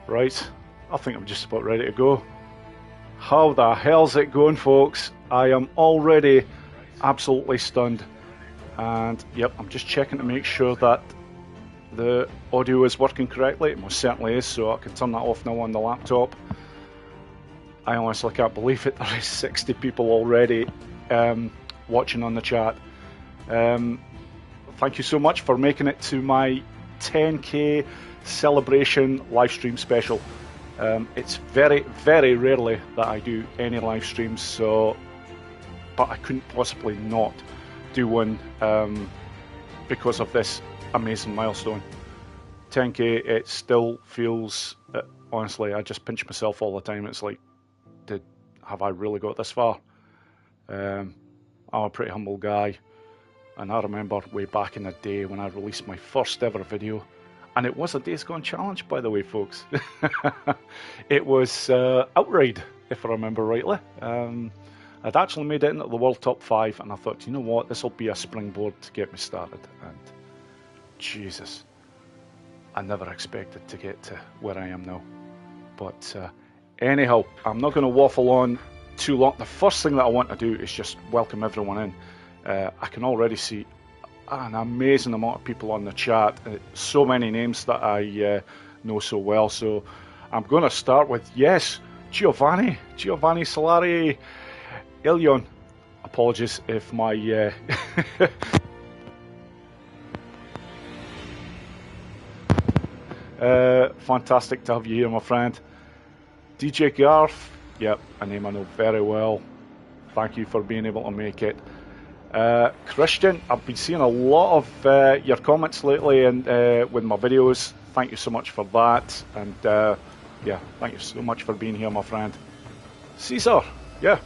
Right, I think I'm just about ready to go. How the hell's it going, folks? I am already absolutely stunned. And yep, I'm just checking to make sure that the audio is working correctly. It most certainly is, so I can turn that off now on the laptop. I honestly can't believe it. There is 60 people already watching on the chat. Thank you so much for making it to my 10k celebration live stream special. It's very, very rarely that I do any live streams, so but I couldn't possibly not do one because of this amazing milestone. 10k, it still feels, honestly, I just pinch myself all the time. It's like, have I really got this far? I'm a pretty humble guy, and I remember way back in the day when I released my first ever video, and it was a Days Gone challenge, by the way, folks. It was Outride, if I remember rightly. I'd actually made it into the World Top 5, and I thought, you know what, this will be a springboard to get me started. And Jesus, I never expected to get to where I am now. But anyhow, I'm not going to waffle on too long. The first thing that I want to do is just welcome everyone in. I can already see an amazing amount of people on the chat. So many names that I know so well. So I'm going to start with, yes, Giovanni Solari. Ilion, apologies if my fantastic to have you here, my friend. DJ Garth, yep, a name I know very well. Thank you for being able to make it. Christian, I've been seeing a lot of your comments lately and with my videos. Thank you so much for that. And yeah, thank you so much for being here, my friend. Caesar, yeah.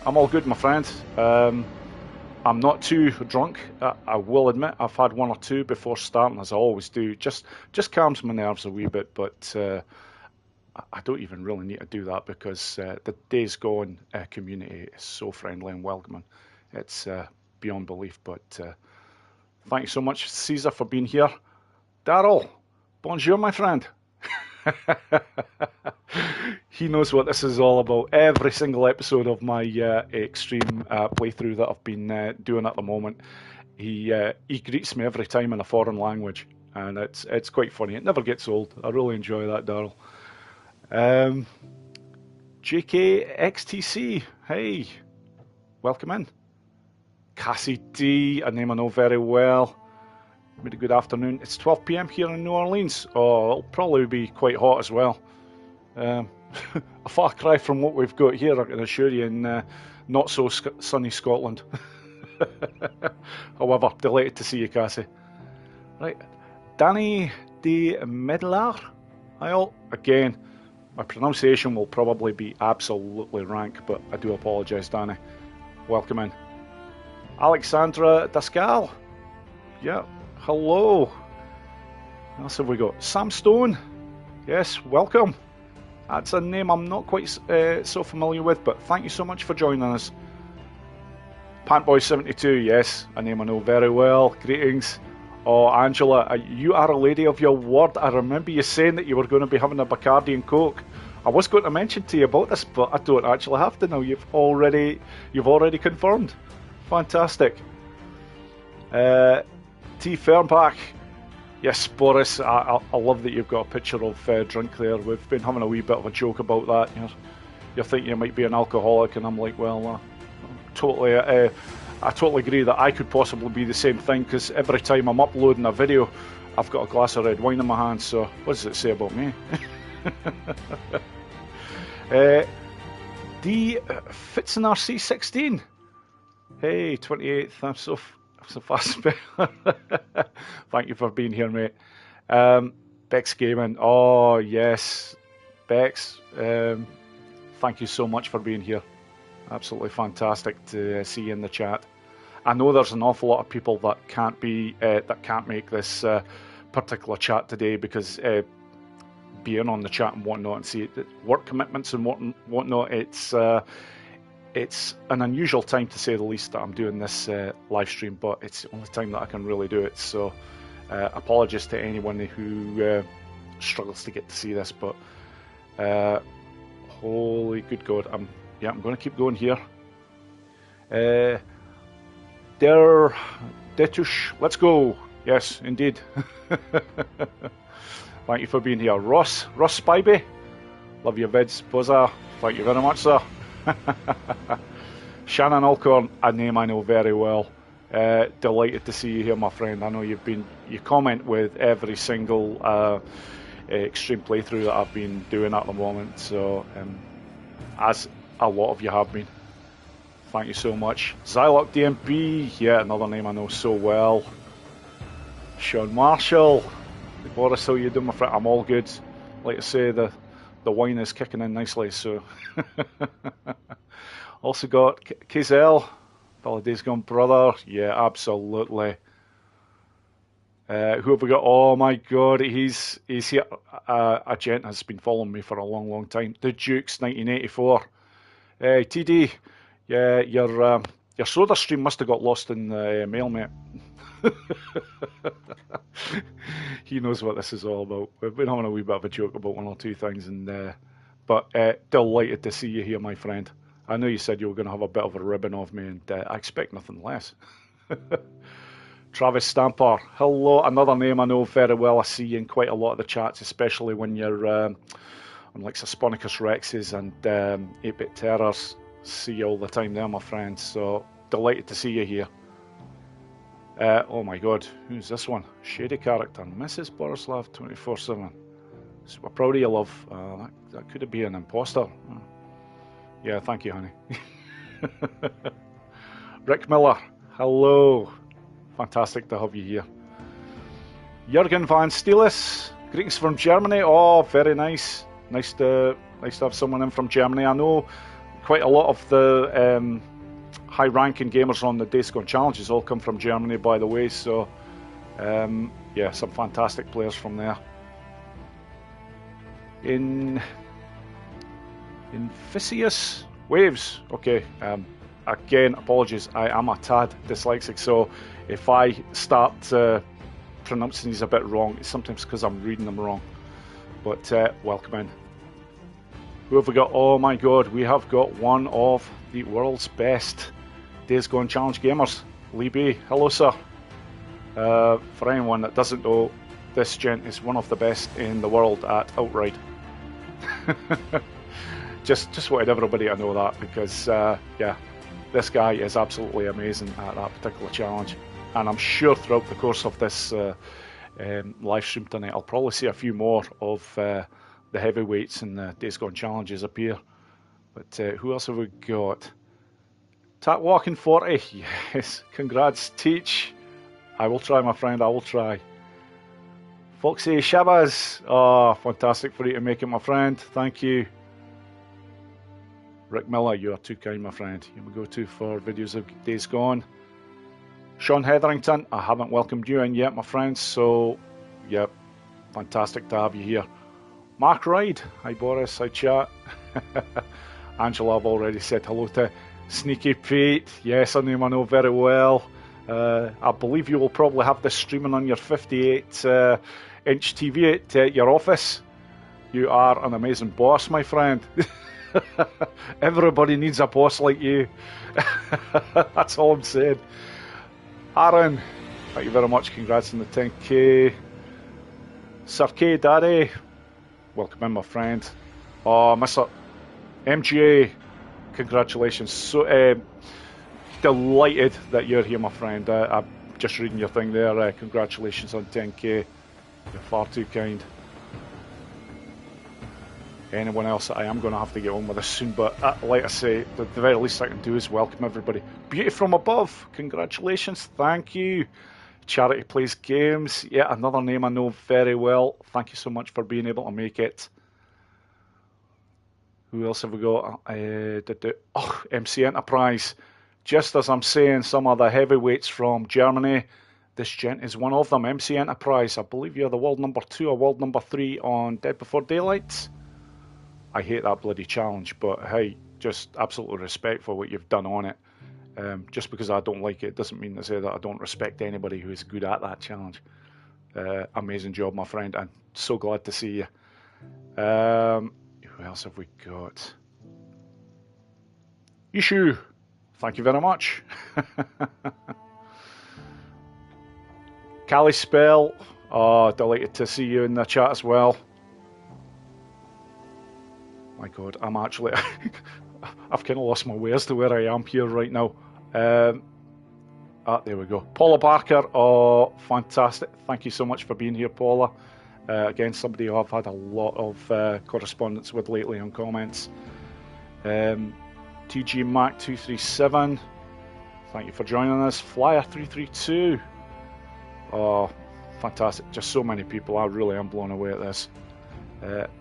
I'm all good, my friend. I'm not too drunk. I will admit I've had one or two before starting, as I always do. Just calms my nerves a wee bit, but I don't even really need to do that because the Days Gone community is so friendly and welcoming. It's beyond belief. But thank you so much, Caesar, for being here. Daryl, bonjour, my friend. He knows what this is all about. Every single episode of my extreme playthrough that I've been doing at the moment, he greets me every time in a foreign language, and it's quite funny. It never gets old. I really enjoy that, Daryl. JKXTC, hey, welcome in. Cassie D, a name I know very well. Made a good afternoon. It's 12 p.m. here in New Orleans. Oh, it'll probably be quite hot as well. A far cry from what we've got here, I can assure you, in not so sunny Scotland. However, delighted to see you, Cassie. Right, Danny de Medlar. Again, my pronunciation will probably be absolutely rank, but I do apologise, Danny. Welcome in. Alexandra Dascal. Yeah. Hello. What else have we got? Sam Stone. Yes, welcome. That's a name I'm not quite so familiar with, but thank you so much for joining us. Pantboy72, yes, a name I know very well. Greetings. Oh, Angela, you are a lady of your word. I remember you saying that you were going to be having a Bacardi and Coke. I was going to mention to you about this, but I don't actually have to now. You've already confirmed. Fantastic. T. Fernbach. Yes, Boris, I love that you've got a picture of drink there. We've been having a wee bit of a joke about that. You're thinking you might be an alcoholic, and I'm like, well, I totally agree that I could possibly be the same thing, because every time I'm uploading a video, I've got a glass of red wine in my hand, so what does it say about me? D. Fitzener C16. Hey, 28th, I'm so fast. Thank you for being here, mate. Bex Gaming. Oh, yes. Bex, thank you so much for being here. Absolutely fantastic to see you in the chat. I know there's an awful lot of people that can't make this particular chat today because being on the chat and whatnot, and see work commitments and whatnot. It's an unusual time, to say the least, that I'm doing this live stream, but it's the only time that I can really do it. So apologies to anyone who struggles to get to see this, but Holy good God! I'm going to keep going here. Detush, let's go. Yes, indeed. Thank you for being here, Ross Spivey. Love your vids, Buzzer. Thank you very much, sir. Shannon Alcorn, a name I know very well. Delighted to see you here, my friend. I know you comment with every single extreme playthrough that I've been doing at the moment, so as a lot of you have been. Thank you so much. Zylock DMP, yeah, another name I know so well. Sean Marshall, Boris, how you doing, my friend? I'm all good. Like I say, the wine is kicking in nicely, so. Also got Kizel, Days Gone brother, yeah, absolutely. Who have we got? Oh my God, he's here. A gent has been following me for a long time. The Dukes 1984. Hey, TD, yeah, your soda stream must have got lost in the mail, mate. He knows what this is all about. We've been having a wee bit of a joke about one or two things, but delighted to see you here, my friend. I know you said you were going to have a bit of a ribbon of me, and I expect nothing less. Travis Stamper, hello, another name I know very well. I see you in quite a lot of the chats, especially when you're on like Sasponicus Rexes and 8-Bit Terrors. See you all the time there, my friend, so delighted to see you here. Oh my God, who's this one? Shady character, Mrs. Borislav247. So we're proud of you, love. That could be an imposter. Yeah, thank you, honey. Rick Miller, hello. Fantastic to have you here. Jürgen van Stielis, greetings from Germany. Oh, very nice. Nice to have someone in from Germany. I know quite a lot of the high-ranking gamers on the Days Gone challenges all come from Germany, by the way. So, yeah, some fantastic players from there. Infested Waves. Okay. Again, apologies. I am a tad dyslexic, so if I start pronouncing these a bit wrong, it's sometimes because I'm reading them wrong. But welcome in. Who have we got? Oh my God, we have got one of the world's best Days Gone challenge gamers, Lee B. Hello, sir. For anyone that doesn't know, this gent is one of the best in the world at Outride. Just wanted everybody to know that, because yeah, this guy is absolutely amazing at that particular challenge, and I'm sure throughout the course of this live stream tonight I'll probably see a few more of the heavyweights and the Days Gone challenges appear. But who else have we got? Tat Walking 40, yes, congrats Teach. I will try, my friend, I will try. Foxy Shabazz, oh, fantastic for you to make it, my friend, thank you. Rick Miller, you are too kind, my friend. Here we go to for videos of Days Gone. Sean Hetherington, I haven't welcomed you in yet, my friend, so, yep, fantastic to have you here. Mark Ride, hi Boris, hi chat. Angela, I've already said hello to. Sneaky Pete, yes, a name I know very well. I believe you will probably have this streaming on your 58-inch TV at your office. You are an amazing boss, my friend. Everybody needs a boss like you. That's all I'm saying. Aaron, thank you very much. Congrats on the 10k. Sir K Daddy, welcome in, my friend. Oh, Mr. MGA, congratulations. So delighted that you're here, my friend. I'm just reading your thing there. Congratulations on 10k. You're far too kind. Anyone else, I am going to have to get on with this soon, but like I say, the very least I can do is welcome everybody. Beauty from above, congratulations, thank you. Charity Plays Games, yeah, another name I know very well. Thank you so much for being able to make it. Who else have we got? MC Enterprise. Just as I'm saying, some of the heavyweights from Germany, this gent is one of them. MC Enterprise, I believe you're the world number 2 or world number 3 on Dead Before Daylight. I hate that bloody challenge, but hey, just absolutely respect for what you've done on it. Just because I don't like it doesn't mean to say that I don't respect anybody who is good at that challenge. Amazing job, my friend, and so glad to see you. Who Who else have we got? Yishu, thank you very much. Cali Spell, oh, delighted to see you in the chat as well. My God, I'm actually, I've kind of lost my way as to where I am here right now. There we go. Paula Barker, oh, fantastic. Thank you so much for being here, Paula. Again, somebody who I've had a lot of correspondence with lately on comments. TG Mac 237, thank you for joining us. Flyer 332, oh, fantastic. Just so many people. I really am blown away at this.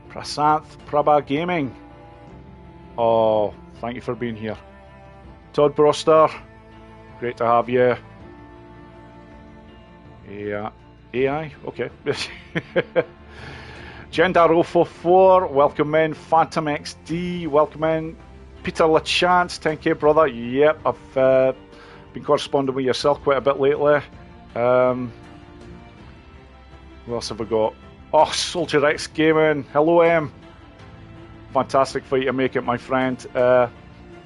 Prasanth Prabha Gaming, oh, thank you for being here. Todd Broster, great to have you. Yeah, AI, okay. Gendar044, welcome in. Phantom XD, welcome in. Peter LaChance, 10k brother, yep, I've been corresponding with yourself quite a bit lately. Who else have we got? Oh, Soldier X Gaming, hello M. Fantastic for you to make it, my friend.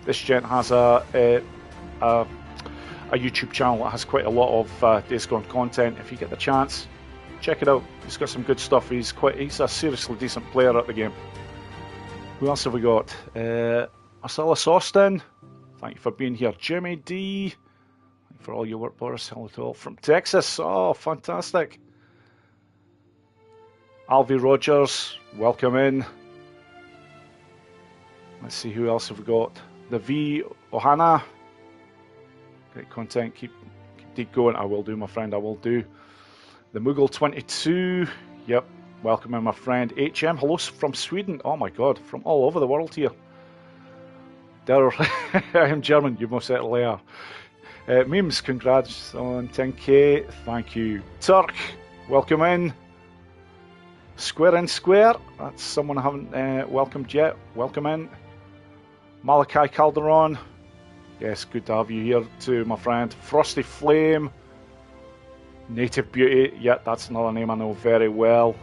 This gent has a YouTube channel that has quite a lot of Days Gone content. If you get the chance, check it out. He's got some good stuff. He's a seriously decent player at the game. Who else have we got? Marcellus Austin, thank you for being here. Jimmy D, thank you for all your work, Boris. Hello to all from Texas. Oh, fantastic. Alvy Rogers, welcome in. Let's see, who else have we got? The V Ohana, great content. Keep going. I will do, my friend. I will do. The Moogle 22, yep. Welcome in, my friend. HM, hello from Sweden. Oh my God, from all over the world here. There, I am German. You most certainly are. Memes, congrats on 10k. Thank you. Turk, welcome in. Square in Square, that's someone I haven't welcomed yet. Welcome in. Malachi Calderon, yes, good to have you here too, my friend. Frosty Flame, Native Beauty, yeah, that's another name I know very well.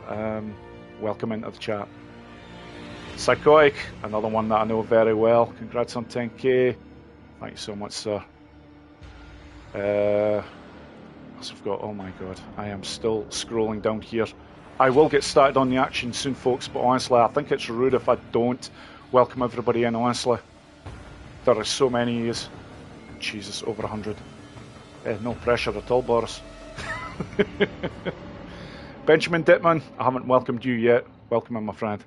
Welcome into the chat. Psychotic, another one that I know very well. Congrats on 10k. Thank you so much, sir. I've got, oh my God, I am still scrolling down here. I will get started on the action soon, folks, but honestly, I think it's rude if I don't welcome everybody in, honestly. There are so many years. Jesus, over 100. No pressure at all, Boris. Benjamin Dittman, I haven't welcomed you yet. Welcome in, my friend.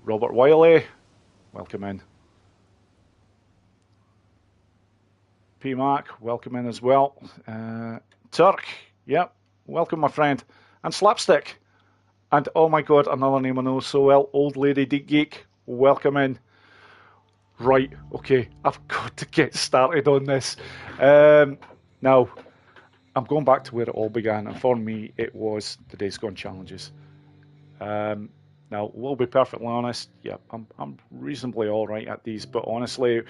Robert Wiley, welcome in. P-Mac, welcome in as well. Turk, yep, welcome, my friend. And Slapstick. And oh my God, another name I know so well, Old Lady Deep Geek, welcome in. Right, okay, I've got to get started on this. Now, I'm going back to where it all began, and for me, it was the Days Gone challenges. Now, we'll be perfectly honest, yeah, I'm reasonably alright at these, but honestly,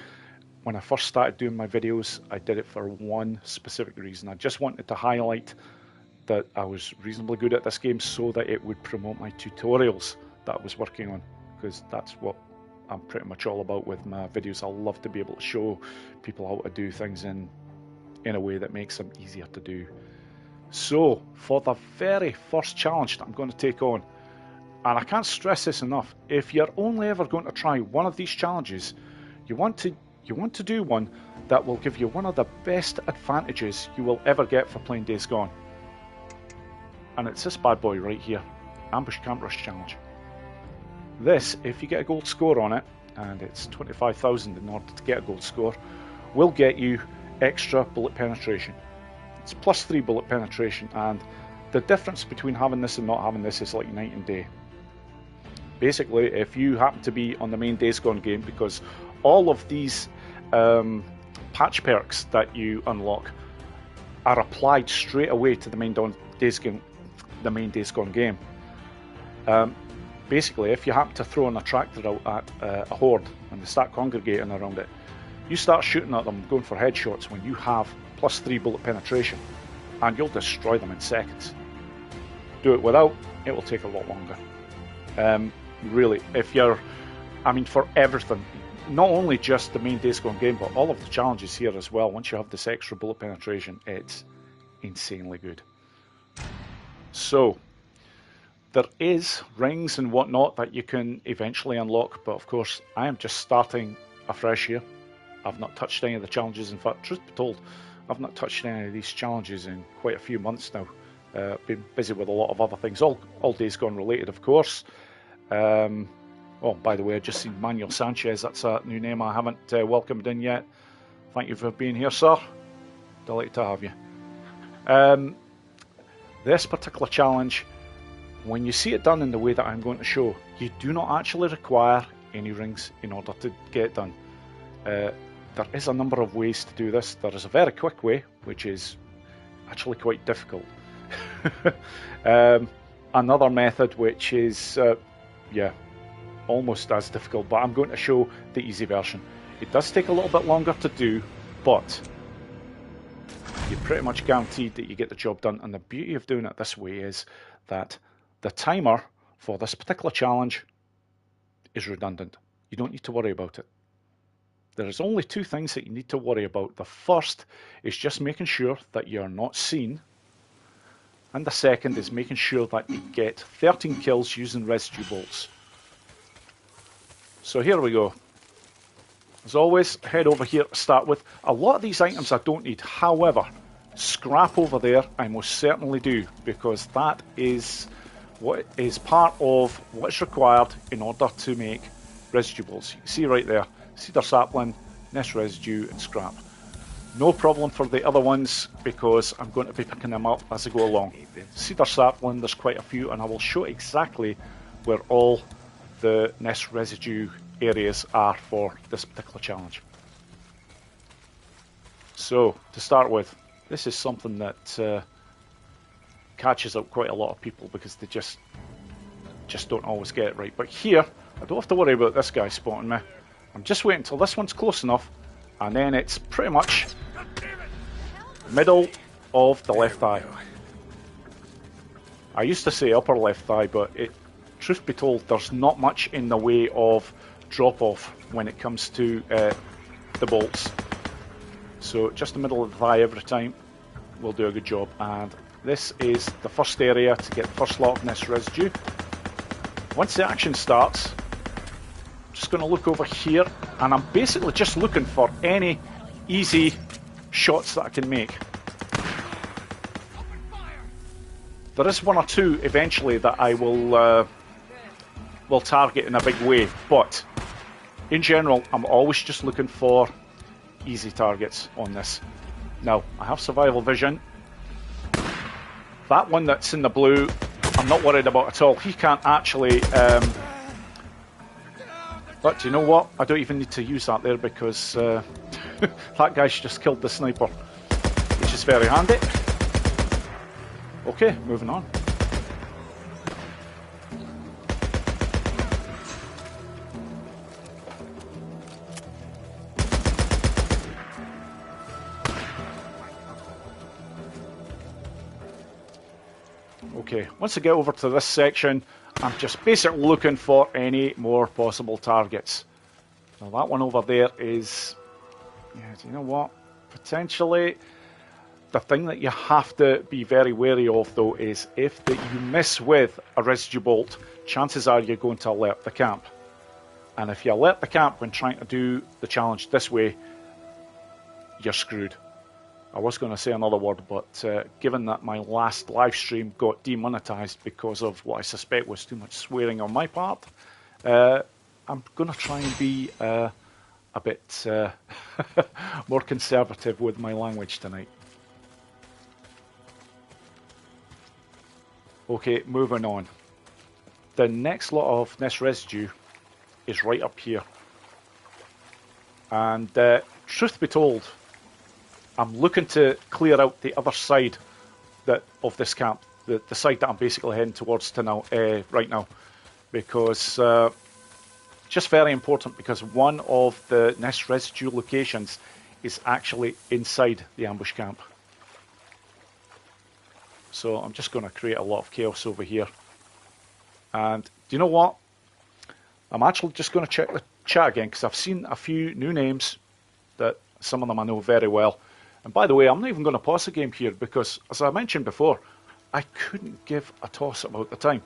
when I first started doing my videos, I did it for one specific reason. I just wanted to highlight that I was reasonably good at this game so that it would promote my tutorials that I was working on, because that's what I'm pretty much all about with my videos. I love to be able to show people how to do things in a way that makes them easier to do. So, for the very first challenge that I'm going to take on, and I can't stress this enough, if you're only ever going to try one of these challenges, you want to do one that will give you one of the best advantages you will ever get for playing Days Gone. And it's this bad boy right here, Ambush Camp Rush Challenge. This, if you get a gold score on it, and it's 25,000 in order to get a gold score, will get you extra bullet penetration. It's +3 bullet penetration, and the difference between having this and not having this is like night and day. Basically, if you happen to be on the main Days Gone game, because all of these patch perks that you unlock are applied straight away to the main Days Gone game. Basically, if you happen to throw an attractor out at a horde and they start congregating around it, you start shooting at them, going for headshots when you have +3 bullet penetration, and you'll destroy them in seconds. do it without, it will take a lot longer. Really, if you're, I mean, for everything, not only just the main Days Gone game, but all of the challenges here as well, once you have this extra bullet penetration, it's insanely good. So, there is rings and whatnot that you can eventually unlock, but of course, I am just starting afresh here. I've not touched any of the challenges. In fact, truth be told, I've not touched any of these challenges in quite a few months now. Been busy with a lot of other things, all Days Gone related, of course. Oh, by the way, I just seen Manuel Sanchez. That's a new name I haven't welcomed in yet. Thank you for being here, sir. Delighted to have you. This particular challenge, when you see it done in the way that I'm going to show, you do not actually require any rings in order to get it done. There is a number of ways to do this. There is a very quick way, which is actually quite difficult. Another method, which is, yeah, almost as difficult, but I'm going to show the easy version. It does take a little bit longer to do, but you're pretty much guaranteed that you get the job done. And the beauty of doing it this way is that the timer for this particular challenge is redundant. You don't need to worry about it. There is only two things that you need to worry about. The first is just making sure that you're not seen. And the second is making sure that you get 13 kills using residue bolts. So here we go. As always, head over here to start with. A lot of these items I don't need. However, scrap over there I most certainly do, because that is what is part of what's required in order to make residue bolts. You can see right there, cedar sapling, nest residue and scrap. No problem for the other ones because I'm going to be picking them up as I go along. Cedar sapling, there's quite a few, and I will show exactly where all the nest residue areas are for this particular challenge. So, to start with, this is something that catches up quite a lot of people because they just don't always get it right. But here, I don't have to worry about this guy spotting me. I'm just waiting until this one's close enough, and then it's pretty much middle of the left thigh. I used to say upper left thigh, but truth be told, there's not much in the way of drop-off when it comes to the bolts. So just the middle of the thigh every time will do a good job. And this is the first area to get the first lot of nest residue. Once the action starts, I'm just going to look over here, and I'm basically just looking for any easy shots that I can make. There is one or two eventually that I will target in a big way, but in general I'm always just looking for easy targets on this. Now, I have survival vision. That one that's in the blue, I'm not worried about at all. He can't actually... but do you know what? I don't even need to use that there because that guy's just killed the sniper, which is very handy. Okay, moving on. Okay, once I get over to this section, I'm just basically looking for any more possible targets. Now that one over there is, yeah, do you know what? Potentially, the thing that you have to be very wary of though is if you miss with a residue bolt, chances are you're going to alert the camp. And if you alert the camp when trying to do the challenge this way, you're screwed. I was going to say another word, but given that my last live stream got demonetized because of what I suspect was too much swearing on my part, I'm going to try and be a bit more conservative with my language tonight. Okay, moving on. The next lot of nest residue is right up here. And truth be told, I'm looking to clear out the other side of this camp, the side that I'm basically heading towards right now, because just very important, because one of the nest residue locations is actually inside the ambush camp. So I'm just going to create a lot of chaos over here. And do you know what? I'm actually just going to check the chat again because I've seen a few new names that some of them I know very well. And by the way, I'm not even going to pause the game here because, as I mentioned before, I couldn't give a toss about the time.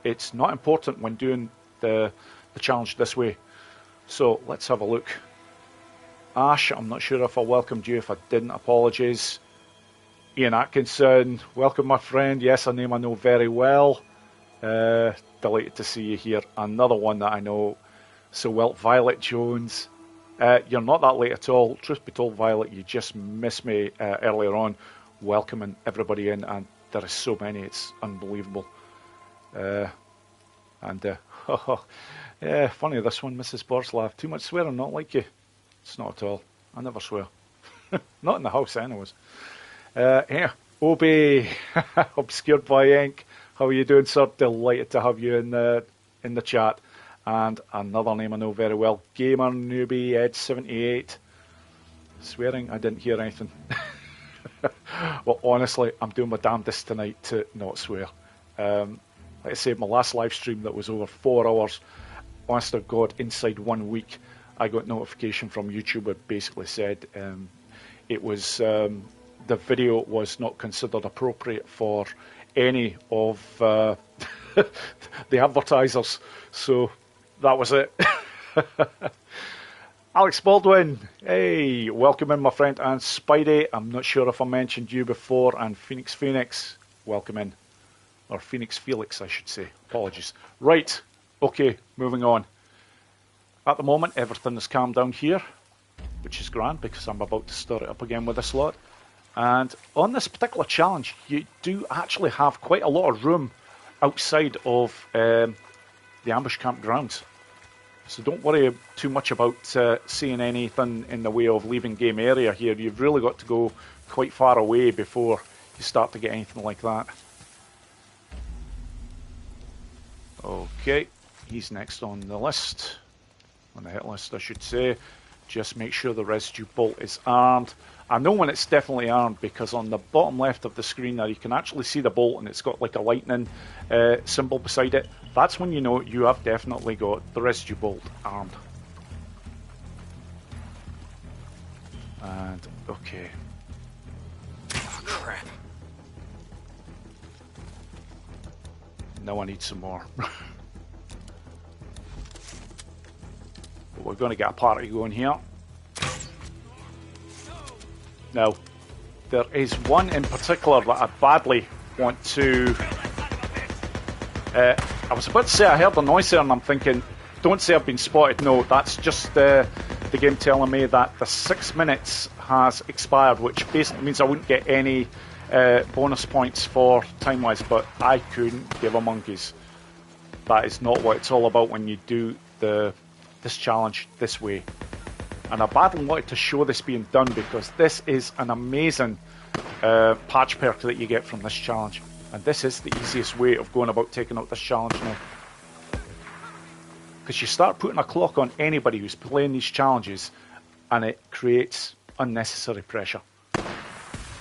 It's not important when doing the challenge this way. So let's have a look. Ash, I'm not sure if I welcomed you. If I didn't, apologies. Ian Atkinson, welcome my friend. Yes, a name I know very well. Delighted to see you here. Another one that I know so well, Violet Jones. You're not that late at all. Truth be told, Violet, you just missed me earlier on, welcoming everybody in, and there is so many, it's unbelievable. Yeah, funny this one, Mrs. Borislav. Too much swearing, not like you. It's not at all. I never swear. Not in the house, anyways. Here, Obi, Obscured by Ink. How are you doing, sir? Delighted to have you in the chat. And another name I know very well, Gamer Newbie Ed78. Swearing, I didn't hear anything. Well, honestly, I'm doing my damnedest tonight to not swear. Like I said, my last live stream that was over 4 hours, honest to God, inside 1 week, I got notification from YouTube that basically said it was the video was not considered appropriate for any of the advertisers. So that was it. Alex Baldwin, hey, welcome in, my friend. And Spidey, I'm not sure if I mentioned you before. And Phoenix, welcome in. Or Phoenix Felix, I should say. Apologies. Right, okay, moving on. At the moment, everything is calmed down here, which is grand because I'm about to start it up again with a slot. And on this particular challenge, you do actually have quite a lot of room outside of the ambush camp grounds. So don't worry too much about seeing anything in the way of leaving game area here. You've really got to go quite far away before you start to get anything like that. Okay, he's next on the list. On the hit list, I should say. Just make sure the residue bolt is armed. I know when it's definitely armed because on the bottom left of the screen there you can actually see the bolt and it's got like a lightning symbol beside it. That's when you know you have definitely got the residue bolt armed. And okay. Oh, crap. Now I need some more. But we're going to get a party going here. Now, there is one in particular that I badly want to... I was about to say I heard a noise there and I'm thinking, don't say I've been spotted. No, that's just the game telling me that the 6 minutes has expired, which basically means I wouldn't get any bonus points for time-wise, but I couldn't give a monkeys. That is not what it's all about when you do this challenge this way. And I badly wanted to show this being done because this is an amazing patch perk that you get from this challenge. And this is the easiest way of going about taking out this challenge now. Because you start putting a clock on anybody who's playing these challenges and it creates unnecessary pressure.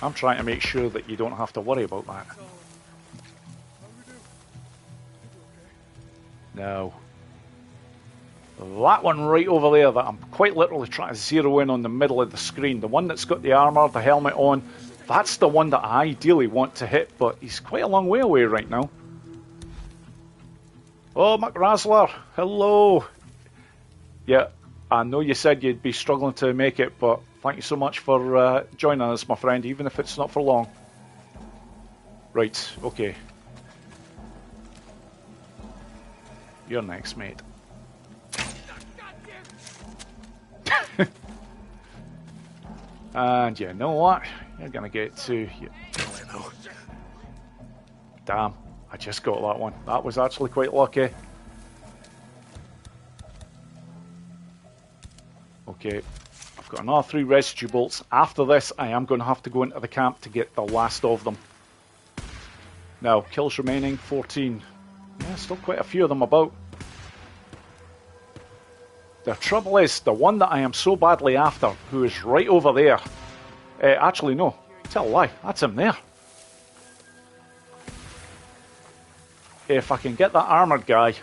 I'm trying to make sure that you don't have to worry about that. Now, that one right over there that I'm quite literally trying to zero in on the middle of the screen, the one that's got the armour, the helmet on, that's the one that I ideally want to hit, but he's quite a long way away right now. Oh, McRazzler, hello. Yeah, I know you said you'd be struggling to make it, but thank you so much for joining us, my friend, even if it's not for long. Right, okay. You're next, mate. And you know what? You're going to get to... Damn, I just got that one. That was actually quite lucky. Okay, I've got another 3 residue bolts. After this, I am going to have to go into the camp to get the last of them. Now, kills remaining, 14. Yeah, still quite a few of them about. The trouble is, the one that I am so badly after, who is right over there... actually, no. Tell a lie. That's him there. if I can get that armoured guy,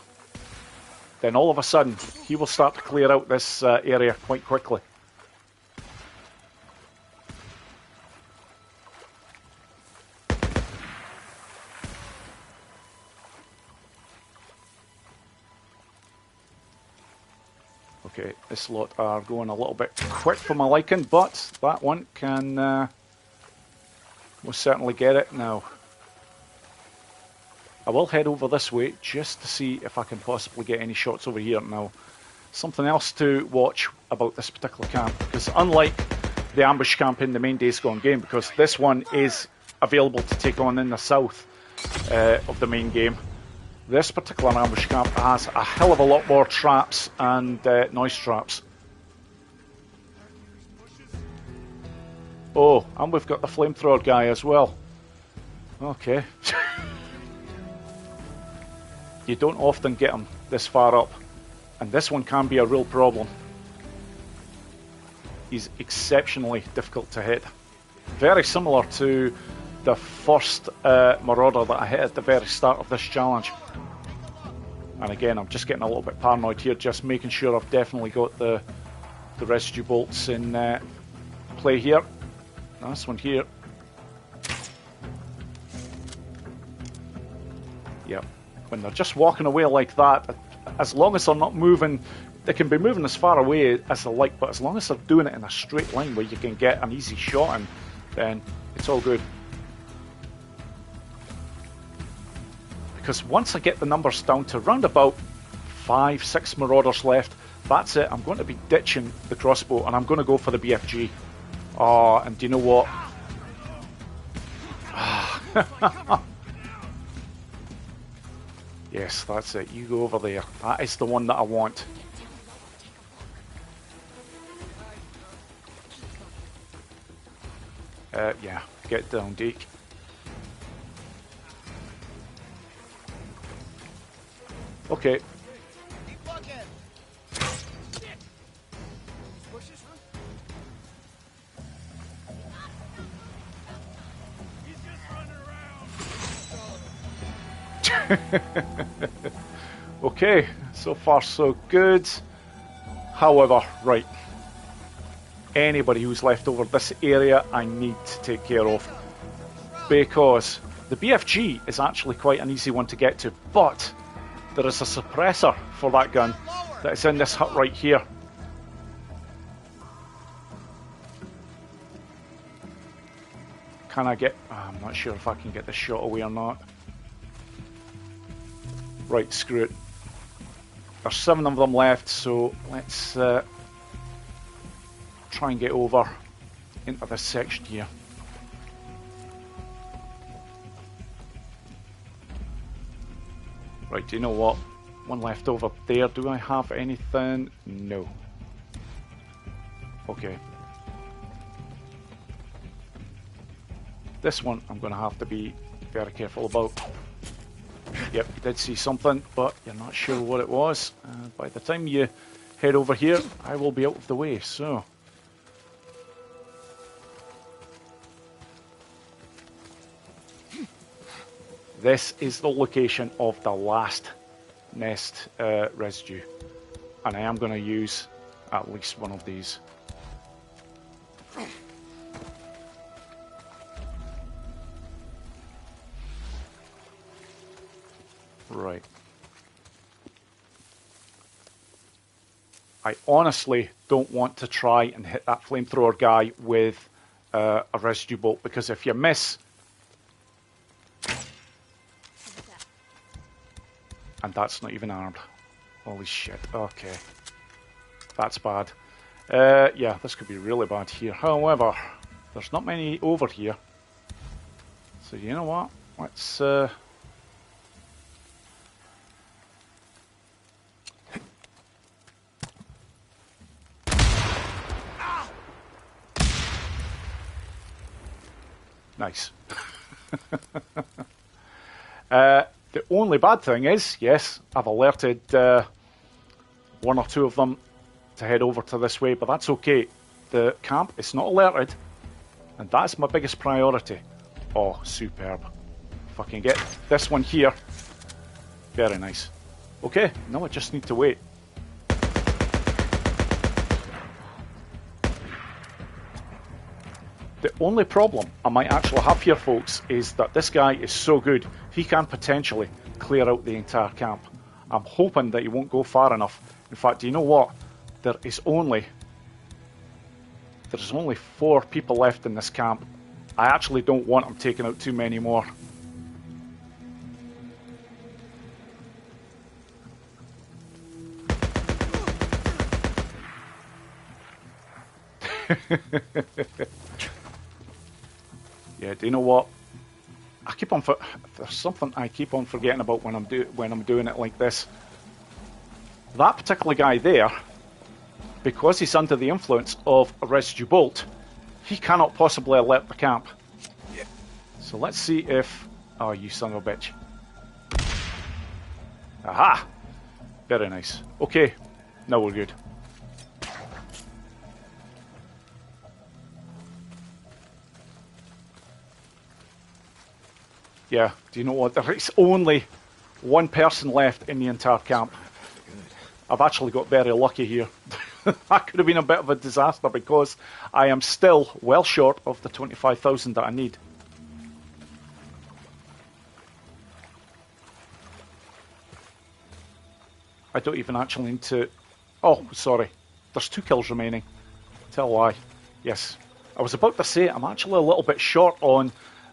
then all of a sudden he will start to clear out this area quite quickly. Okay, this lot are going a little bit quick for my liking, but that one can most certainly get it now. I will head over this way just to see if I can possibly get any shots over here now. Something else to watch about this particular camp, because unlike the ambush camp in the main Days Gone game, because this one is available to take on in the south of the main game, this particular ambush camp has a hell of a lot more traps and noise traps. Oh, and we've got the flamethrower guy as well. Okay. You don't often get them this far up, and this one can be a real problem. He's exceptionally difficult to hit. Very similar to the first Marauder that I hit at the very start of this challenge. And again, I'm just getting a little bit paranoid here, just making sure I've definitely got the residue bolts in play here. This one here. Yep. When they're just walking away like that, as long as they're not moving, they can be moving as far away as they like, but as long as they're doing it in a straight line where you can get an easy shot in, then it's all good. Because once I get the numbers down to round about 5-6 Marauders left, that's it. I'm going to be ditching the crossbow and I'm going to go for the BFG. Oh, and do you know what? Yes, that's it. You go over there. That is the one that I want. Yeah, get down, Deke. Okay. Okay, so far so good. However, right, anybody who's left over this area I need to take care of, because the BFG is actually quite an easy one to get to, but there is a suppressor for that gun that is in this hut right here. Can I get... I'm not sure if I can get this shot away or not. Right, screw it. There's 7 of them left, so let's try and get over into this section here. Right, do you know what? One left over there. Do I have anything? No. Okay. This one I'm going to have to be very careful about. Yep, you did see something, but you're not sure what it was. By the time you head over here, I will be out of the way, so... This is the location of the last nest residue, and I am going to use at least one of these. Right. I honestly don't want to try and hit that flamethrower guy with a residue bolt, because if you miss... And that's not even armed. Holy shit. Okay. That's bad. Yeah, this could be really bad here. However, there's not many over here. So you know what? Let's... Nice. The only bad thing is, yes, I've alerted 1 or 2 of them to head over to this way, but that's okay. The camp is not alerted, and that's my biggest priority. Oh, superb. If I can get this one here, Very nice. Okay, now I just need to wait. The only problem I might actually have here, folks, is that this guy is so good, he can potentially clear out the entire camp. I'm hoping that he won't go far enough. In fact, do you know what? There's only 4 people left in this camp. I actually don't want him taking out too many more. Yeah, do you know what? There's something I keep on forgetting about when I'm doing it like this. That particular guy there, because he's under the influence of a residue bolt, he cannot possibly alert the camp. So let's see if... Oh, you son of a bitch. Aha! Very nice. Okay, now we're good. Yeah, do you know what? There is only 1 person left in the entire camp. I've actually got very lucky here. That could have been a bit of a disaster because I am still well short of the 25,000 that I need. I don't even actually need to... Oh, sorry. There's 2 kills remaining. Tell why. Yes. I was about to say I'm actually a little bit short on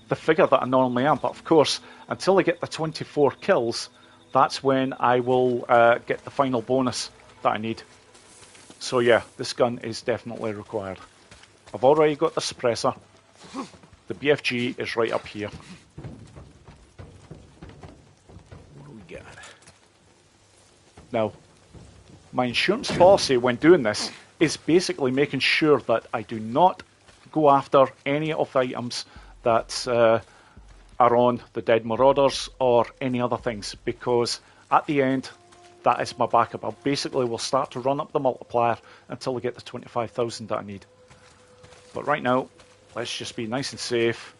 the figure that I normally am, but of course, until I get the 24 kills, that's when I will get the final bonus that I need. So yeah, this gun is definitely required. I've already got the suppressor. The BFG is right up here. What do we got? Now, my insurance policy when doing this is basically making sure that I do not go after any of the items that are on the Dead Marauders or any other things, because at the end, that is my backup. I basically will start to run up the multiplier until I get the 25,000 that I need. But right now, let's just be nice and safe.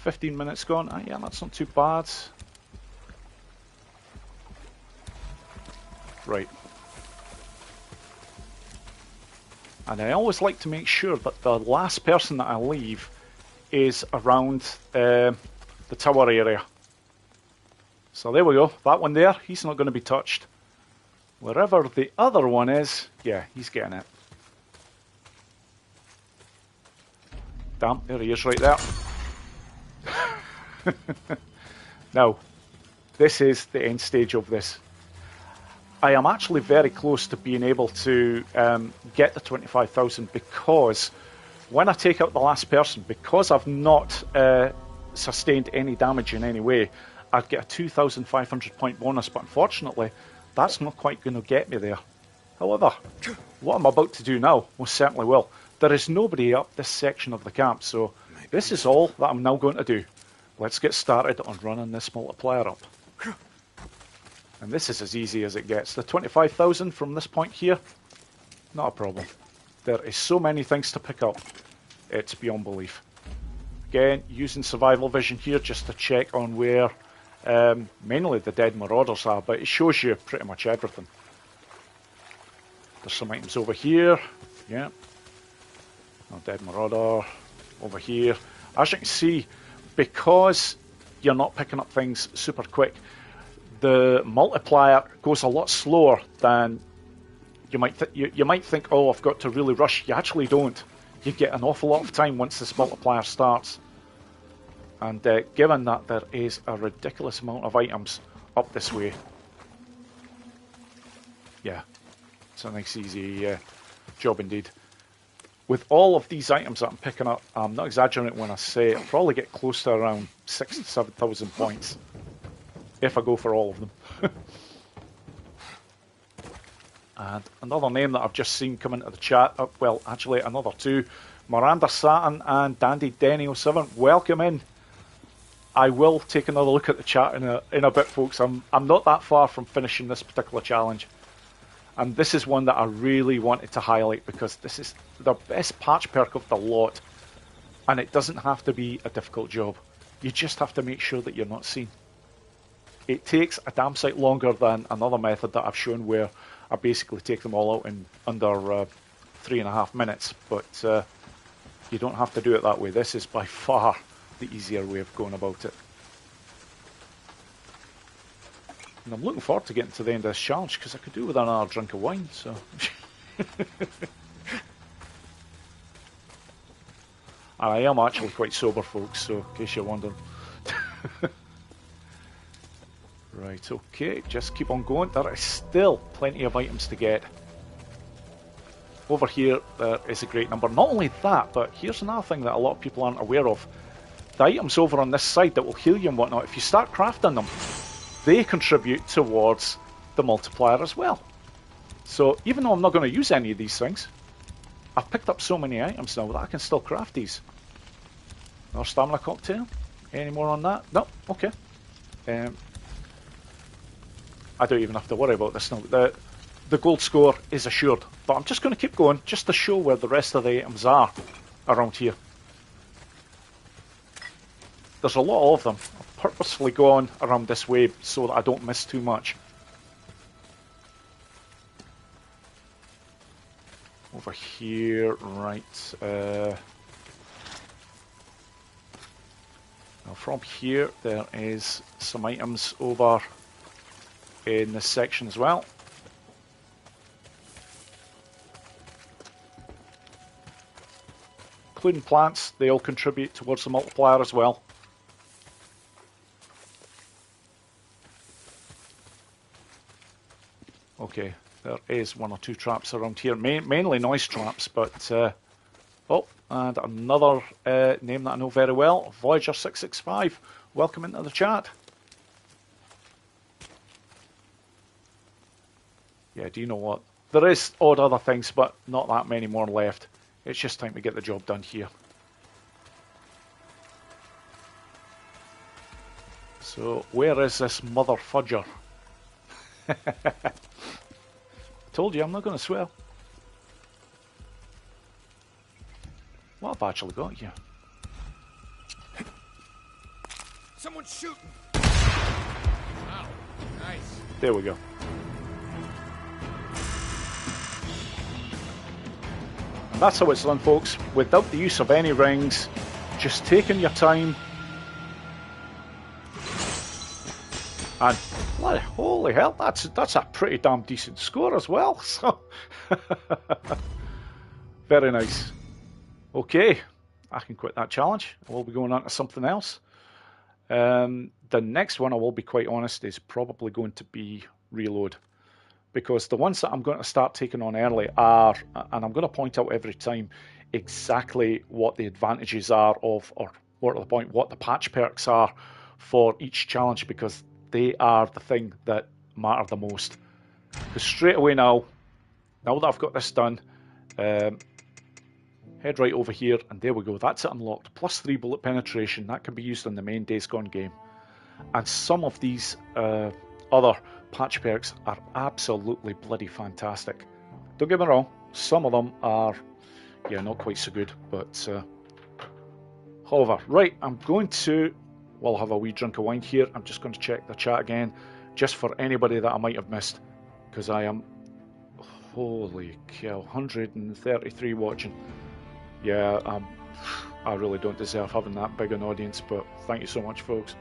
15 minutes gone. Ah, yeah, that's not too bad. Right. And I always like to make sure that the last person that I leave is around the tower area. So there we go. That one there, he's not going to be touched. Wherever the other one is, yeah, he's getting it. Damn, there he is right there. Now, this is the end stage of this. I am actually very close to being able to get the 25,000 because when I take out the last person, because I've not sustained any damage in any way, I'd get a 2,500 point bonus, but unfortunately, that's not quite going to get me there. However, what I'm about to do now most certainly will. There is nobody up this section of the camp, so this is all that I'm now going to do. Let's get started on running this multiplier up. And this is as easy as it gets. The 25,000 from this point here, not a problem. There is so many things to pick up. It's beyond belief. Again, using survival vision here just to check on where mainly the Dead Marauders are, but it shows you pretty much everything. There's some items over here. Yeah. Oh, Dead Marauder over here. As you can see, because you're not picking up things super quick, the multiplier goes a lot slower than you might you might think, oh, I've got to really rush. You actually don't. You get an awful lot of time once this multiplier starts. And given that there is a ridiculous amount of items up this way, yeah, it's a nice easy job indeed. With all of these items that I'm picking up, I'm not exaggerating when I say I'll probably get close to around 6,000 to 7,000 points if I go for all of them. And another name that I've just seen come into the chat, well, actually another 2, Miranda Satin and Dandy Denny 07, welcome in. I will take another look at the chat in a bit, folks. I'm not that far from finishing this particular challenge. And this is one that I really wanted to highlight because this is the best patch perk of the lot. And it doesn't have to be a difficult job. You just have to make sure that you're not seen. it takes a damn sight longer than another method that I've shown where I basically take them all out in under 3.5 minutes, but you don't have to do it that way. This is by far the easier way of going about it. And I'm looking forward to getting to the end of this challenge because I could do with another drink of wine, so... And I am actually quite sober, folks, so in case you're wondering. Right, okay, just keep on going. There is still plenty of items to get. Over here, there is a great number. Not only that, but here's another thing that a lot of people aren't aware of. The items over on this side that will heal you and whatnot, if you start crafting them, they contribute towards the multiplier as well. So even though I'm not going to use any of these things, I've picked up so many items now that I can still craft these. Another stamina cocktail. Any more on that? No? Okay. I don't even have to worry about this now. The gold score is assured. But I'm just going to keep going just to show where the rest of the items are around here. There's a lot of them. I've purposefully gone around this way so that I don't miss too much. Over here, right. Now from here, there is some items over in this section as well. Including plants, they all contribute towards the multiplier as well. Okay, there is one or two traps around here, mainly noise traps, but oh, and another name that I know very well, Voyager665. Welcome into the chat. Yeah, do you know what? There is odd other things, but not that many more left. It's just time to get the job done here. So, where is this mother fudger? I told you I'm not going to swear. What have I actually got here? Someone's shooting. Wow, nice. There we go. And that's how it's done, folks, without the use of any rings, just taking your time. And holy hell, that's a pretty damn decent score as well. So very nice. Okay, I can quit that challenge. I will be going on to something else. The next one, I will be quite honest, is probably going to be Reload. Because the ones that I'm going to start taking on early are, and I'm going to point out every time exactly what the advantages are of, or more to the point, what the patch perks are for each challenge, because they are the thing that matter the most. Because straight away now that I've got this done, head right over here, and there we go, that's it unlocked. +3 bullet penetration, that can be used in the main Days Gone game. And some of these other patch perks are absolutely bloody fantastic. Don't get me wrong, some of them are, yeah, not quite so good, but however, right, I'm going to, well, have a wee drink of wine here. I'm just going to check the chat again, just for anybody that I might have missed, because I am, holy cow, 133 watching. Yeah, I really don't deserve having that big an audience, but thank you so much, folks.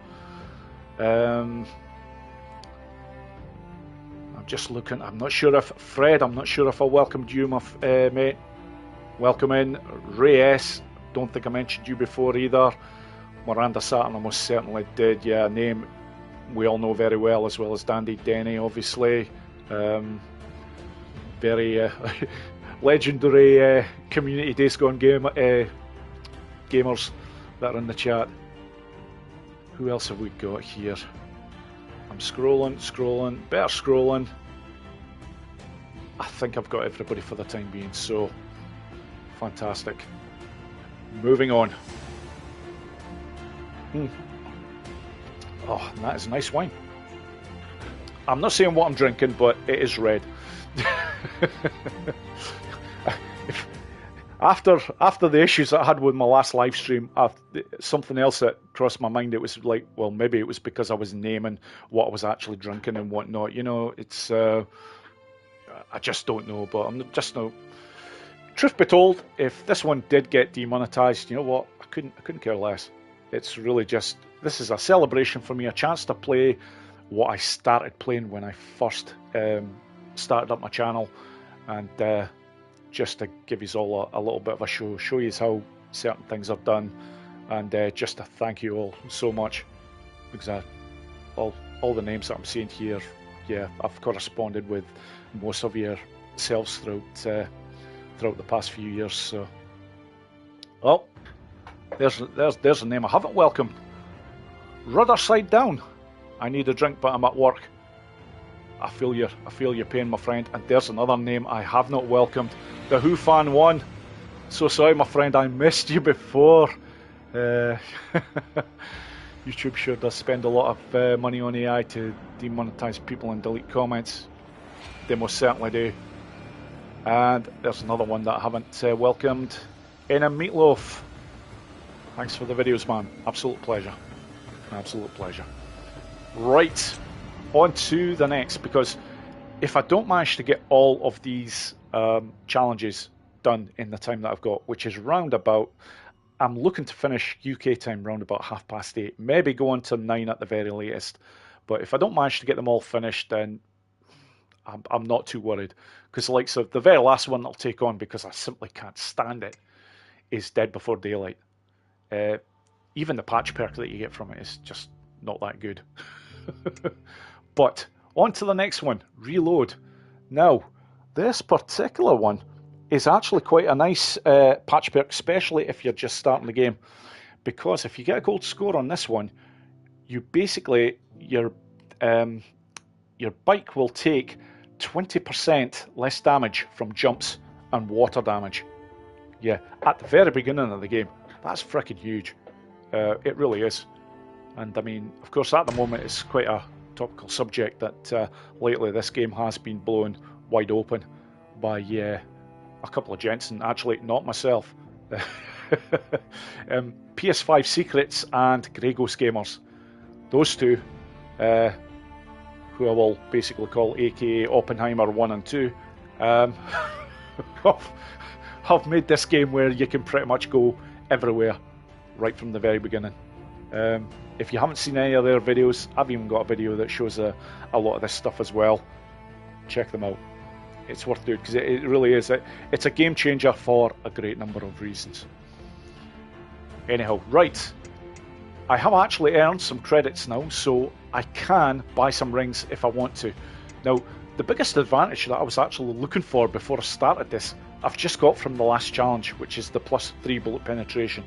I'm just looking, I'm not sure if, Fred, I'm not sure if I welcomed you, my mate. Welcome in. Ray S, don't think I mentioned you before either. Miranda Saturn, I most certainly did. Yeah, name we all know very well, as well as Dandy Denny, obviously. Very legendary community Days Gone gamers that are in the chat. Who else have we got here? I'm scrolling, better scrolling. I think I've got everybody for the time being, so fantastic. Moving on. Oh, that is nice wine. I'm not saying what I'm drinking, but it is red. after the issues that I had with my last live stream, something else that crossed my mind. It was like, well, maybe it was because I was naming what I was actually drinking and whatnot. You know, it's I just don't know, but I'm just no. Truth be told, if this one did get demonetized, you know what? I couldn't care less. It's really just, this is a celebration for me, a chance to play what I started playing when I first started up my channel, and just to give you all a little bit of a show you how certain things are done, and just to thank you all so much, because all the names that I'm seeing here, yeah, I've corresponded with most of yourselves throughout the past few years. So, well, there's a name I haven't welcomed. Rudder Side Down. I need a drink, but I'm at work. I feel your pain, my friend. And there's another name I have not welcomed. The Who Fan 1. So sorry, my friend, I missed you before. YouTube sure does spend a lot of money on AI to demonetize people and delete comments. They most certainly do. And there's another one that I haven't welcomed. NM Meatloaf. Thanks for the videos, man. Absolute pleasure. Absolute pleasure. Right, on to the next, because if I don't manage to get all of these challenges done in the time that I've got, which is round about, I'm looking to finish UK time round about 8:30, maybe go on to 9 at the very latest. But if I don't manage to get them all finished, then I'm not too worried, because like, so the very last one I'll take on, because I simply can't stand it, is Dead Before Daylight. Even the patch perk that you get from it is just not that good. But on to the next one, Reload. Now, this particular one is actually quite a nice patch perk, especially if you're just starting the game, because if you get a gold score on this one, you basically, your bike will take 20% less damage from jumps and water damage. Yeah, at the very beginning of the game. That's freaking huge. It really is. And I mean, of course, at the moment it's quite a topical subject that lately this game has been blown wide open by a couple of gents, and actually not myself. PS5 Secrets and Grey Ghost Gamers. Those two, who I will basically call aka Oppenheimer 1 and 2, have made this game where you can pretty much go everywhere right from the very beginning. If you haven't seen any of their videos, I've even got a video that shows a lot of this stuff as well. Check them out. It's worth doing, because it really is. It's a game changer for a great number of reasons. Anyhow, right. I have actually earned some credits now, so I can buy some rings if I want to. Now, the biggest advantage that I was actually looking for before I started this, I've just got from the last challenge, which is the +3 bullet penetration,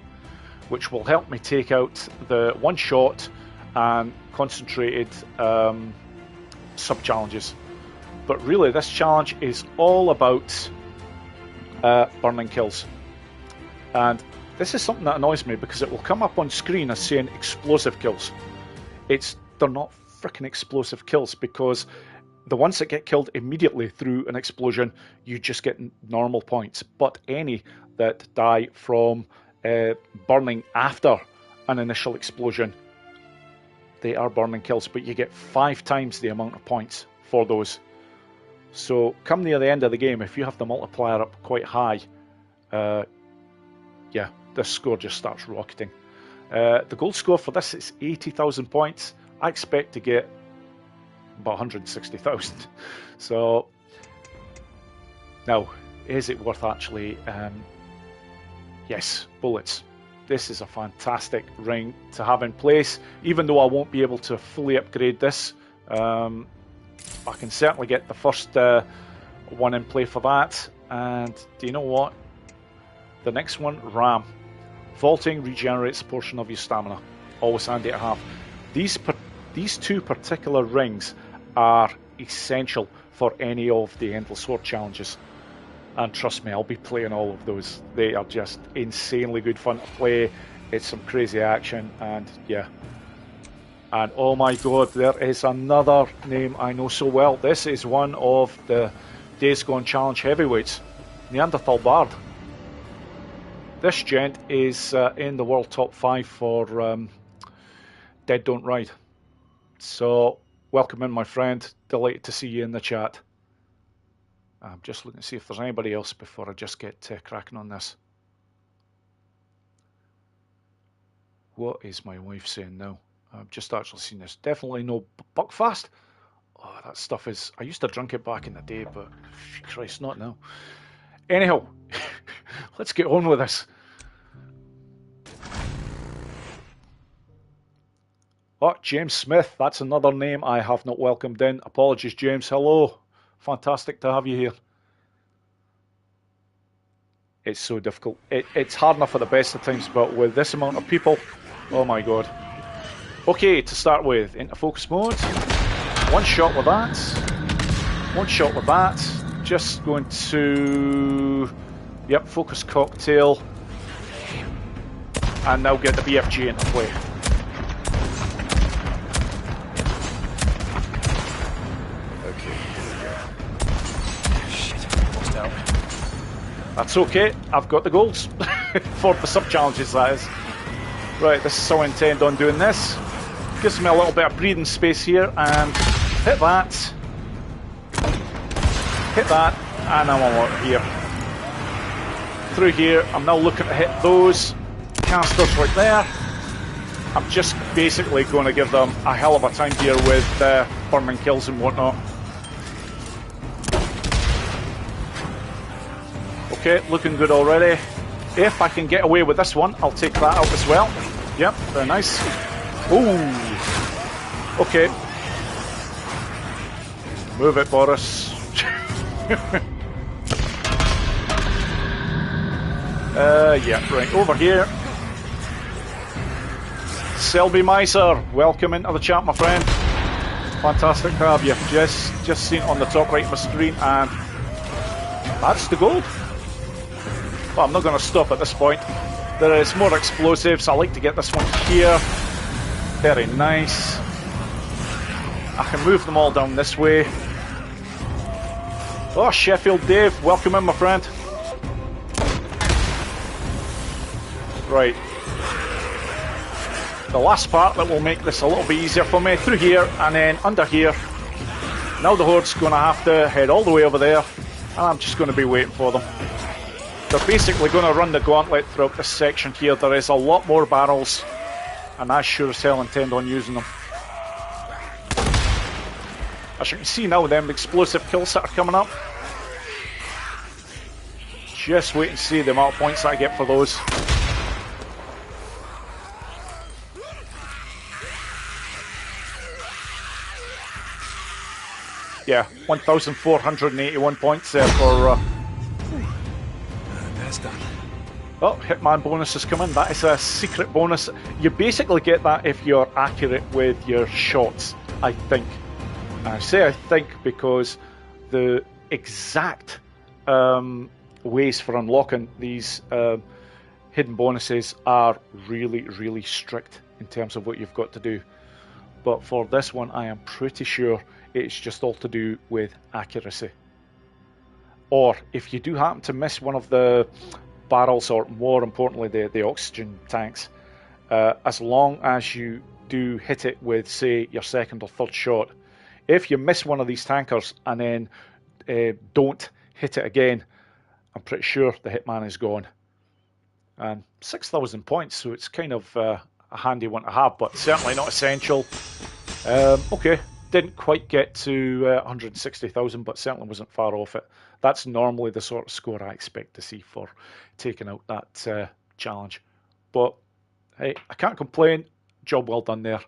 which will help me take out the one-shot and concentrated sub-challenges. But really, this challenge is all about burning kills. And this is something that annoys me, because it will come up on screen as saying explosive kills. They're not freaking explosive kills, because the ones that get killed immediately through an explosion, you just get normal points. But any that die from burning after an initial explosion, they are burning kills, but you get 5 times the amount of points for those. So come near the end of the game, if you have the multiplier up quite high, yeah, this score just starts rocketing. The gold score for this is 80,000 points. I expect to get about 160,000. So now, is it worth actually? Yes, bullets. This is a fantastic ring to have in place. Even though I won't be able to fully upgrade this, I can certainly get the first one in play for that. And do you know what? The next one, Ram. Vaulting regenerates a portion of your stamina. Always handy to have. These two particular rings are essential for any of the Endless Sword challenges. And trust me, I'll be playing all of those. They are just insanely good fun to play. It's some crazy action, and yeah. And oh my god, there is another name I know so well. This is one of the Days Gone challenge heavyweights, Neanderthal Bard. this gent is in the world top 5 for Dead Don't Ride. So, welcome in, my friend. Delighted to see you in the chat. I'm just looking to see if there's anybody else before I just get cracking on this. What is my wife saying now? I've just actually seen this. Definitely no Buckfast. Oh, that stuff is... I used to drink it back in the day, but Christ, not now. Anyhow, let's get on with this. Oh, James Smith. That's another name I have not welcomed in. Apologies, James. Hello. Fantastic to have you here. It's so difficult. It's hard enough at the best of times, but with this amount of people, oh my god. Okay, to start with, into focus mode. One shot with that. One shot with that. Just going to... Yep, focus cocktail. And now get the BFG into play. That's okay, I've got the golds for the sub-challenges, that is. Right, this is how I intend on doing this. Gives me a little bit of breathing space here, and hit that. Hit that, and I'm on here. Through here, I'm now looking to hit those casters right there. I'm just basically going to give them a hell of a time here with burning kills and whatnot. Okay, looking good already. If I can get away with this one, I'll take that out as well. Yep, very nice. Ooh. Okay. Move it, Boris. Yeah, right, over here. Selby Miser, welcome into the chat, my friend. Fantastic to have you. Just seen it on the top right of my screen, and that's the gold. Well, I'm not going to stop at this point. There is more explosives. I like to get this one here. Very nice. I can move them all down this way. Oh, Sheffield Dave, welcome in, my friend. Right. The last part that will make this a little bit easier for me, through here and then under here. Now the Horde's going to have to head all the way over there, and I'm just going to be waiting for them. They're basically going to run the gauntlet throughout this section here. There is a lot more barrels, and I sure as hell intend on using them. As you can see now, them explosive kills that are coming up. Just wait and see the amount of points that I get for those. Yeah, 1,481 points there for... That's done. Oh, Hitman bonus is coming. That is a secret bonus. You basically get that if you're accurate with your shots, I think. And I say I think because the exact ways for unlocking these hidden bonuses are really, really strict in terms of what you've got to do. But for this one, I am pretty sure it's just all to do with accuracy. Or if you do happen to miss one of the barrels, or more importantly the oxygen tanks, as long as you do hit it with, say, your second or third shot, if you miss one of these tankers and then don't hit it again, I'm pretty sure the Hitman is gone. And 6,000 points, so it's kind of a handy one to have, but certainly not essential. Okay, didn't quite get to 160,000, but certainly wasn't far off it. That's normally the sort of score I expect to see for taking out that challenge. But hey, I can't complain. Job well done there.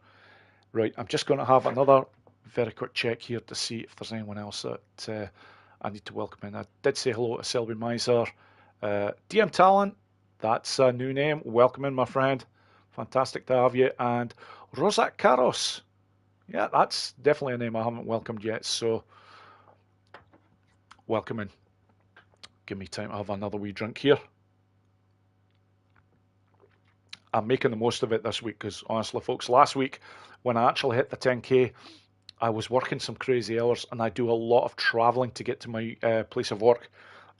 Right, I'm just going to have another very quick check here to see if there's anyone else that I need to welcome in. I did say hello to Selby Miser. DM Talent, that's a new name. Welcome in, my friend. Fantastic to have you. And Rozak Karos. Yeah, that's definitely a name I haven't welcomed yet, so welcome in. Give me time to have another wee drink here. I'm making the most of it this week because, honestly, folks, last week when I actually hit the 10k, I was working some crazy hours, and I do a lot of travelling to get to my place of work,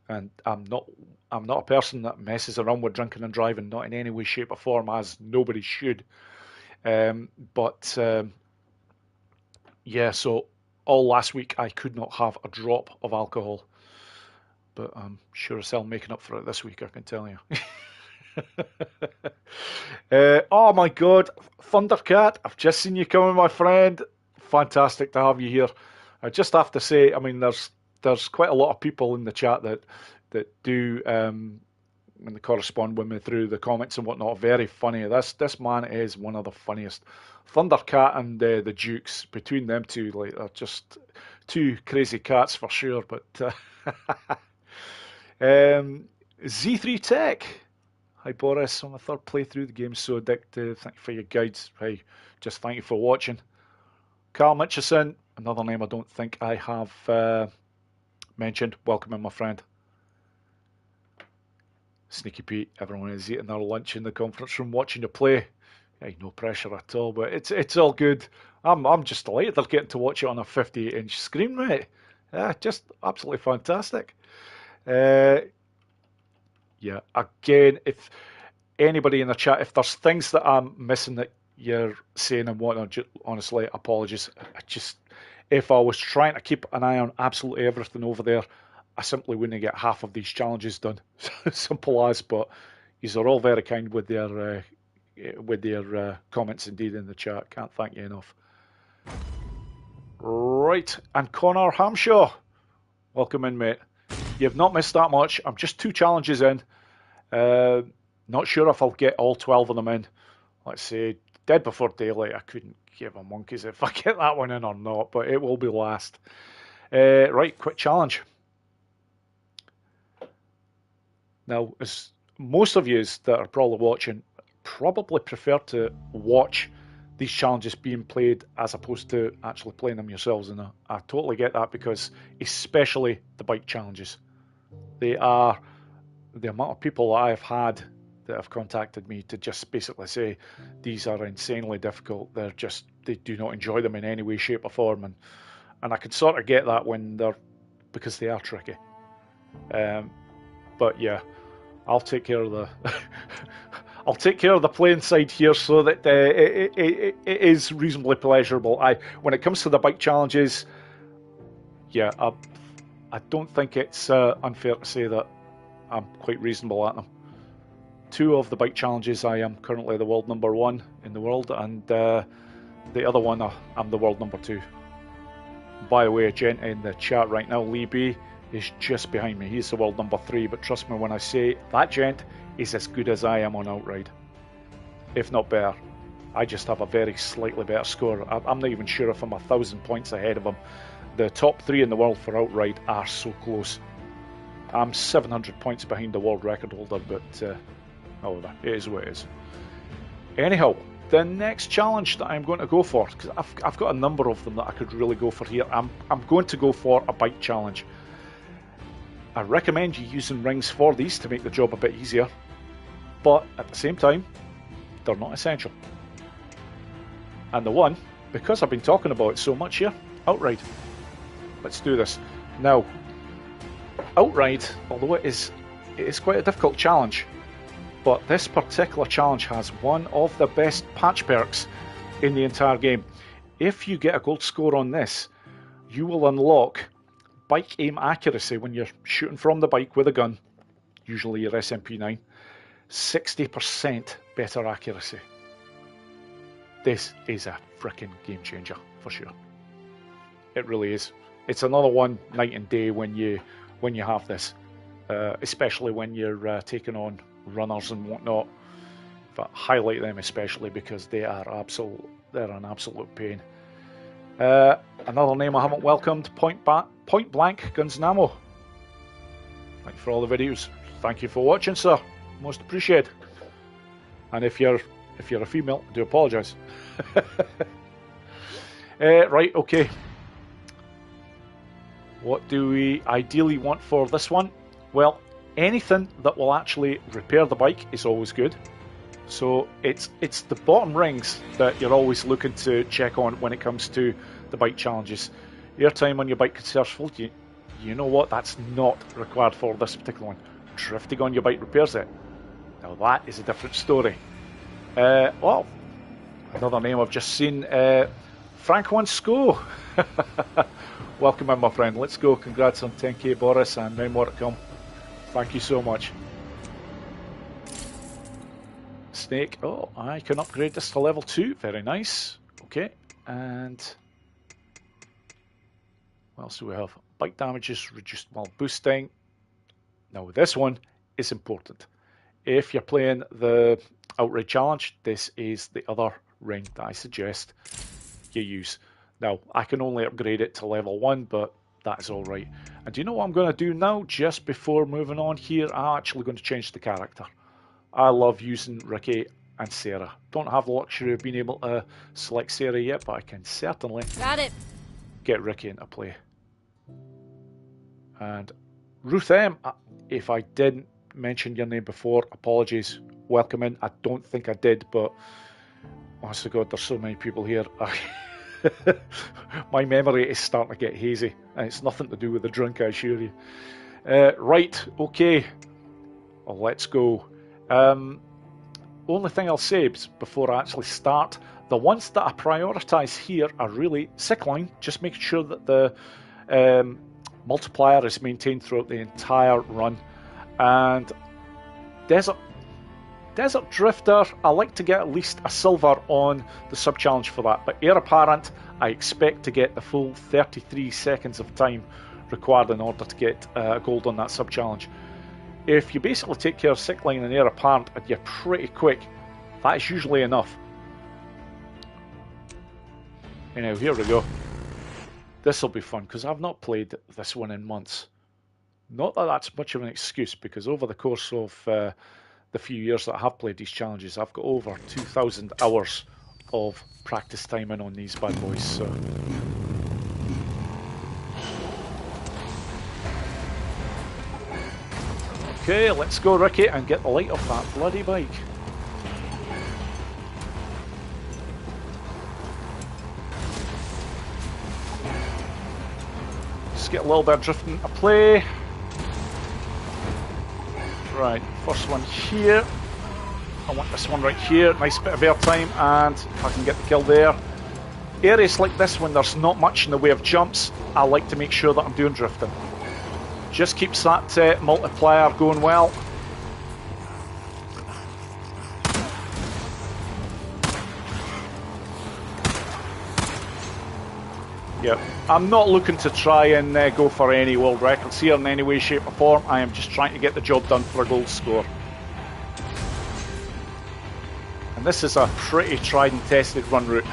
and I'm not I'm not a person that messes around with drinking and driving, not in any way, shape, or form, as nobody should. But yeah, so all last week I could not have a drop of alcohol. But I'm sure as hell making up for it this week, I can tell you. Oh my God, Thundercat, I've just seen you coming, my friend. Fantastic to have you here. I just have to say, I mean, there's quite a lot of people in the chat that do when they correspond with me through the comments and whatnot. Very funny. This man is one of the funniest. Thundercat and the Dukes, between them two, like, they're just two crazy cats for sure. But Z3 Tech. Hi Boris, on the third playthrough, the game's so addictive. Thank you for your guides. Hey, just thank you for watching. Carl Mitchison, another name I don't think I have mentioned. Welcome in, my friend. Sneaky Pete, everyone is eating their lunch in the conference room watching you play. Hey, no pressure at all, but it's all good. I'm just delighted they're getting to watch it on a 58-inch screen, mate. Just absolutely fantastic. Yeah, again, if anybody in the chat, if there's things that I'm missing that you're saying and whatnot, honestly, apologies. If I was trying to keep an eye on absolutely everything over there, I simply wouldn't get half of these challenges done. Simple as, but these are all very kind with their comments indeed in the chat. Can't thank you enough. Right, and Connor Hamshaw, welcome in, mate. You've not missed that much. I'm just 2 challenges in. Not sure if I'll get all 12 of them in. Let's say Dead Before Daylight. I couldn't give a monkeys if I get that one in or not, but it will be last. Right, quick challenge. Now, as most of you that are probably watching probably prefer to watch these challenges being played as opposed to actually playing them yourselves, and I totally get that, because especially the bike challenges, they are the amount of people that I've had that have contacted me to just basically say these are insanely difficult. They do not enjoy them in any way, shape, or form, and I can sort of get that because they are tricky. But yeah, I'll take care of the I'll take care of the playing side here so that it is reasonably pleasurable. When it comes to the bike challenges, yeah, I don't think it's unfair to say that I'm quite reasonable at them. 2 of the bike challenges, I am currently the world #1 in the world, and the other one, I'm the world #2. By the way, a gent in the chat right now, Lee B, is just behind me. He's the world #3, but trust me when I say that gent is as good as I am on Outride, if not better. I just have a very slightly better score. I'm not even sure if I'm 1,000 points ahead of him. The top 3 in the world for Outride are so close. I'm 700 points behind the world record holder, but however, it is what it is. Anyhow, the next challenge that I'm going to go for, because I've got a number of them that I could really go for here. I'm going to go for a bike challenge. I recommend you using rings for these to make the job a bit easier, but at the same time, they're not essential. And the one, because I've been talking about it so much here, Outride. Let's do this. Now, Outride, although it is quite a difficult challenge, but this particular challenge has one of the best patch perks in the entire game. If you get a gold score on this, you will unlock bike aim accuracy when you're shooting from the bike with a gun, usually your SMP9, 60% better accuracy. This is a freaking game changer for sure. It really is. It's another one night and day when you have this, especially when you're taking on runners and whatnot. But highlight them especially because they're an absolute pain. Another name I haven't welcomed, Point Blank Guns and Ammo. Thank you for all the videos. Thank you for watching, sir. Most appreciated. And if you're a female, I do apologise. Right, okay. What do we ideally want for this one? Well, anything that will actually repair the bike is always good. So it's the bottom rings that you're always looking to check on when it comes to the bike challenges. Airtime on your bike conserves fuel. You know what? That's not required for this particular one. drifting on your bike repairs it. Now that is a different story. Oh, another name I've just seen. Frank wants Sco. Welcome in, my friend. Let's go. Congrats on 10k, Boris, and many more to come. Thank you so much. Snake. Oh, I can upgrade this to level 2. Very nice. Okay. And what else do we have? Bike damages reduced while boosting. Now this one is important. If you're playing the Outride challenge, this is the other ring that I suggest you use. Now, I can only upgrade it to level 1, but that is alright. And do you know what I'm going to do now? Just before moving on here, I'm actually going to change the character. I love using Ricky and Sarah. Don't have the luxury of being able to select Sarah yet, but I can certainly get Ricky into play. And Ruth M, if I didn't mention your name before, apologies. Welcome in. I don't think I did, but honest to God, there's so many people here. My memory is starting to get hazy, and it's nothing to do with the drink, I assure you. Right, okay. Well, let's go. Only thing I'll say is before I actually start, the ones that I prioritise here are really sick line, just making sure that the multiplier is maintained throughout the entire run. And Desert Drifter, I like to get at least a silver on the sub-challenge for that, but Heir Apparent, I expect to get the full 33 seconds of time required in order to get gold on that sub-challenge. If you basically take care of Sick Line and Heir Apparent and you're pretty quick, that is usually enough. Anyhow, here we go. This will be fun, because I've not played this one in months. Not that that's much of an excuse, because over the course of the few years that I have played these challenges, I've got over 2,000 hours of practice time in on these bad boys. So okay, let's go, Ricky, and get the light off that bloody bike. Just get a little bit of drifting into play. Right, first one here. I want this one right here. Nice bit of airtime, and if I can get the kill there. Areas like this, when there's not much in the way of jumps, I like to make sure that I'm doing drifting. Just keeps that multiplier going well. Yep, I'm not looking to try and go for any world records here in any way, shape or form. I am just trying to get the job done for a gold score. And this is a pretty tried and tested run route.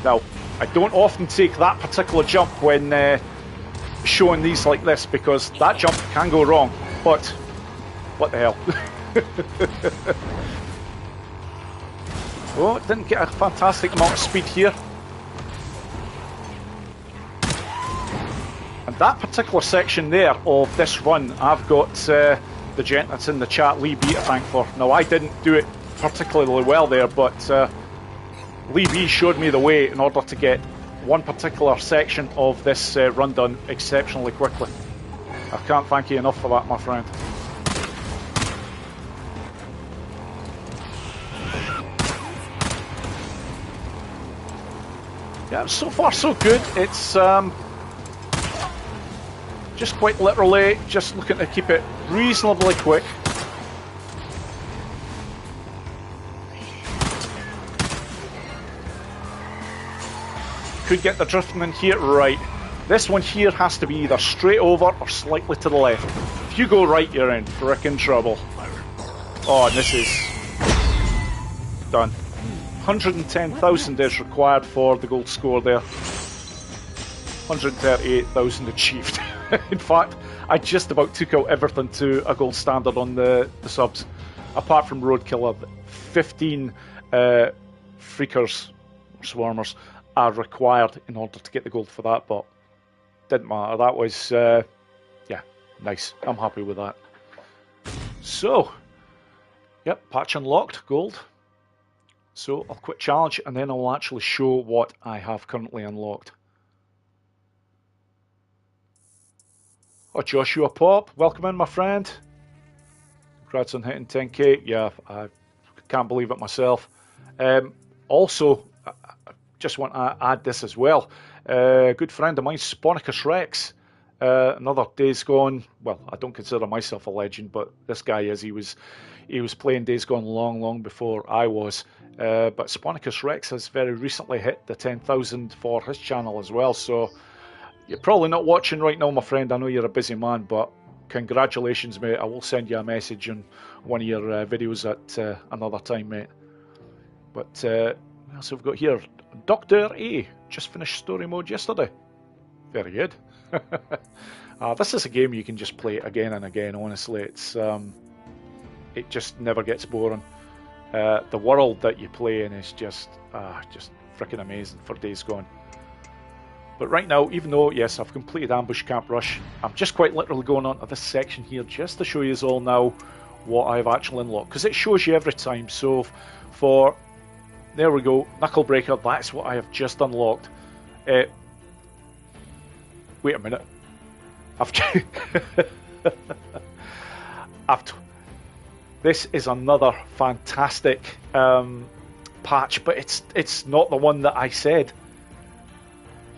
Now, I don't often take that particular jump when showing these like this, because that jump can go wrong, but what the hell. Oh, it didn't get a fantastic amount of speed here. And that particular section there of this run, I've got the gent that's in the chat, Lee B, to thank for. Now, I didn't do it particularly well there, but Lee B showed me the way in order to get one particular section of this run done exceptionally quickly. I can't thank you enough for that, my friend. Yeah, so far so good. It's just quite literally just looking to keep it reasonably quick. Could get the drifting in here. Right. This one here has to be either straight over or slightly to the left. If you go right, you're in frickin' trouble. Oh, and this is done. 110,000 is required for the gold score there. 138,000 achieved. In fact, I just about took out everything to a gold standard on the subs. Apart from Roadkiller, 15 freakers, or swarmers, are required in order to get the gold for that, but didn't matter. That was, yeah, nice. I'm happy with that. So, yep, patch unlocked, gold. So I'll quit challenge and then I'll actually show what I have currently unlocked. Oh, Joshua Pop, welcome in, my friend. Congrats on hitting 10k. Yeah, I can't believe it myself. Also, I just want to add this as well. A good friend of mine, Sponicus Rex, another Days Gone. Well, I don't consider myself a legend, but this guy is. He was playing Days Gone long before I was. But Sponicus Rex has very recently hit the 10,000 for his channel as well. So you're probably not watching right now, my friend. I know you're a busy man, but congratulations, mate. I will send you a message on one of your videos at another time, mate. But what else have we got here? Dr. A just finished story mode yesterday. Very good. This is a game you can just play again and again, honestly. It's it just never gets boring. The world that you play in is just freaking amazing for Days Gone. But right now, even though, yes, I've completed Ambush Camp Rush, I'm just quite literally going on to this section here just to show you all now what I've actually unlocked. Because it shows you every time. So for, there we go, Knucklebreaker, that's what I have just unlocked. Wait a minute. This is another fantastic patch, but it's not the one that I said.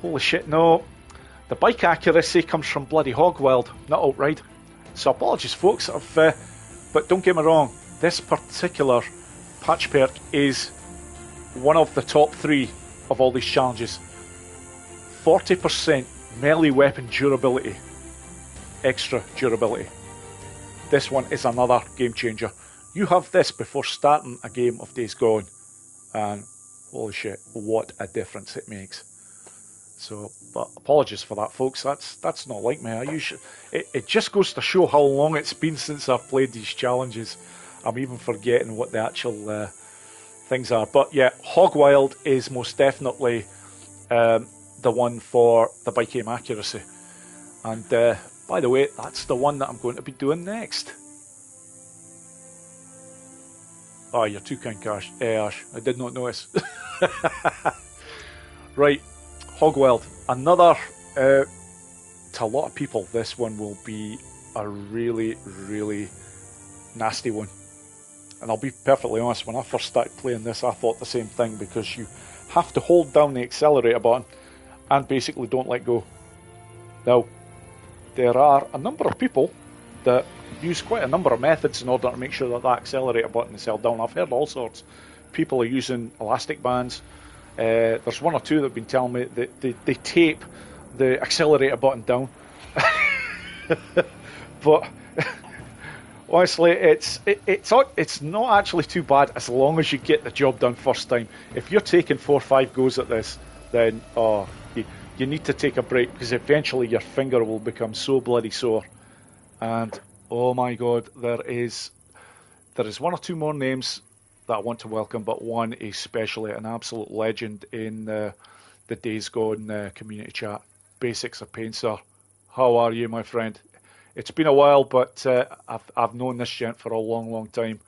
Holy shit, no. The bike accuracy comes from bloody Hogwild, not Outride. So apologies, folks. But don't get me wrong, this particular patch perk is one of the top 3 of all these challenges. 40% melee weapon durability, extra durability. This one is another game changer. You have this before starting a game of Days Gone, and holy shit, what a difference it makes. So, but apologies for that, folks. That's not like me. It just goes to show how long it's been since I've played these challenges. I'm even forgetting what the actual things are. But yeah, Hogwild is most definitely the one for the bike aim accuracy. And by the way, that's the one that I'm going to be doing next. Oh, you're too kind, Ash. I did not notice. Right. Hogwild, another, to a lot of people, this one will be a really, really nasty one. And I'll be perfectly honest, when I first started playing this, I thought the same thing, because you have to hold down the accelerator button and basically don't let go. Now, there are a number of people that use quite a number of methods in order to make sure that that accelerator button is held down. I've heard all sorts. People are using elastic bands. There's one or two that have been telling me that they tape the accelerator button down. But honestly, it's not actually too bad as long as you get the job done first time. If you're taking 4 or 5 goes at this, then you need to take a break, because eventually your finger will become so bloody sore. And oh my god, there is 1 or 2 more names that I want to welcome, but one especially, an absolute legend in the Days Gone community chat. Basics of Pain, sir. How are you, my friend? It's been a while, but I've known this gent for a long time.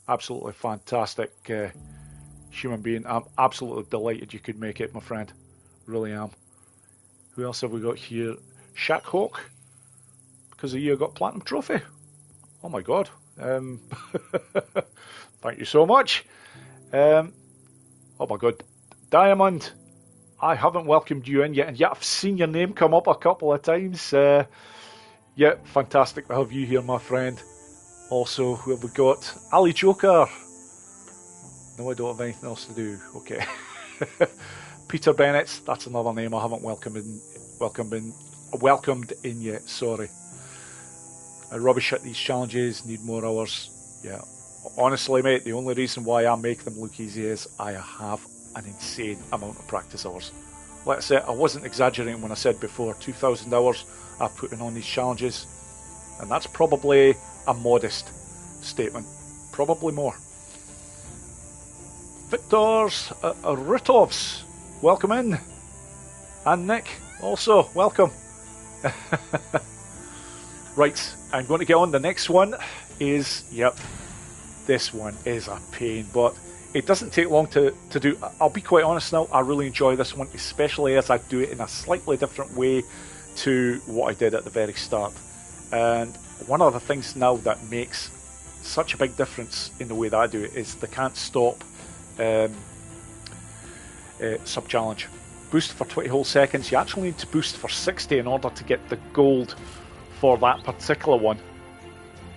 Absolutely fantastic human being. I'm absolutely delighted you could make it, my friend. Really am. Who else have we got here? Shaq Hawk. Because of you, I got Platinum Trophy. Oh my god. Thank you so much. Oh my god, Diamond, I haven't welcomed you in yet, and yet I've seen your name come up a couple of times. Yeah, fantastic to have you here, my friend. Also, who have we got? Ali Joker. No, I don't have anything else to do. Okay. Peter Bennett, that's another name I haven't welcomed in yet. Sorry. Rubbish at these challenges, need more hours. Yeah, honestly, mate, the only reason why I make them look easy is I have an insane amount of practice hours. Let's say I wasn't exaggerating when I said before 2,000 hours I've put in on these challenges, and that's probably a modest statement. Probably more. Victor's Ritovs, welcome in. And Nick, also, welcome. Right, I'm going to get on. The next one is, yep, this one is a pain, but it doesn't take long to do. I'll be quite honest now, I really enjoy this one, especially as I do it in a slightly different way to what I did at the very start. And one of the things now that makes such a big difference in the way that I do it is the can't stop sub-challenge. Boost for 20 whole seconds. You actually need to boost for 60 in order to get the gold for that particular one.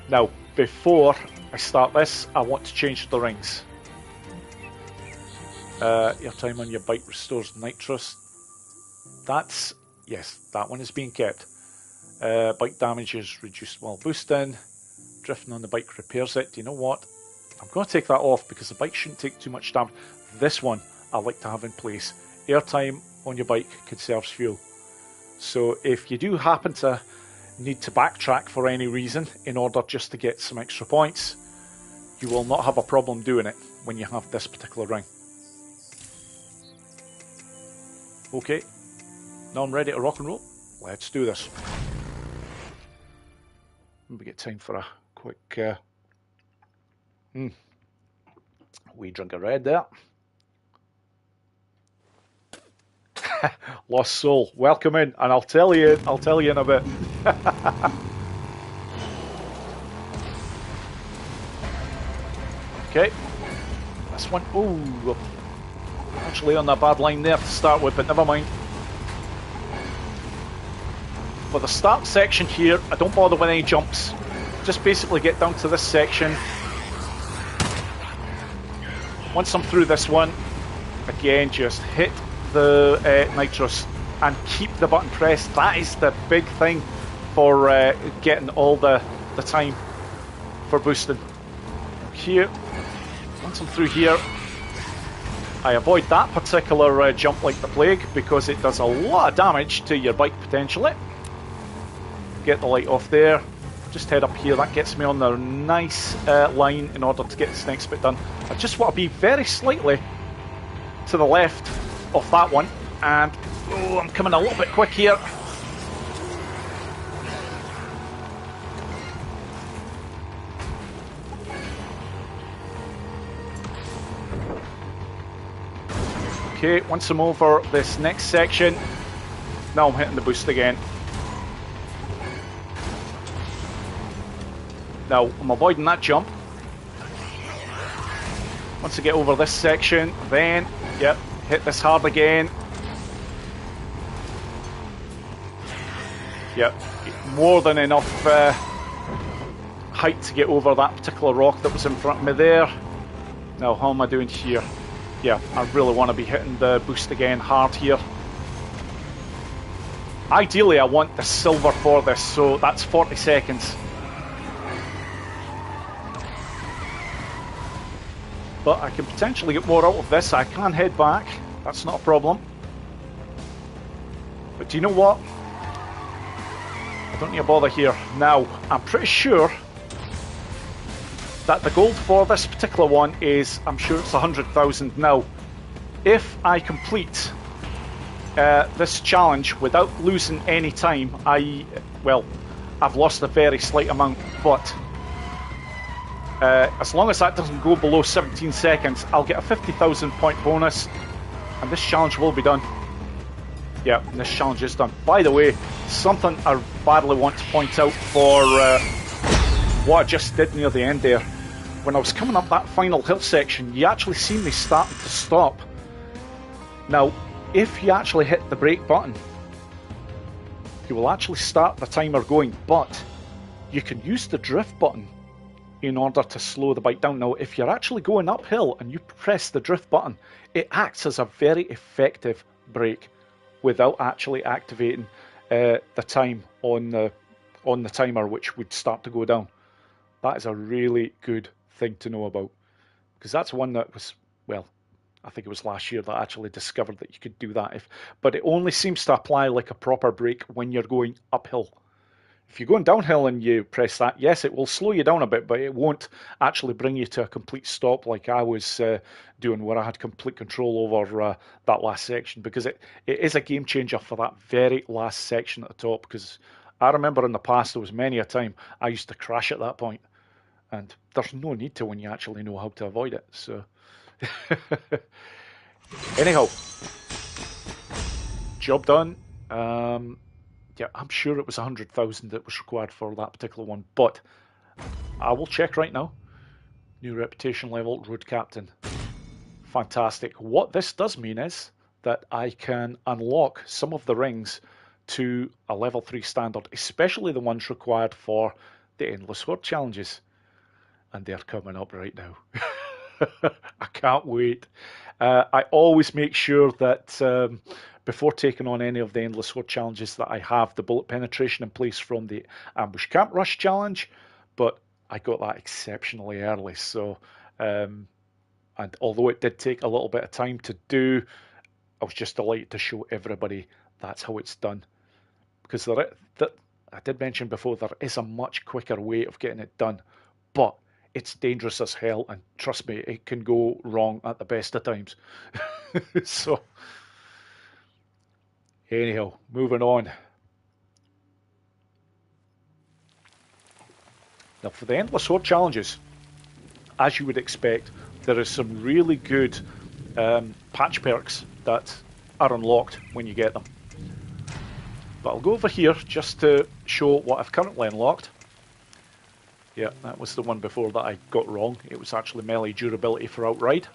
Now, before I start this, I want to change the rings. Your time on your bike restores nitrous. That's, yes, that one is being kept. Bike damage is reduced while boosting. Drifting on the bike repairs it. Do you know what? I'm going to take that off because the bike shouldn't take too much damage. This one I like to have in place. Airtime on your bike conserves fuel. So if you do happen to need to backtrack for any reason in order just to get some extra points, you will not have a problem doing it when you have this particular ring. Okay, now I'm ready to rock and roll. Let's do this. We get time for a quick wee drink of red there. Lost Soul, welcome in, and I'll tell you in a bit. Okay, this one, oh, actually on that bad line there to start with, but never mind. For the start section here, I don't bother with any jumps. Just basically get down to this section. Once I'm through this one, again, just hit the nitrous and keep the button pressed. That is the big thing for getting all the time for boosting. Here, once I'm through here, I avoid that particular jump like the plague because it does a lot of damage to your bike potentially. Get the light off there. Just head up here. That gets me on the nice line in order to get this next bit done. I just want to be very slightly to the left of that one, and oh, I'm coming a little bit quick here. Okay, once I'm over this next section, now I'm hitting the boost again. Now I'm avoiding that jump. Once I get over this section, then, yep, hit this hard again. Yep, more than enough height to get over that particular rock that was in front of me there. Now, how am I doing here? Yeah, I really want to be hitting the boost again hard here. Ideally, I want the silver for this, so that's 40 seconds. But I can potentially get more out of this. I can head back. That's not a problem. But do you know what? I don't need to bother here. Now, I'm pretty sure that the gold for this particular one is, I'm sure it's 100,000. Now, if I complete this challenge without losing any time, I've lost a very slight amount, but as long as that doesn't go below 17 seconds, I'll get a 50,000 point bonus, and this challenge will be done. Yeah, this challenge is done. By the way, something I badly want to point out for what I just did near the end there. When I was coming up that final hill section, you actually see me starting to stop. Now, if you actually hit the brake button, you will actually start the timer going, but you can use the drift button in order to slow the bike down. Now, if you're actually going uphill and you press the drift button, it acts as a very effective brake without actually activating the time on the timer, which would start to go down. That is a really good thing to know about, because that's one that was, well, I think it was last year that I actually discovered that you could do that. But it only seems to apply like a proper brake when you're going uphill. If you're going downhill and you press that, yes, it will slow you down a bit, but it won't actually bring you to a complete stop like I was doing, where I had complete control over that last section, because it is a game changer for that very last section at the top. Because I remember in the past, there was many a time I used to crash at that point, and there's no need to when you actually know how to avoid it. So anyhow, job done. yeah, I'm sure it was 100,000 that was required for that particular one, but I will check right now. New reputation level, road captain. Fantastic. What this does mean is that I can unlock some of the rings to a level 3 standard, especially the ones required for the Endless Horde challenges. And they're coming up right now. I can't wait. I always make sure that before taking on any of the Endless Horde challenges that I have the bullet penetration in place from the Ambush Camp Rush challenge, but I got that exceptionally early. So, and although it did take a little bit of time to do, I was just delighted to show everybody that's how it's done. Because I did mention before, there is a much quicker way of getting it done, but it's dangerous as hell, and trust me, it can go wrong at the best of times. So, anyhow, moving on. Now, for the Endless Horde challenges, as you would expect, there is some really good patch perks that are unlocked when you get them. But I'll go over here just to show what I've currently unlocked. Yeah, that was the one before that I got wrong. It was actually melee durability for Outride.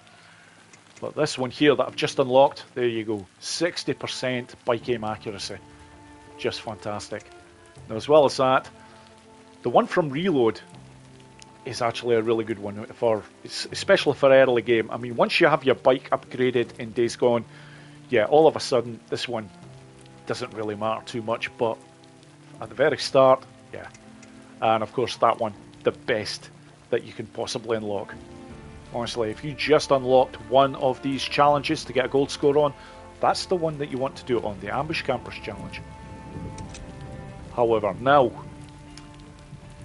But this one here that I've just unlocked, there you go, 60% bike aim accuracy. Just fantastic. Now, as well as that, the one from Reload is actually a really good one, especially for early game. I mean, once you have your bike upgraded in Days Gone, yeah, all of a sudden, this one doesn't really matter too much, but at the very start, yeah. And of course, that one, the best that you can possibly unlock. Honestly, if you just unlocked one of these challenges to get a gold score on, that's the one that you want to do it on, the Ambush Campers challenge. However, now,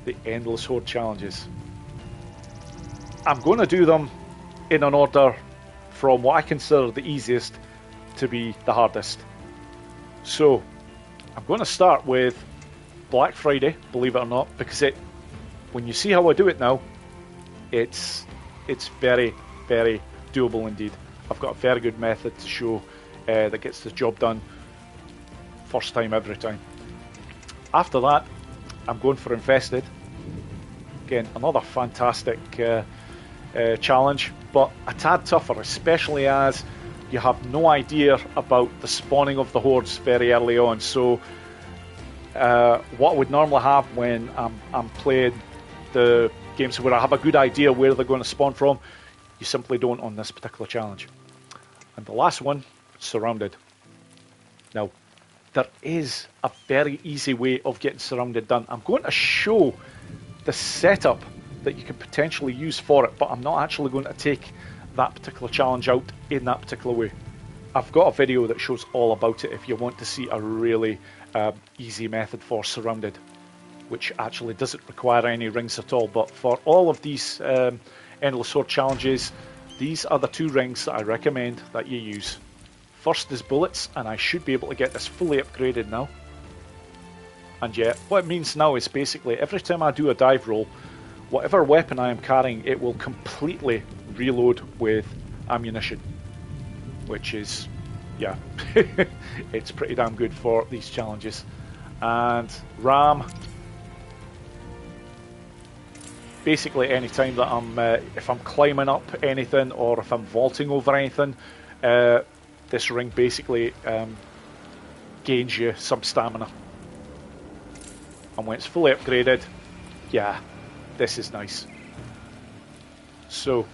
the Endless Horde challenges. I'm going to do them in an order from what I consider the easiest to be the hardest. So, I'm going to start with Black Friday, believe it or not, because when you see how I do it now, it's very, very doable indeed. I've got a very good method to show that gets the job done first time every time. After that, I'm going for Infested. Again, another fantastic challenge, but a tad tougher, especially as you have no idea about the spawning of the hordes very early on. So what I would normally have when I'm playing the games where I have a good idea where they're going to spawn from, you simply don't on this particular challenge. And the last one, Surrounded. Now, there is a very easy way of getting Surrounded done. I'm going to show the setup that you could potentially use for it, but I'm not actually going to take that particular challenge out in that particular way. I've got a video that shows all about it if you want to see a really easy method for Surrounded, which actually doesn't require any rings at all. But for all of these Endless Horde challenges, these are the two rings that I recommend that you use. First is bullets, and I should be able to get this fully upgraded now. And yeah, what it means now is basically every time I do a dive roll, whatever weapon I am carrying, it will completely reload with ammunition, which is, yeah, it's pretty damn good for these challenges. And RAM, basically any time that if I'm climbing up anything or if I'm vaulting over anything, this ring basically gains you some stamina. And when it's fully upgraded, yeah, this is nice. So,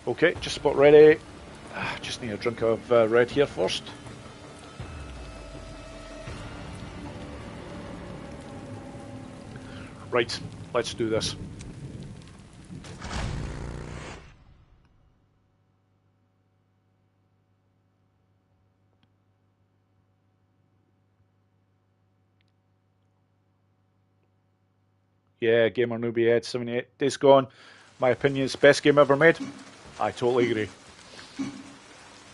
okay, just about ready. Just need a drink of red here first. Right, let's do this. Yeah, Gamer Newbie Ed 78 Days Gone. My opinion is best game ever made. I totally agree.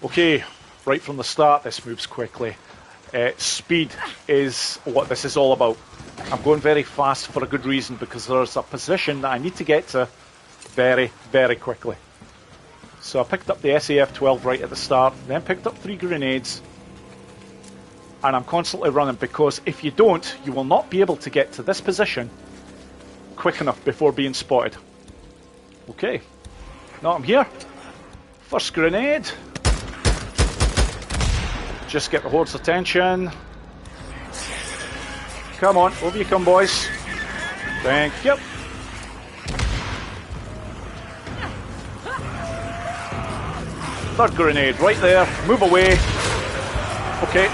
Okay, right from the start, this moves quickly. Speed is what this is all about. I'm going very fast for a good reason, because there's a position that I need to get to very, very quickly. So I picked up the SAF-12 right at the start, then picked up 3 grenades, And I'm constantly running because if you don't, you will not be able to get to this position quick enough before being spotted. Okay. Now I'm here. First grenade. Just get the horde's attention. Come on, over you come, boys. Thank you. Third grenade right there. Move away. Okay.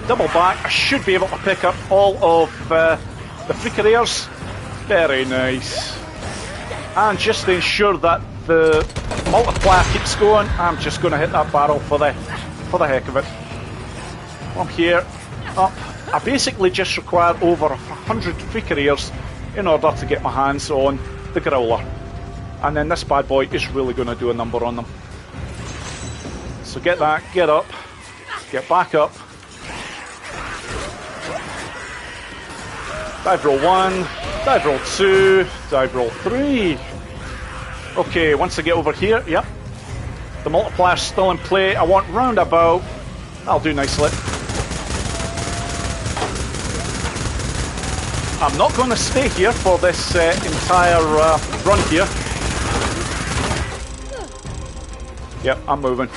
Double back. I should be able to pick up all of the freaker airs. Very nice. And just to ensure that the multiplier keeps going, I'm just going to hit that barrel for the heck of it. From here, up. I basically just require over 100 freaker airs in order to get my hands on the growler. And then this bad boy is really going to do a number on them. So get that, get up, get back up. Dive roll 1, dive roll 2, dive roll 3. Okay, once I get over here, yep. The multiplier's still in play. I want roundabout. That'll do nicely. I'm not going to stay here for this entire run here. Yep, I'm moving.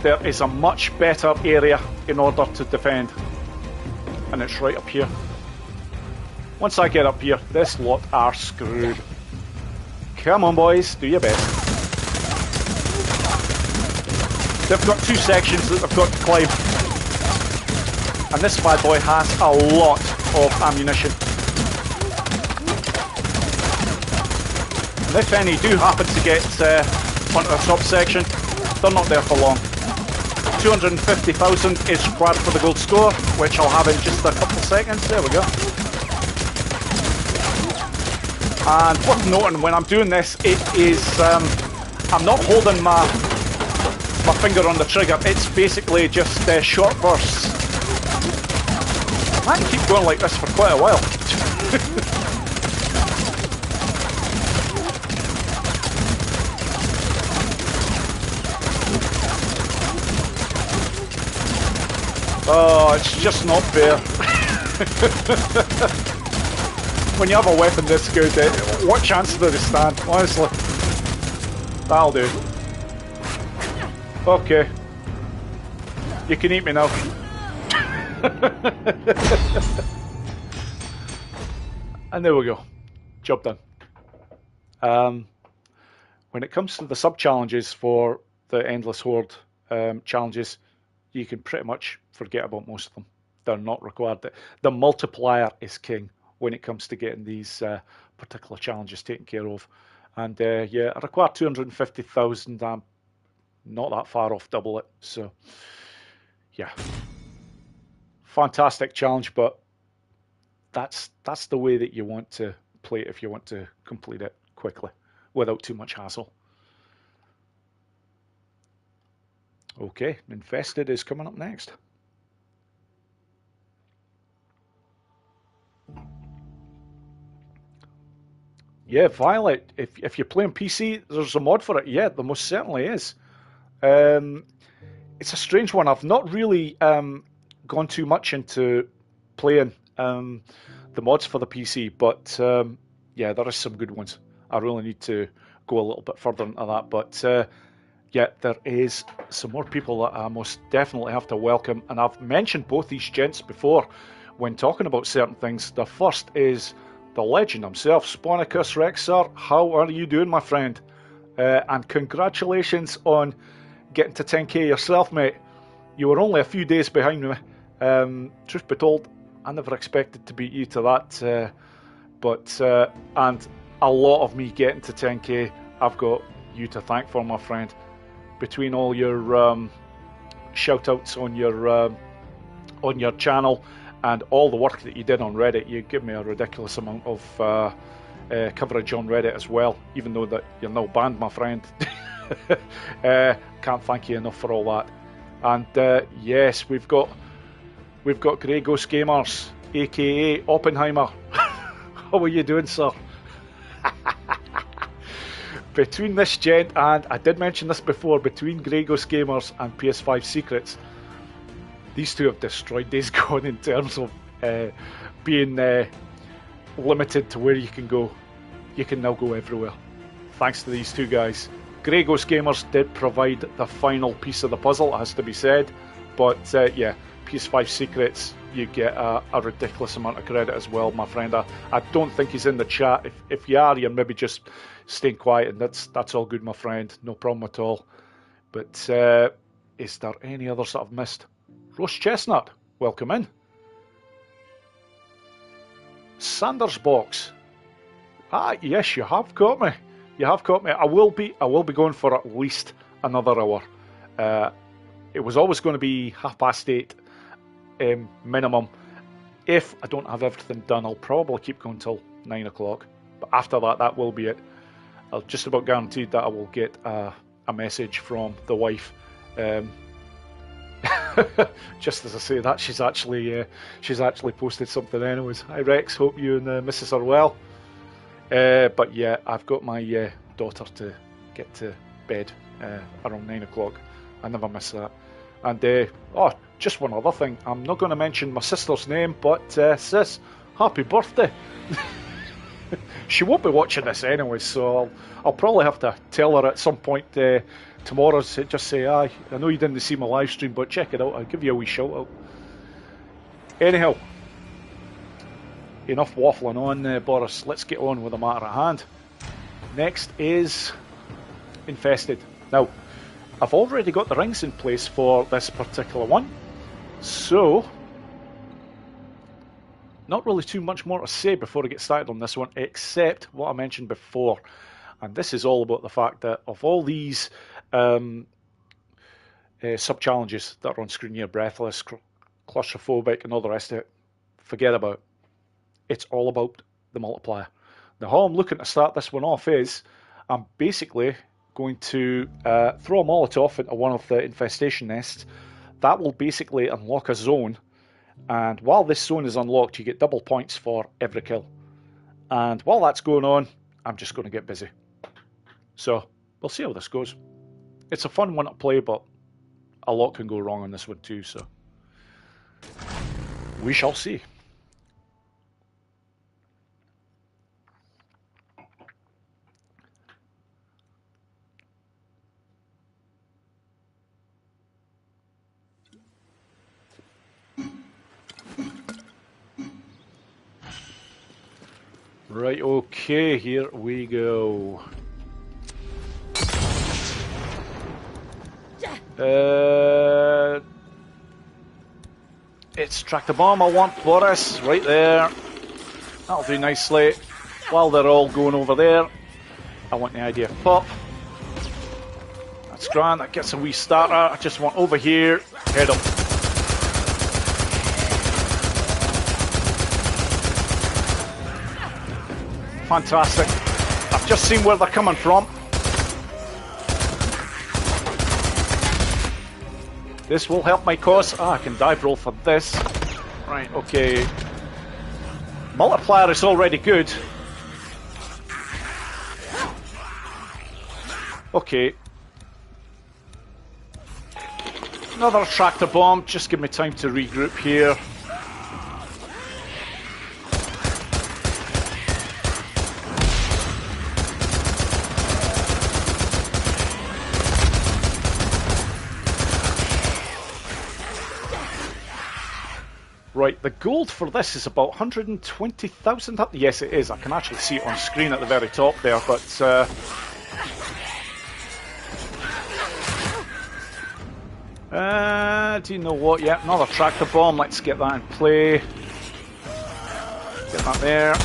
There is a much better area in order to defend. And it's right up here. Once I get up here, this lot are screwed. Come on, boys, do your best. They've got 2 sections that they've got to climb. And this bad boy has a lot of ammunition. And if any do happen to get onto the top section, they're not there for long. 250,000 is required for the gold score, which I'll have in just a couple of seconds. There we go. And worth noting, when I'm doing this, it is I'm not holding my finger on the trigger. It's basically just short bursts. I can keep going like this for quite a while. Oh, it's just not fair. When you have a weapon this good, what chance do they stand? Honestly. That'll do. Okay. You can eat me now. And there we go. Job done. When it comes to the sub-challenges for the Endless Horde challenges, you can pretty much forget about most of them. They're not required. The multiplier is king when it comes to getting these particular challenges taken care of. And yeah, I require 250,000. I'm not that far off double it. So yeah, fantastic challenge, but that's the way that you want to play it if you want to complete it quickly without too much hassle. Okay, Infested is coming up next. Yeah, Violet, if you're playing PC, there's a mod for it. Yeah, there most certainly is. It's a strange one. I've not really gone too much into playing the mods for the PC, but yeah, there are some good ones. I really need to go a little bit further into that, but yeah, there is some more people that I most definitely have to welcome, and I've mentioned both these gents before when talking about certain things. The first is the legend himself, Sponicus Rex, sir. How are you doing, my friend? And congratulations on getting to 10k yourself, mate. You were only a few days behind me. Truth be told, I never expected to beat you to that. But and a lot of me getting to 10k, I've got you to thank for, my friend. Between all your shout-outs on your channel and all the work that you did on Reddit, you give me a ridiculous amount of coverage on Reddit as well, even though that you're now banned, my friend. Can't thank you enough for all that. And yes, we've got Grey Ghost Gamers, aka Oppenheimer. How are you doing, sir? between this gent and, I did mention this before, between Grey Ghost Gamers and PS5 Secrets, these two have destroyed Days Gone in terms of being limited to where you can go. You can now go everywhere, thanks to these two guys. Grey Ghost Gamers did provide the final piece of the puzzle, it has to be said, but yeah, PS5 Secrets, you get a ridiculous amount of credit as well, my friend. I don't think he's in the chat. If you are, you're maybe just staying quiet, and that's all good, my friend. No problem at all. But is there any others that I've missed? Roast Chestnut, welcome in. Sanders Box. Ah, yes, you have caught me. You have caught me. I will be going for at least another hour. It was always going to be 8:30 minimum. If I don't have everything done, I'll probably keep going till 9 o'clock. But after that, that will be it. I'll just about guaranteed that I will get a message from the wife. Just as I say that, she's actually posted something anyways. Hi Rex, hope you and Mrs. are well. But yeah, I've got my daughter to get to bed around 9 o'clock. I never miss that. And oh, just one other thing. I'm not going to mention my sister's name, but sis, happy birthday. She won't be watching this anyway, so I'll probably have to tell her at some point tomorrow. Just say, I know you didn't see my live stream, but check it out. I'll give you a wee shout out. Anyhow, enough waffling on, Boris. Let's get on with the matter at hand. Next is Infested. Now, I've already got the rings in place for this particular one, so not really too much more to say before I get started on this one, except what I mentioned before. And this is all about the fact that of all these sub-challenges that are on screen here, breathless, claustrophobic and all the rest of it, forget about it. It's all about the multiplier. Now, how I'm looking to start this one off is I'm basically going to throw a Molotov into one of the infestation nests. That will basically unlock a zone, and while this zone is unlocked, you get double points for every kill. And while that's going on, I'm just going to get busy. So we'll see how this goes. It's a fun one to play, but a lot can go wrong on this one too, so we shall see. Right, okay, here we go. It's tractor bomb I want, Boris, right there. That'll do nicely. While they're all going over there, I want the idea of pop. That's grand, that gets a wee starter. I just want over here, head up. Fantastic. I've just seen where they're coming from. This will help my cause. I can dive roll for this. Right, okay. Multiplier is already good. Okay. Another tractor bomb. Just give me time to regroup here. Right, the gold for this is about 120,000. Yes, it is. I can actually see it on screen at the very top there, but do you know what? Yeah, another tractor bomb. Let's get that in play. Get that there.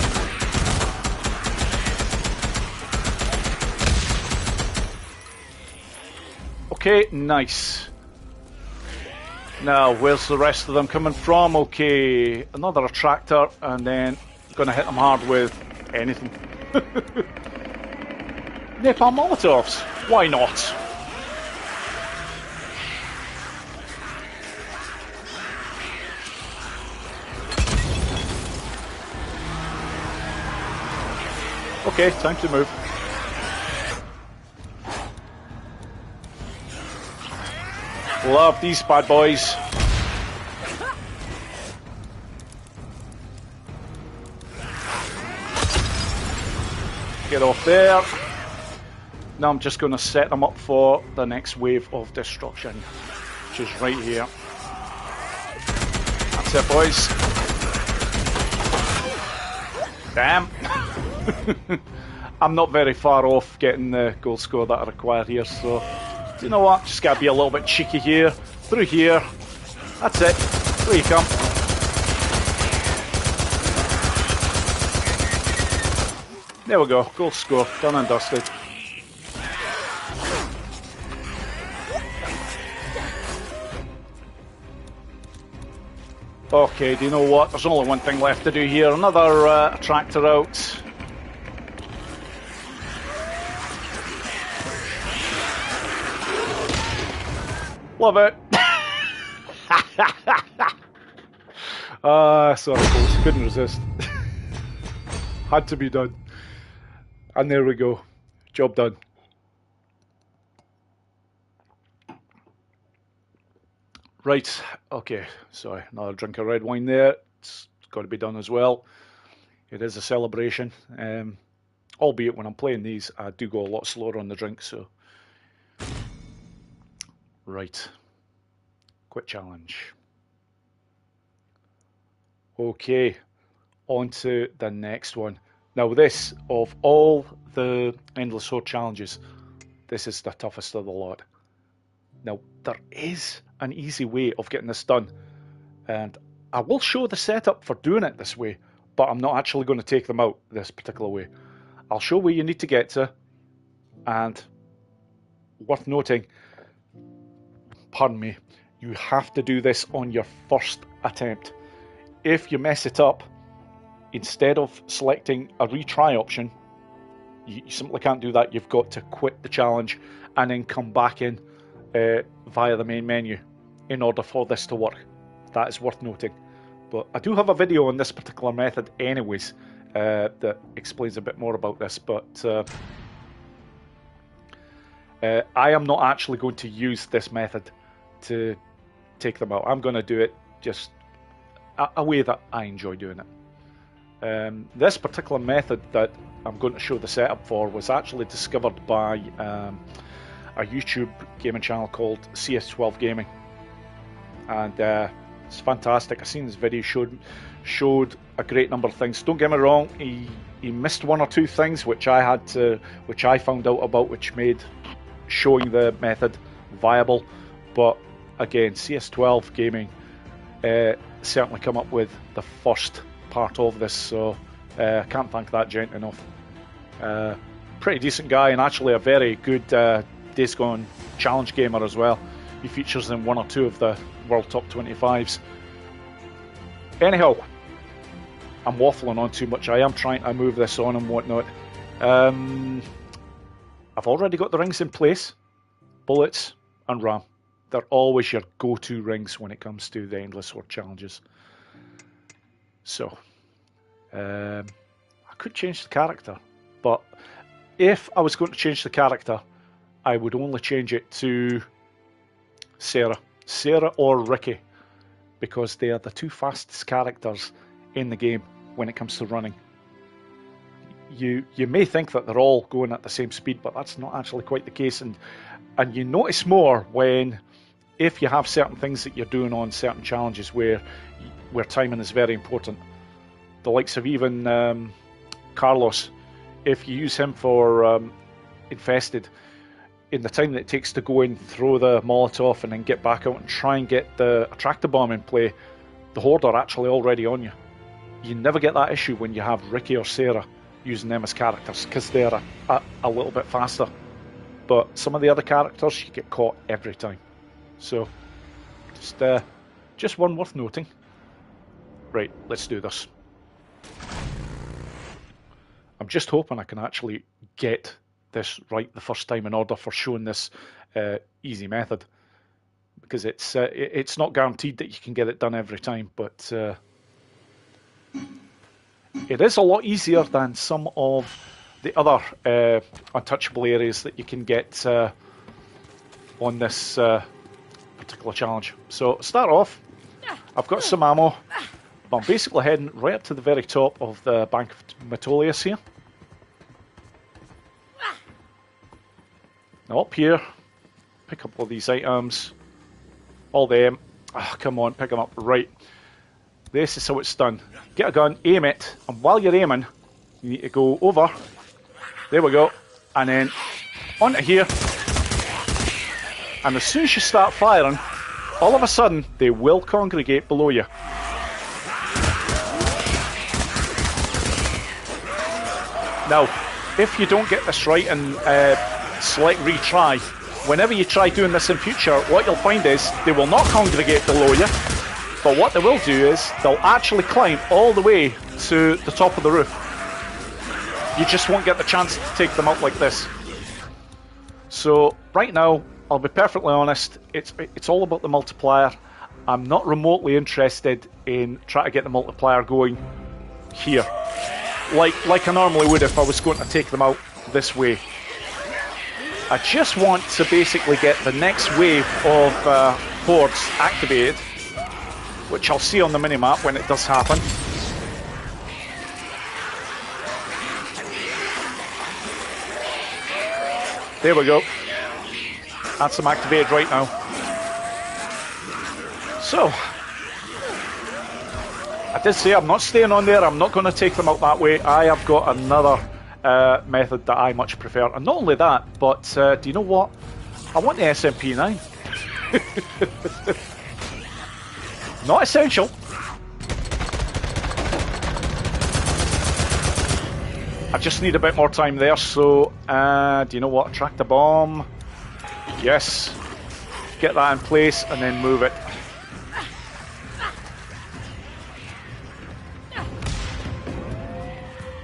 Okay, nice. Now, where's the rest of them coming from? Okay, another attractor, and then gonna hit them hard with anything. Napalm Molotovs, why not? Okay, time to move. Love these bad boys. Get off there. Now I'm just going to set them up for the next wave of destruction, which is right here. That's it, boys. Damn. I'm not very far off getting the gold score that I require here, so you know what? Just gotta be a little bit cheeky here. Through here. That's it. Through you come. There we go. Gold score. Done and dusted. Okay, do you know what? There's only one thing left to do here. Another tractor out. Love it. So close. Couldn't resist. Had to be done. And there we go. Job done. Right. Okay. Sorry. Another drink of red wine there. It's got to be done as well. It is a celebration. Albeit when I'm playing these, I do go a lot slower on the drink, so... Right. Quick challenge. Okay. On to the next one. Now this, of all the Endless Sword challenges, this is the toughest of the lot. Now, there is an easy way of getting this done. And I will show the setup for doing it this way, but I'm not actually going to take them out this particular way. I'll show where you need to get to, and worth noting, pardon me, you have to do this on your first attempt. If you mess it up, instead of selecting a retry option, you simply can't do that. You've got to quit the challenge and then come back in via the main menu in order for this to work. That is worth noting. But I do have a video on this particular method anyways that explains a bit more about this, but I am not actually going to use this method to take them out. I'm going to do it just a way that I enjoy doing it. This particular method that I'm going to show the setup for was actually discovered by a YouTube gaming channel called CS12 Gaming, and it's fantastic. I've seen this video, showed a great number of things. Don't get me wrong, he missed one or two things which I found out about, which made showing the method viable. But again, CS12 Gaming certainly come up with the first part of this, so I can't thank that gent enough. Pretty decent guy, and actually a very good Days Gone challenge gamer as well. He features in one or two of the World Top 25s. Anyhow, I'm waffling on too much. I am trying to move this on and whatnot. I've already got the rings in place. Bullets and RAM. They're always your go-to rings when it comes to the Endless Sword challenges. So, I could change the character, but if I was going to change the character, I would only change it to Sarah or Ricky, because they are the two fastest characters in the game when it comes to running. You may think that they're all going at the same speed, but that's not actually quite the case, and you notice more if you have certain things that you're doing on certain challenges where timing is very important. The likes of even Carlos, if you use him for Infested, in the time that it takes to go in, throw the Molotov, and then get back out and try and get the attractor bomb in play, the Horde are actually already on you. You never get that issue when you have Ricky or Sarah using them as characters, because they're a little bit faster. But some of the other characters, you get caught every time. So, just one worth noting. Right, let's do this. I'm just hoping I can actually get this right the first time in order for showing this easy method, because it's not guaranteed that you can get it done every time, but it is a lot easier than some of the other untouchable areas that you can get on this particular challenge. So start off, I've got some ammo, but I'm basically heading right up to the very top of the Bank of Metolius here. Now up here, pick up all these items, all them. Oh, come on, pick them up. Right. This is how it's done. Get a gun, aim it, and while you're aiming, you need to go over. There we go. And then onto here. And as soon as you start firing, all of a sudden, they will congregate below you. Now, if you don't get this right and select retry, whenever you try doing this in future, what you'll find is they will not congregate below you, but what they will do is they'll actually climb all the way to the top of the roof. You just won't get the chance to take them out like this. So right now, I'll be perfectly honest, it's all about the multiplier. I'm not remotely interested in trying to get the multiplier going here, like I normally would if I was going to take them out this way. I just want to basically get the next wave of hordes activated, which I'll see on the minimap when it does happen. There we go. That's them activated right now. So, I did say I'm not staying on there. I'm not going to take them out that way. I have got another method that I much prefer. And not only that, but do you know what? I want the SMP9. Not essential. I just need a bit more time there, so do you know what? Attract a bomb. Yes. Get that in place and then move it.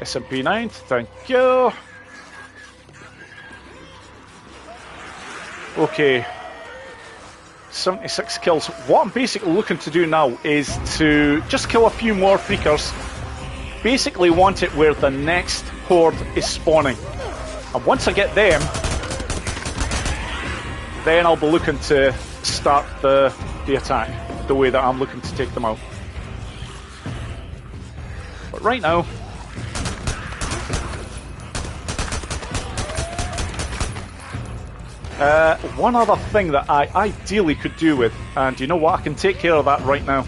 SMP9, thank you. Okay. 76 kills. What I'm basically looking to do now is to just kill a few more freakers. Basically want it where the next horde is spawning. And once I get them, then I'll be looking to start the attack the way that I'm looking to take them out. But right now, one other thing that I ideally could do with, and you know what, I can take care of that right now.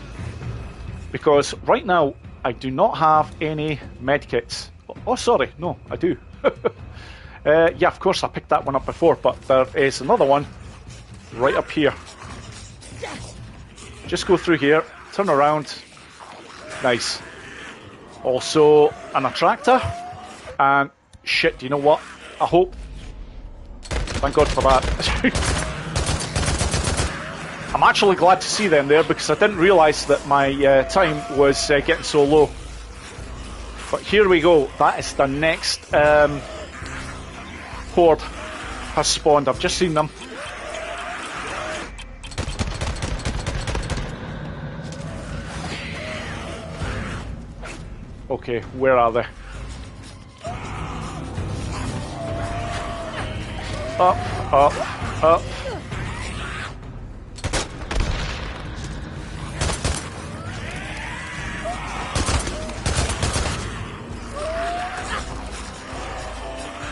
Because right now, I do not have any medkits. Oh, sorry, no, I do. Yeah, of course, I picked that one up before, but there is another one right up here. Just go through here, turn around. Nice. Also, an attractor. And shit, you know what? I hope. Thank God for that. I'm actually glad to see them there because I didn't realise that my time was getting so low. But here we go. That is the next horde has spawned. I've just seen them. Okay, where are they? Up, up, up.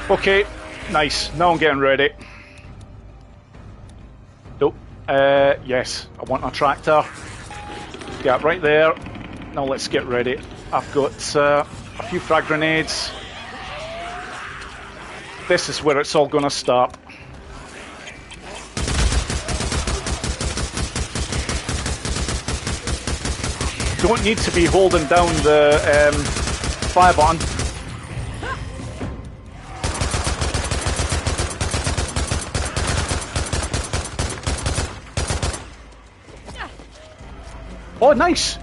Okay, nice. Now I'm getting ready. Nope. Yes, I want a tractor. Get right there. Now let's get ready. I've got a few frag grenades. This is where it's all going to start. Don't need to be holding down the fire button. Oh, nice!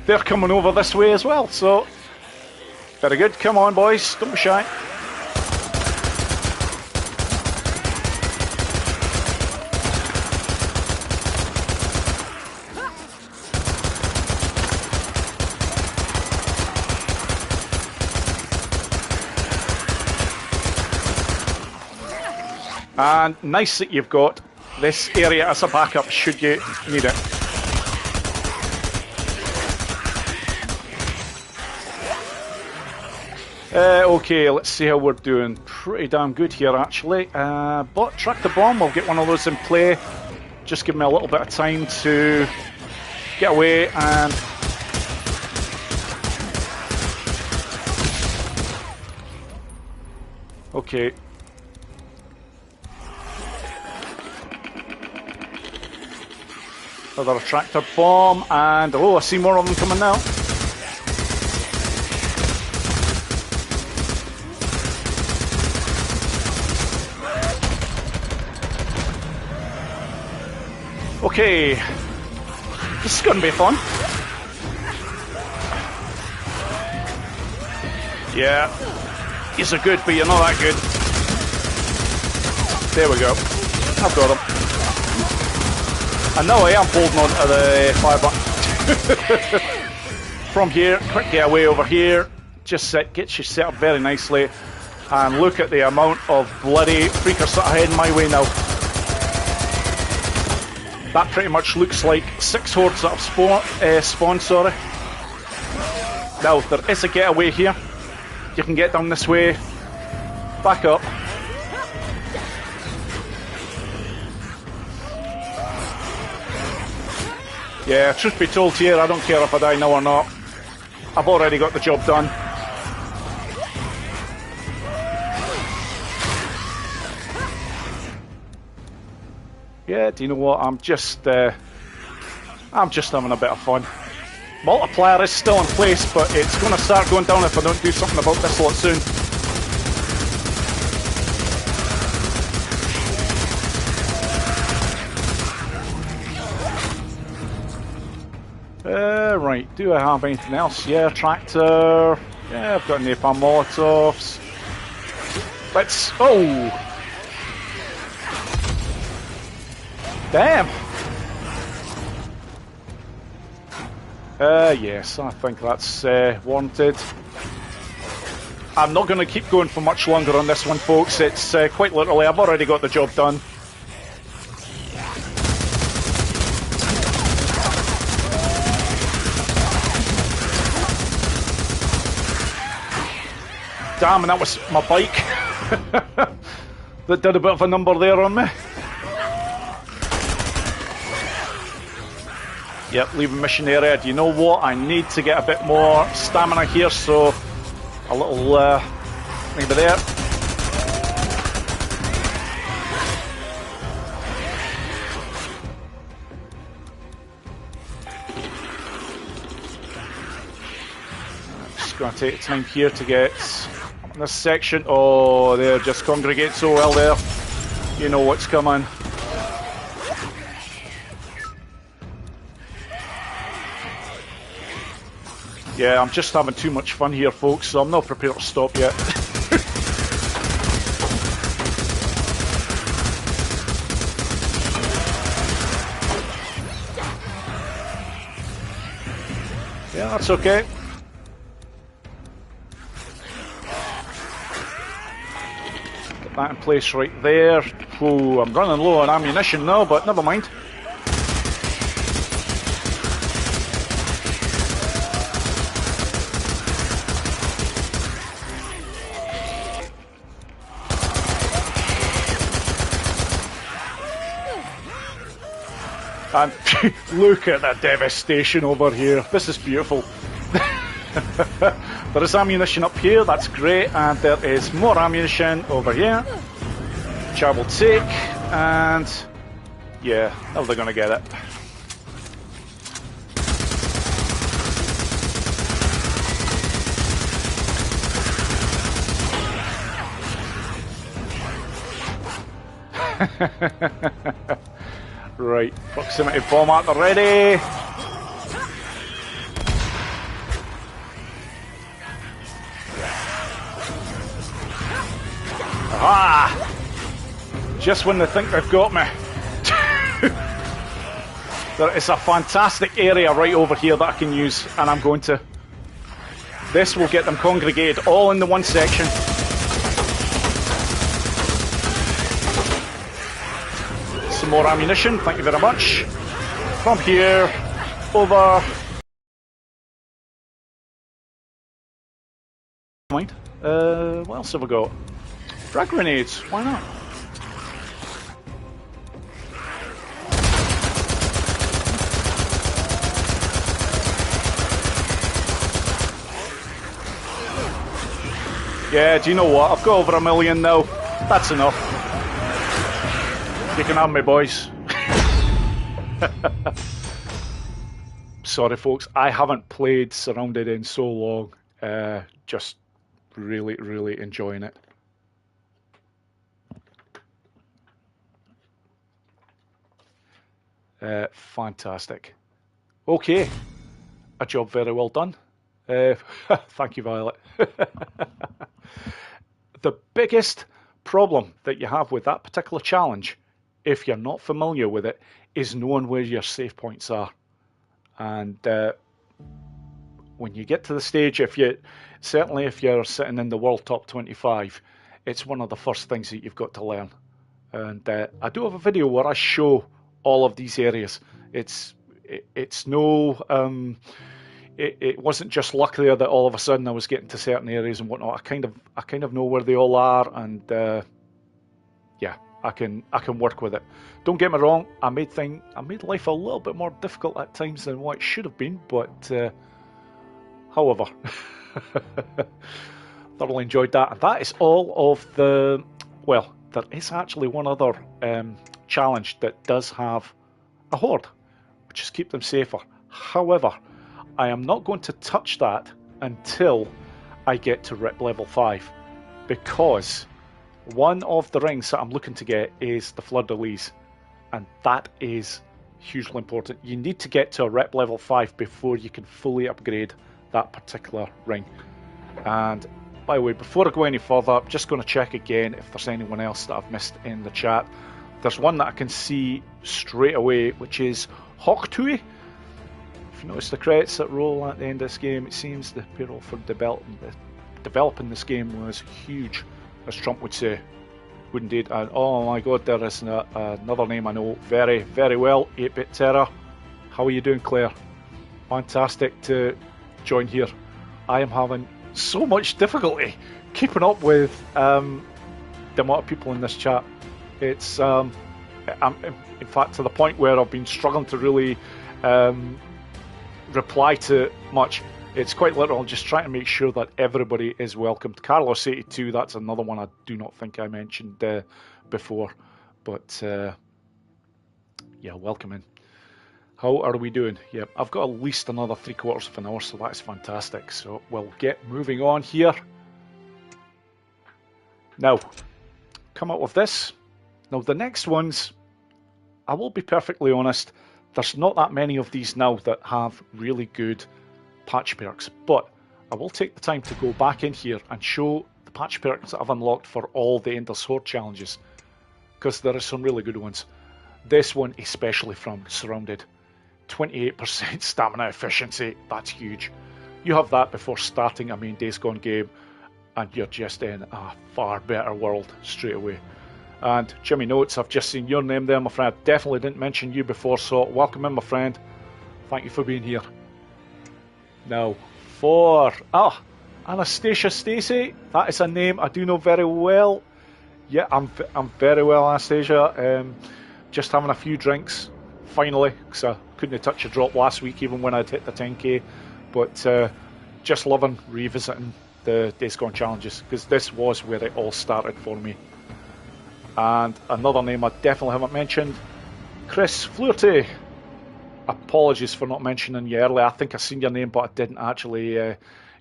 They're coming over this way as well, so very good. Come on, boys, don't be shy. And nice that you've got this area as a backup should you need it. Okay, let's see how we're doing. Pretty damn good here, actually. But track the bomb, we'll get one of those in play. Just give me a little bit of time to get away and... Okay. Another tractor bomb, and oh, I see more of them coming now. Okay, this is going to be fun. Yeah, these are good, but you're not that good. There we go. I've got him. And now I am holding on to the fire button. From here, quick getaway over here. Just gets you set up very nicely. And look at the amount of bloody freakers that are heading my way now. That pretty much looks like 6 hordes that have spawned, sorry. Now, there is a getaway here. You can get down this way. Back up. Yeah, truth be told here, I don't care if I die now or not. I've already got the job done. Yeah, do you know what? I'm just having a bit of fun. Multiplier is still in place, but it's going to start going down if I don't do something about this lot soon. Right, do I have anything else? Yeah, tractor. Yeah, I've got napalm molotovs. Let's... Oh! Damn! Yes, I think that's warranted. I'm not going to keep going for much longer on this one, folks. It's quite literally, I've already got the job done. Damn, and that was my bike that did a bit of a number there on me. Yep, leaving mission area. Do you know what? I need to get a bit more stamina here, so a little maybe there. Just going to take time here to get this section. Oh, there, just congregate so well there. You know what's coming. Yeah, I'm just having too much fun here, folks, so I'm not prepared to stop yet. Yeah, that's okay. Get that in place right there. Ooh, I'm running low on ammunition now, but never mind. And look at the devastation over here. This is beautiful. There is ammunition up here, that's great, and there is more ammunition over here, which I will take, and yeah, how are they going to get it? Right, proximity bomb at the ready. Ah! Just when they think they've got me. There is a fantastic area right over here that I can use, and I'm going to. This will get them congregated all in the one section. more ammunition, thank you very much. From here, over. Mind. What else have I got? Frag grenades, why not? Yeah, do you know what? I've got over 1 million now. That's enough. You can have me, boys. Sorry, folks. I haven't played Surrounded in so long. Just really, really enjoying it. Fantastic. Okay. A job very well done. Thank you, Violet. The biggest problem that you have with that particular challenge, if you're not familiar with it, is knowing where your save points are. And when you get to the stage, certainly if you're sitting in the world top 25, it's one of the first things that you've got to learn. And I do have a video where I show all of these areas. It's no. It wasn't just luck there that all of a sudden I was getting to certain areas and whatnot. I kind of know where they all are, and yeah, I can work with it. Don't get me wrong, I made life a little bit more difficult at times than what it should have been, but however, thoroughly enjoyed that. And that is all of the. Well, there is actually one other challenge that does have a horde, which is keep them safer. However, I am not going to touch that until I get to rep level 5, because one of the rings that I'm looking to get is the Fleur-de-Lis, and that is hugely important. You need to get to a rep level 5 before you can fully upgrade that particular ring. And by the way, before I go any further, I'm just going to check again if there's anyone else that I've missed in the chat. There's one that I can see straight away, which is Hoktui. If you notice the credits that roll at the end of this game, it seems the payroll for developing this game was huge, as Trump would say. Would indeed. And oh my god, there is another name I know very, very well, 8-Bit Terror. How are you doing, Claire? Fantastic to join here. I am having so much difficulty keeping up with the amount of people in this chat. It's I'm in fact to the point where I've been struggling to really reply to much. It's quite literal, just trying to make sure that everybody is welcomed. Carlos82, that's another one I do not think I mentioned before, but yeah, welcome in. How are we doing? Yeah, I've got at least another 3/4 of an hour, so that is fantastic. So we'll get moving on here. Now, come up with this. Now the next ones, I will be perfectly honest, there's not that many of these now that have really good patch perks, but I will take the time to go back in here and show the patch perks that I've unlocked for all the Endless Horde challenges, because there are some really good ones. This one especially from Surrounded. 28% stamina efficiency, that's huge. You have that before starting a main Days Gone game and you're just in a far better world straight away. And Jimmy Notes, I've just seen your name there, my friend. I definitely didn't mention you before, so welcome in, my friend. Thank you for being here. Now, for Anastasia Stacy, that is a name I do know very well. Yeah, I'm very well, Anastasia. Just having a few drinks, finally, because I couldn't touch a drop last week, even when I'd hit the 10k. But just loving revisiting the Days Gone challenges, because this was where it all started for me. And another name I definitely haven't mentioned, Chris Fluerty. Apologies for not mentioning you earlier. I think I seen your name, but I didn't actually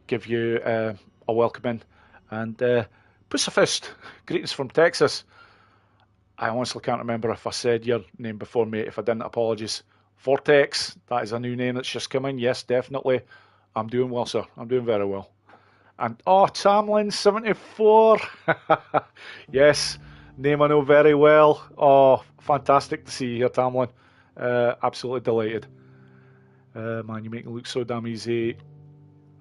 give you a welcome in. And Pussafist, greetings from Texas. I honestly can't remember if I said your name before, mate. If I didn't, apologies. Vortex, that is a new name that's just come in. Yes, definitely. I'm doing well, sir. I'm doing very well. And, oh, Tamlin74. Yes, name I know very well. Oh, fantastic to see you here, Tamlin. Absolutely delighted. Man, you make it look so damn easy.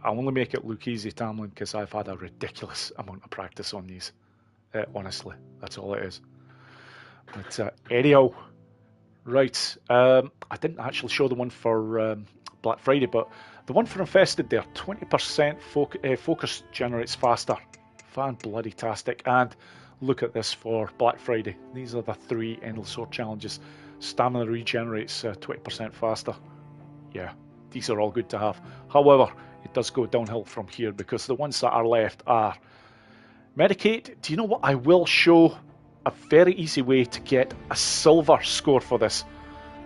I only make it look easy, Tamlin, because I've had a ridiculous amount of practice on these. Honestly, that's all it is. But anyhow, Right. I didn't actually show the one for Black Friday, but the one for Infested there, 20% focus generates faster. Fan-bloody-tastic. And look at this for Black Friday. These are the 3 Endless Sword challenges. Stamina regenerates 20% faster. Yeah, these are all good to have. However, it does go downhill from here because the ones that are left are Medicate. Do you know what? I will show a very easy way to get a silver score for this.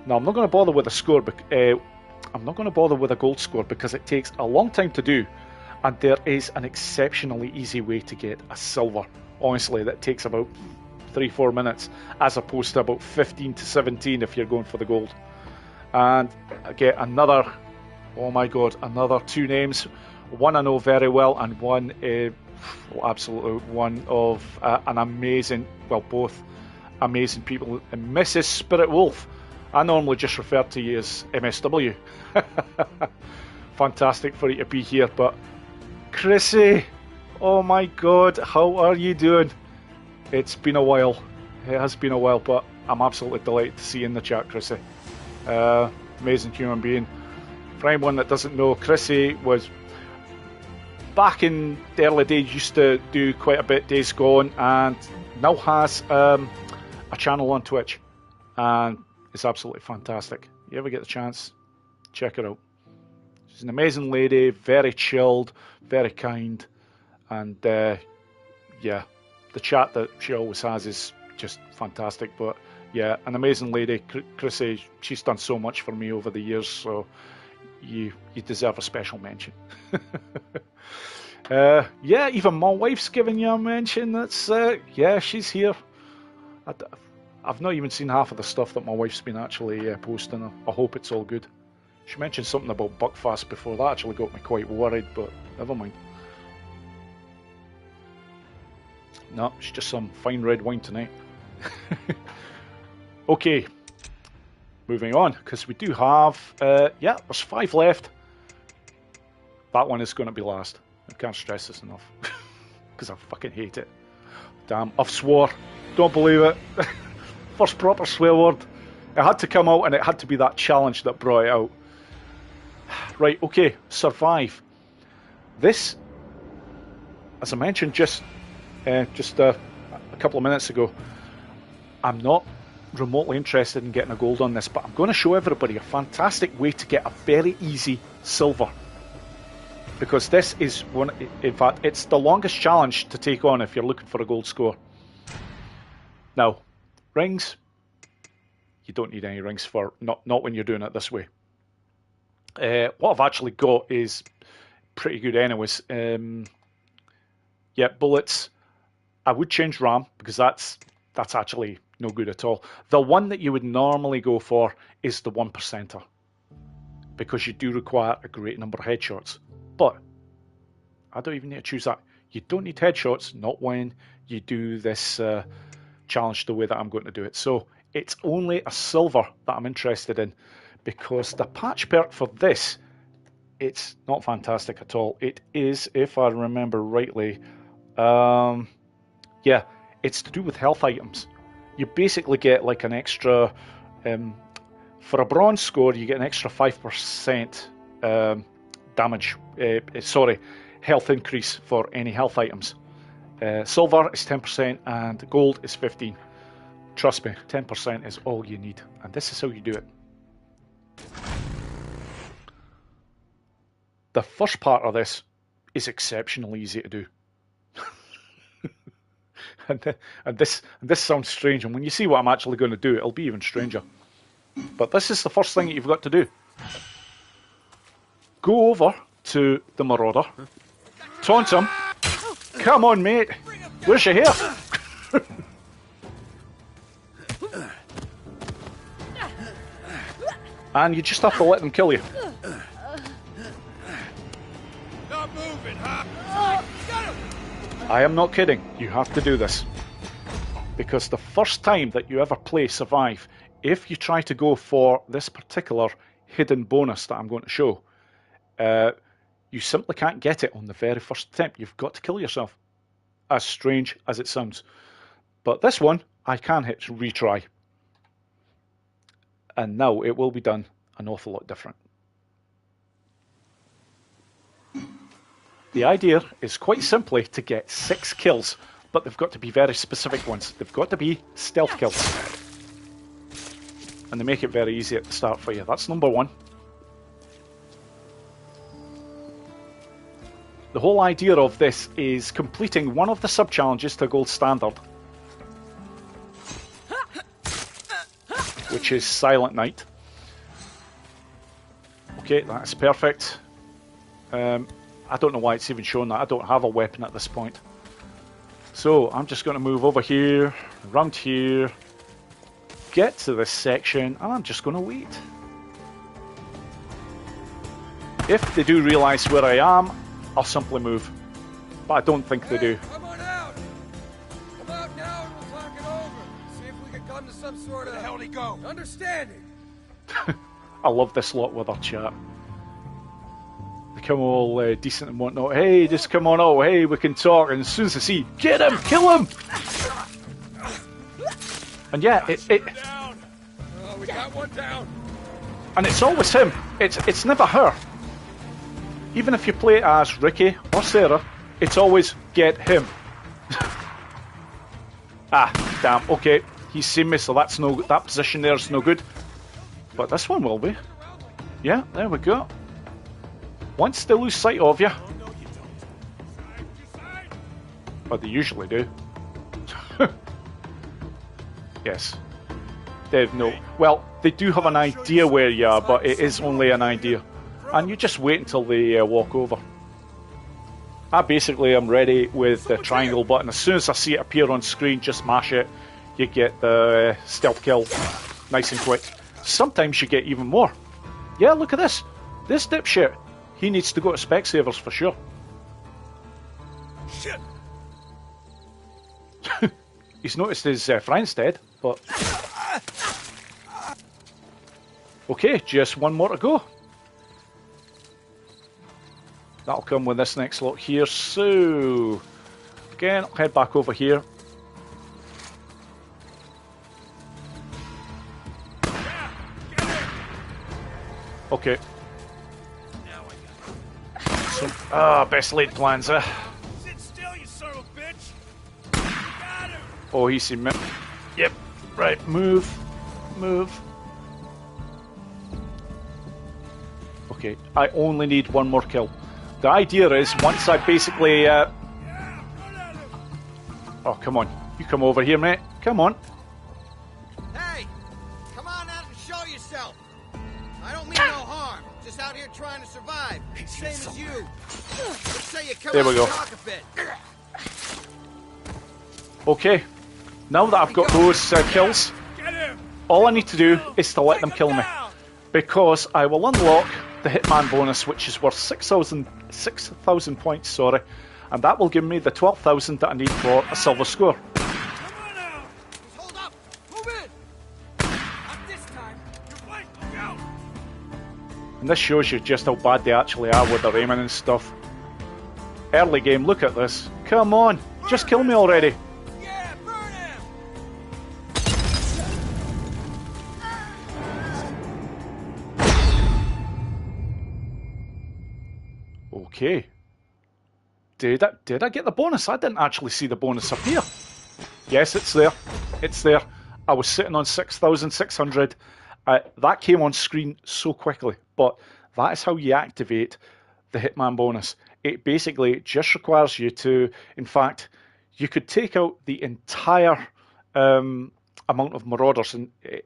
Now, I'm not going to bother with a score, I'm not going to bother with a gold score because it takes a long time to do, and there is an exceptionally easy way to get a silver. Honestly, that takes about 3-4 minutes, as opposed to about 15 to 17 if you're going for the gold. And I get another, oh my god, another 2 names. One I know very well, and one absolutely one of an amazing, well, both amazing people. And Mrs. Spirit Wolf, I normally just refer to you as MSW. Fantastic for you to be here, but Chrissy, oh my god, how are you doing? It's been a while. It has been a while, but I'm absolutely delighted to see you in the chat, Chrissy. Amazing human being. For anyone that doesn't know, Chrissy was back in the early days, used to do quite a bit Days Gone, and now has a channel on Twitch, and it's absolutely fantastic. You ever get the chance, check her out. She's an amazing lady, very chilled, very kind, and yeah, the chat that she always has is just fantastic. But yeah, an amazing lady. Chrissy, she's done so much for me over the years, so you deserve a special mention. Yeah, even my wife's giving you a mention. That's yeah, she's here. I've not even seen half of the stuff that my wife's been actually posting. I hope it's all good. She mentioned something about Buckfast before. That actually got me quite worried, but never mind. No, it's just some fine red wine tonight. Okay, moving on, because we do have, yeah, there's 5 left. That one is going to be last. I can't stress this enough, because I fucking hate it. Damn, I've swore. Don't believe it. First proper swear word. It had to come out, and it had to be that challenge that brought it out. Right, okay, survive. This, as I mentioned just a couple of minutes ago, I'm not remotely interested in getting a gold on this, but I'm going to show everybody a fantastic way to get a very easy silver. Because this is one, in fact, it's the longest challenge to take on if you're looking for a gold score. Now, rings, you don't need any rings for, not when you're doing it this way. What I've actually got is pretty good anyways. Yeah, bullets. I would change RAM because that's actually no good at all. The one that you would normally go for is the 1%er, because you do require a great number of headshots. But I don't even need to choose that. You don't need headshots, not when you do this challenge the way that I'm going to do it. So it's only a silver that I'm interested in, because the patch perk for this, it's not fantastic at all. It is, if I remember rightly, yeah, it's to do with health items. You basically get like an extra, for a bronze score, you get an extra 5% damage, health increase for any health items. Silver is 10% and gold is 15%. Trust me, 10% is all you need, and this is how you do it. The first part of this is exceptionally easy to do. and this sounds strange, and when you see what I'm actually going to do, it'll be even stranger. But this is the first thing that you've got to do. Go over to the Marauder, taunt him. Come on, mate. Where's your hair? And you just have to let them kill you. Not moving, huh? Got him. I am not kidding. You have to do this. Because the first time that you ever play Survive, if you try to go for this particular hidden bonus that I'm going to show, you simply can't get it on the very first attempt. You've got to kill yourself. As strange as it sounds. But this one, I can hit retry. And now it will be done an awful lot different. The idea is quite simply to get 6 kills, but they've got to be very specific ones. They've got to be stealth kills. And they make it very easy at the start for you. That's number 1. The whole idea of this is completing one of the sub-challenges to gold standard, which is Silent Night. Okay, that's perfect. I don't know why it's even showing that. I don't have a weapon at this point. So I'm just going to move over here, around here, get to this section, and I'm just going to wait. If they do realise where I am, I'll simply move. But I don't think they do. Come on out! Come out now and we'll talk it over. See if we can come to some sort of... Where the hell did he go? Understanding. I love this lot with our chat. They come all decent and whatnot. Hey, just come on out. Hey, we can talk. And as soon as I see, get him, kill him. And yeah, it Down. Oh, we got one down. and it's always him. It's never her. Even if you play it as Ricky or Sarah, it's always get him. Ah, damn. Okay, he's seen me, so that's no. That position there is no good. But this one will be. Yeah, there we go. Once they lose sight of you, but they usually do. Yes, they've no. Well, they do have an idea where you are, but it is only an idea. And you just wait until they walk over. I basically am ready with the triangle button. As soon as I see it appear on screen, just mash it. You get the stealth kill nice and quick. Sometimes you get even more. Yeah, look at this. This dipshit. He needs to go to Specsavers for sure. Shit. He's noticed his friend's dead, but... Okay, just one more to go. That'll come with this next lot here. So, again, I'll head back over here. Okay. So, best laid plans, eh? Sit still, you son of a bitch. Got him. Oh, he's seen me. Yep. Right, move. Move. Okay, I only need one more kill. The idea is, once I basically... Yeah, run at him. Oh, come on. You come over here, mate. Come on. Hey, come on out and show yourself. I don't mean no harm. Just out here trying to survive. Same as you. Let's say you come There out we go. and talk a bit. Okay. Now that I've got those kills, Get him. all I need to do is to let them kill me. Because I will unlock the Hitman bonus, which is worth 6,000 points, sorry. And that will give me the 12,000 that I need for a silver score. Come on out. Just hold up. Move in. Not this time. You're fine. Look out. And this shows you just how bad they actually are with their aiming and stuff. Early game, look at this. Come on, just kill me already. Yeah, burn him. Okay. Did I get the bonus? I didn't actually see the bonus appear. Yes, it's there. It's there. I was sitting on 6,600. That came on screen so quickly, but that is how you activate the Hitman bonus. It basically just requires you to, in fact, you could take out the entire amount of Marauders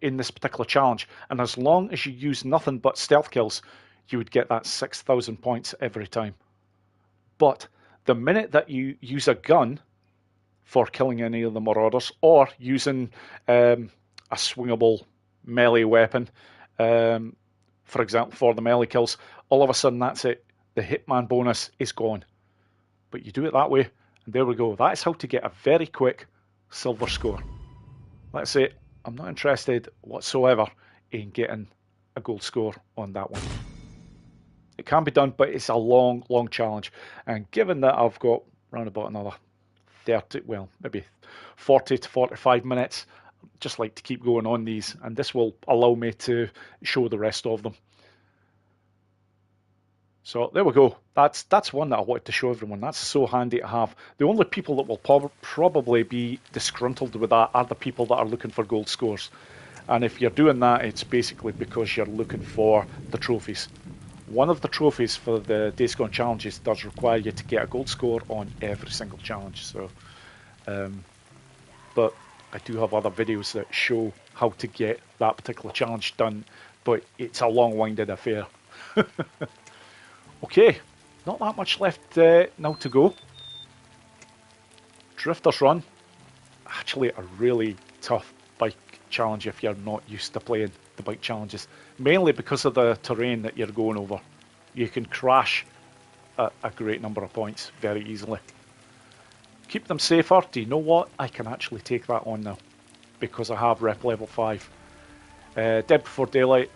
in this particular challenge, and as long as you use nothing but stealth kills, you would get that 6,000 points every time. But the minute that you use a gun for killing any of the Marauders, or using a swingable melee weapon, for example, for the melee kills, all of a sudden that's it. The Hitman bonus is gone. But you do it that way, and there we go. That is how to get a very quick silver score. Let's say I'm not interested whatsoever in getting a gold score on that one. It can be done, but it's a long, long challenge. And given that I've got around about another 30, well, maybe 40 to 45 minutes, just like to keep going on these, and this will allow me to show the rest of them. So there we go. That's one that I wanted to show everyone. That's so handy to have. The only people that will probably be disgruntled with that are the people that are looking for gold scores. And if you're doing that, it's basically because you're looking for the trophies. One of the trophies for the Days Gone challenges does require you to get a gold score on every single challenge. So, but I do have other videos that show how to get that particular challenge done, but it's a long-winded affair. Okay, not that much left now to go. Drifter's Run, actually a really tough bike challenge if you're not used to playing the bike challenges, mainly because of the terrain that you're going over. You can crash a great number of points very easily. Keep them safer. Do you know what? I can actually take that on now because I have rep level 5. Dead Before Daylight,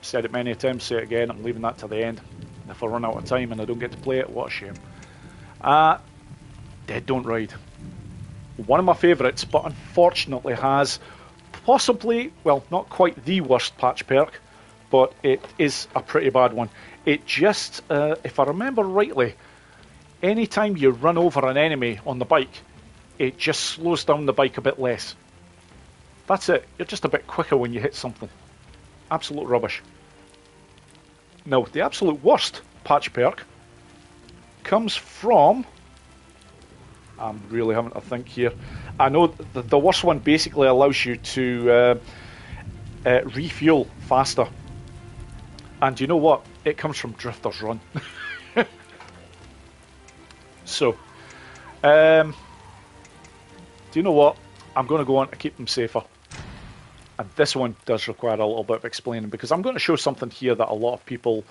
said it many times, say it again, I'm leaving that to the end. If I run out of time and I don't get to play it, what a shame. Dead Don't Ride. One of my favourites, but unfortunately has possibly, well, not quite the worst patch perk, but it is a pretty bad one. It just, if I remember rightly, anytime you run over an enemy on the bike, it just slows down the bike a bit less. That's it. You're just a bit quicker when you hit something. Absolute rubbish. Now, the absolute worst patch perk comes from... I'm really having to think here. I know the worst one basically allows you to refuel faster. And you know what? It comes from Drifter's Run. So, do you know what? I'm going to go on to keep them safer. And this one does require a little bit of explaining because I'm going to show something here that a lot of people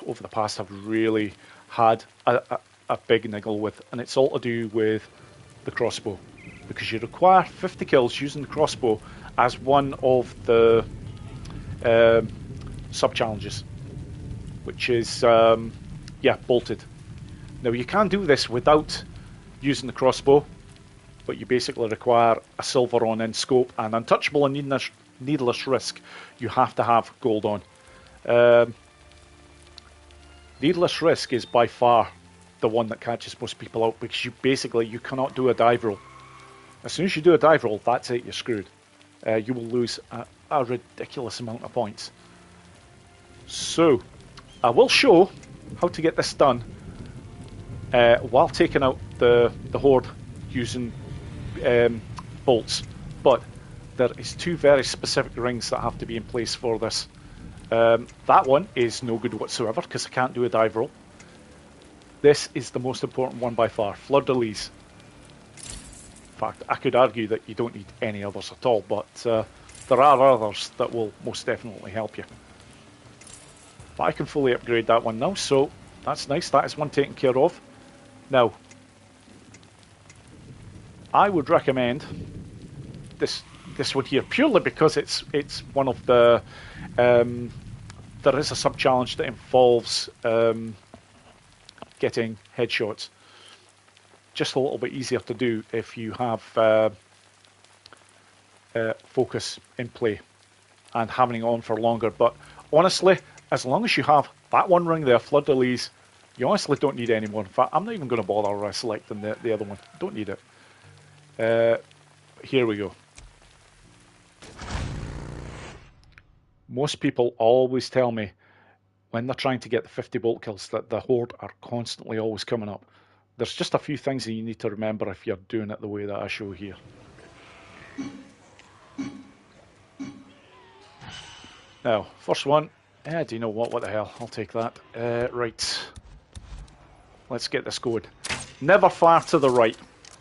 over the past have really had a big niggle with, and it's all to do with the crossbow, because you require 50 kills using the crossbow as one of the sub-challenges, which is, bolted. Now you can do this without using the crossbow, but you basically require a silver on in scope and untouchable and needless risk. You have to have gold on. Needless risk is by far the one that catches most people out because you cannot do a dive roll. As soon as you do a dive roll, that's it, you're screwed. You will lose a ridiculous amount of points. So, I will show how to get this done while taking out the horde using bolts, but there is 2 very specific rings that have to be in place for this. That one is no good whatsoever because I can't do a dive roll. This is the most important one by far, Fleur-de-Lis. In fact, I could argue that you don't need any others at all, but there are others that will most definitely help you. But I can fully upgrade that one now, so that's nice. That is one taken care of. Now, I would recommend this one here purely because it's one of the there is a sub challenge that involves getting headshots. Just a little bit easier to do if you have focus in play and having it on for longer. But honestly, as long as you have that one ring there, Fleur-de-Lis, you honestly don't need any more. In fact, I'm not even going to bother selecting the other one. Don't need it. Here we go. Most people always tell me when they're trying to get the 50 bolt kills that the horde are constantly always coming up. There's just a few things that you need to remember if you're doing it the way that I show here. Now, first one. Do you know what? What the hell? I'll take that. Right. Let's get this going. Never fire to the right.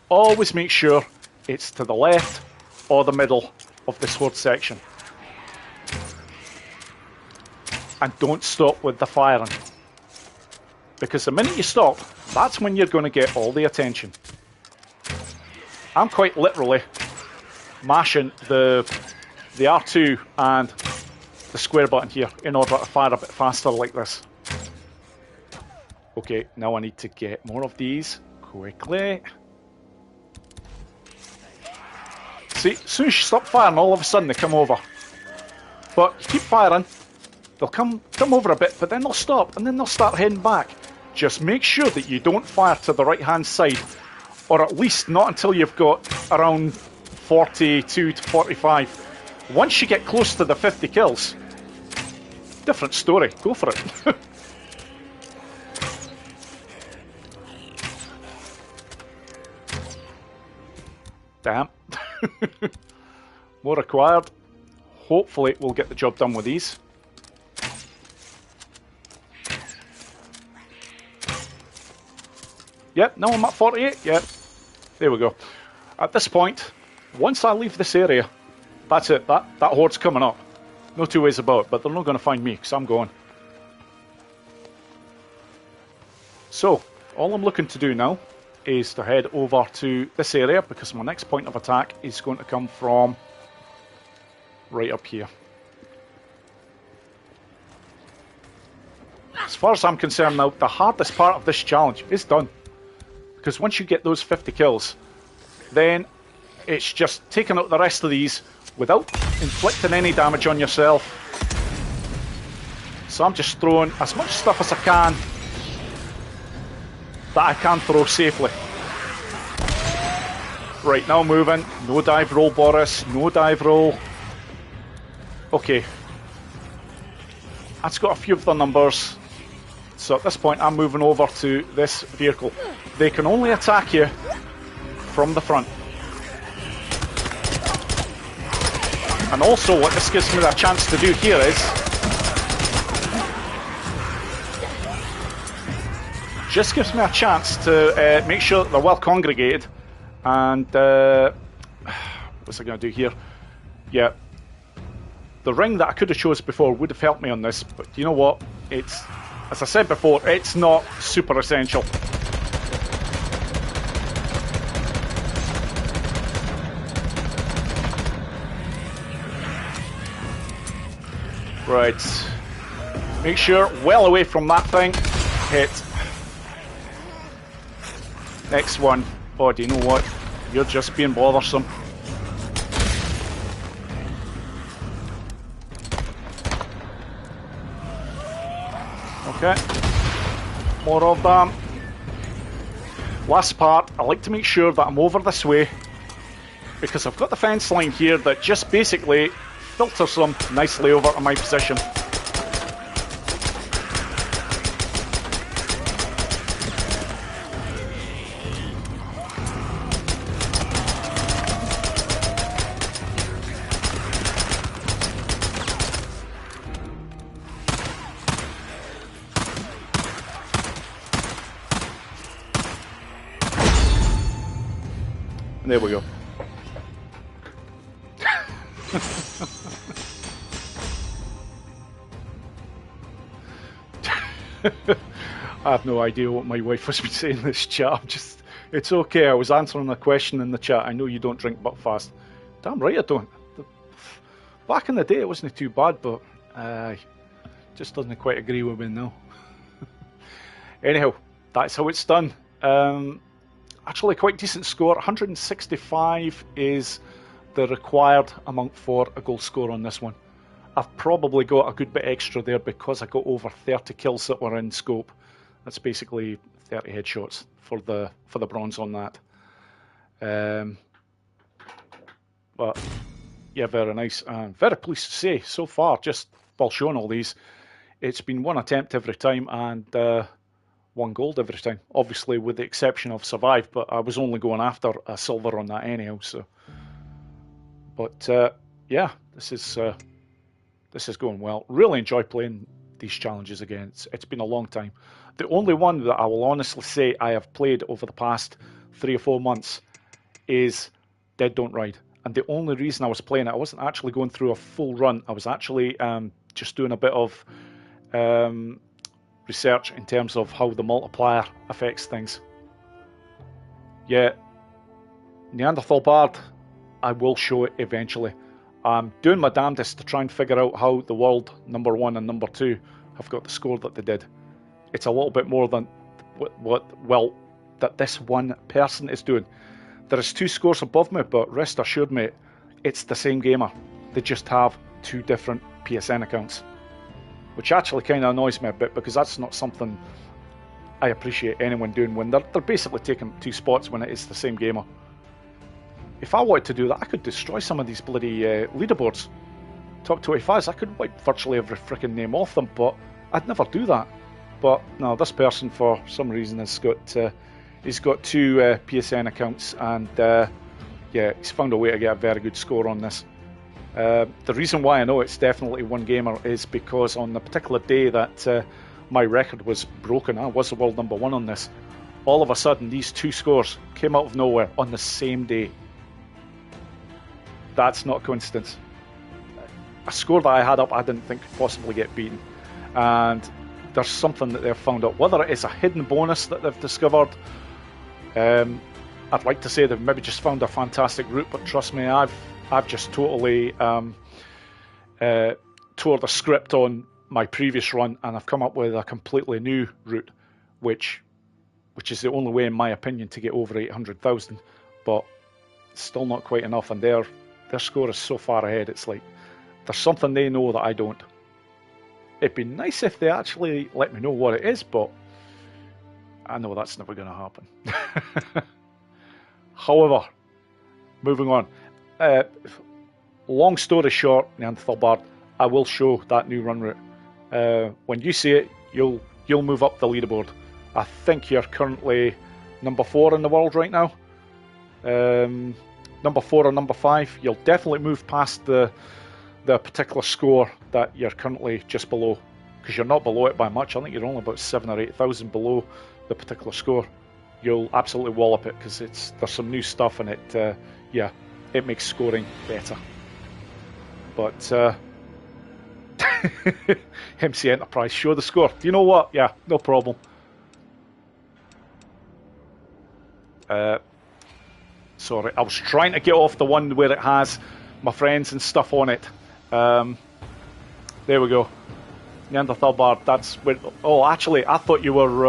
Always make sure it's to the left or the middle of this horde section. And don't stop with the firing. Because the minute you stop, that's when you're going to get all the attention. I'm quite literally mashing the R2 and the square button here in order to fire a bit faster like this. Okay, now I need to get more of these quickly. See, as soon as you stop firing, all of a sudden they come over. But you keep firing, they'll come over a bit, but then they'll stop, and then they'll start heading back. Just make sure that you don't fire to the right-hand side, or at least not until you've got around 42 to 45. Once you get close to the 50 kills, different story. Go for it. Damn. More required. Hopefully we'll get the job done with these. Yep, no, I'm at 48. Yep. There we go. At this point, once I leave this area, that's it. That horde's coming up. No two ways about it, but they're not going to find me because I'm gone. So, all I'm looking to do now is to head over to this area because my next point of attack is going to come from right up here. As far as I'm concerned now, the hardest part of this challenge is done. Because once you get those 50 kills, then it's just taking out the rest of these without inflicting any damage on yourself. So I'm just throwing as much stuff as I can that I can throw safely. Right, now moving. No dive roll, Boris. No dive roll. Okay. That's got a few of the numbers. So at this point I'm moving over to this vehicle. They can only attack you from the front. And also what this gives me a chance to do here is just gives me a chance to make sure that they're well congregated. And what's I going to do here? Yeah, the ring that I could have chose before would have helped me on this, but you know what? It's, as I said before, it's not super essential. Right, make sure well away from that thing. Hit. Next one. Oh, do you know what? You're just being bothersome. Okay. More of them. Last part, I like to make sure that I'm over this way because I've got the fence line here that just basically filters them nicely over to my position. There we go. I have no idea what my wife was saying in this chat. It's okay. I was answering a question in the chat. I know you don't drink Buckfast. Damn right I don't. Back in the day it wasn't too bad, but just doesn't quite agree with me now. Anyhow, that's how it's done. Actually quite decent score. 165 is the required amount for a gold score on this one. I've probably got a good bit extra there because I got over 30 kills that were in scope. That's basically 30 headshots for the bronze on that. But yeah, very nice. Very pleased to say so far, just while showing all these, it's been one attempt every time and one gold every time. Obviously with the exception of survive, but I was only going after a silver on that anyhow. So, but yeah, this is going well. Really enjoy playing these challenges again. It's been a long time. The only one that I will honestly say I have played over the past 3 or 4 months is Dead Don't Ride. And the only reason I was playing it, I wasn't actually going through a full run. I was actually just doing a bit of research in terms of how the multiplier affects things. Yeah, Neanderthal Bard, I will show it eventually. I'm doing my damnedest to try and figure out how the world number 1 and number 2 have got the score that they did. It's a little bit more than that this one person is doing. There is 2 scores above me, but rest assured, mate, it's the same gamer. They just have 2 different PSN accounts, which actually kind of annoys me a bit, because that's not something I appreciate anyone doing when they're basically taking 2 spots when it is the same gamer. If I wanted to do that, I could destroy some of these bloody leaderboards. Top 25s, I could wipe virtually every freaking name off them, but I'd never do that. But no, this person for some reason has got he's got 2 PSN accounts, and yeah, he's found a way to get a very good score on this. The reason why I know it's definitely one gamer is because on the particular day that my record was broken, I was the world number 1 on this. All of a sudden, these 2 scores came out of nowhere on the same day. That's not a coincidence. A score that I had up, I didn't think could possibly get beaten. And there's something that they've found out. Whether it is a hidden bonus that they've discovered, I'd like to say they've maybe just found a fantastic route, but trust me, I've just totally tore the script on my previous run, and I've come up with a completely new route, which is the only way, in my opinion, to get over 800,000. But still not quite enough, and their score is so far ahead. It's like there's something they know that I don't. It'd be nice if they actually let me know what it is, but I know that's never going to happen. However, moving on. Long story short, Neanderthal Bard, I will show that new run route. When you see it, you'll move up the leaderboard. I think you're currently number 4 in the world right now. Number 4 or number 5. You'll definitely move past the particular score that you're currently just below, because you're not below it by much. I think you're only about 7,000 or 8,000 below the particular score. You'll absolutely wallop it, because there's some new stuff in it. Yeah, it makes scoring better. But MC Enterprise, show the score. You know what? Yeah, no problem. Sorry, I was trying to get off the one where it has my friends and stuff on it. There we go. Neanderthal Bard. That's where. Oh, actually, I thought you were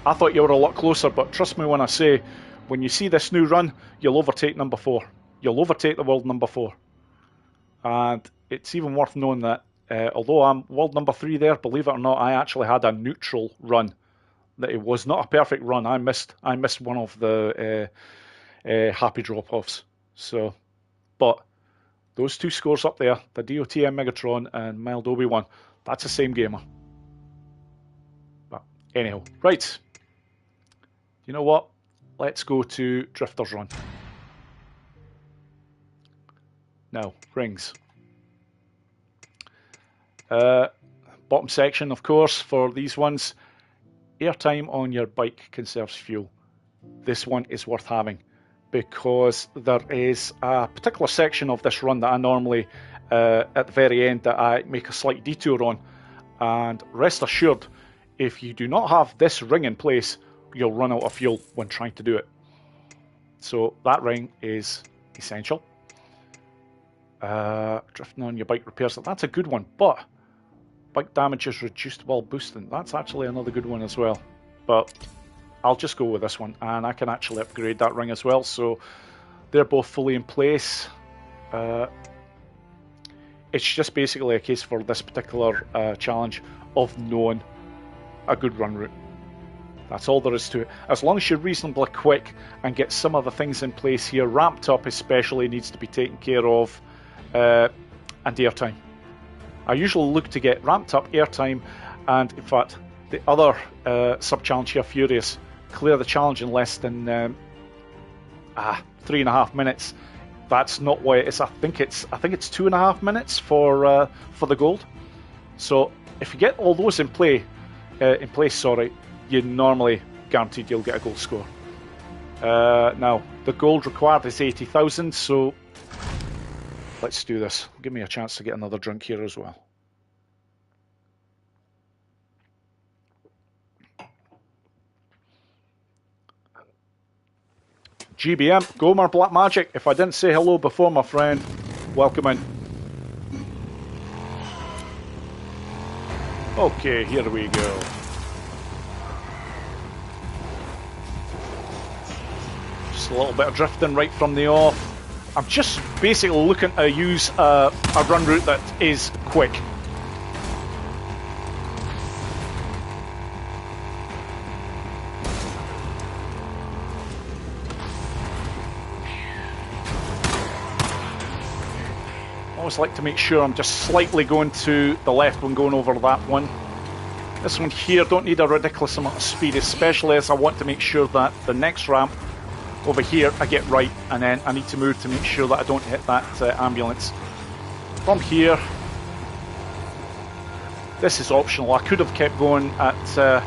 a lot closer. But trust me when I say, when you see this new run, you'll overtake number 4. You'll overtake the world number 4. And it's even worth knowing that although I'm world number 3 there, believe it or not, I actually had a neutral run. That it was not a perfect run. I missed one of the happy drop-offs. So, but those 2 scores up there, the DOTM Megatron and Mild Obi-Wan, that's the same gamer. But anyhow, right. You know what? Let's go to Drifter's Run. Now, rings. Bottom section, of course, for these ones. Airtime on your bike conserves fuel. This one is worth having, because there is a particular section of this run that I normally, at the very end, that I make a slight detour on. And rest assured, if you do not have this ring in place, you'll run out of fuel when trying to do it. So that ring is essential. Drifting on your bike repairs, that's a good one, but bike damage is reduced while boosting. That's actually another good one as well. But I'll just go with this one, and I can actually upgrade that ring as well. So they're both fully in place. It's just basically a case for this particular challenge of knowing a good run route. That's all there is to it. As long as you're reasonably quick and get some of the things in place here, ramped up especially needs to be taken care of, and airtime. I usually look to get ramped up, airtime, and in fact the other sub-challenge here, Furious, clear the challenge in less than 3.5 minutes. That's not what it is. I think it's 2.5 minutes for the gold. So if you get all those in place, you're normally guaranteed you'll get a gold score. Now the gold required is 80,000, so let's do this. Give me a chance to get another drink here as well. GBM, Gomer Black Magic. If I didn't say hello before, my friend, welcome in. Okay, here we go. Just a little bit of drifting right from the off. I'm just basically looking to use a run route that is quick. Always like to make sure I'm just slightly going to the left when going over that one. This one here, don't need a ridiculous amount of speed, especially as I want to make sure that the next ramp over here I get right, and then I need to move to make sure that I don't hit that ambulance. From here, this is optional. I could have kept going at a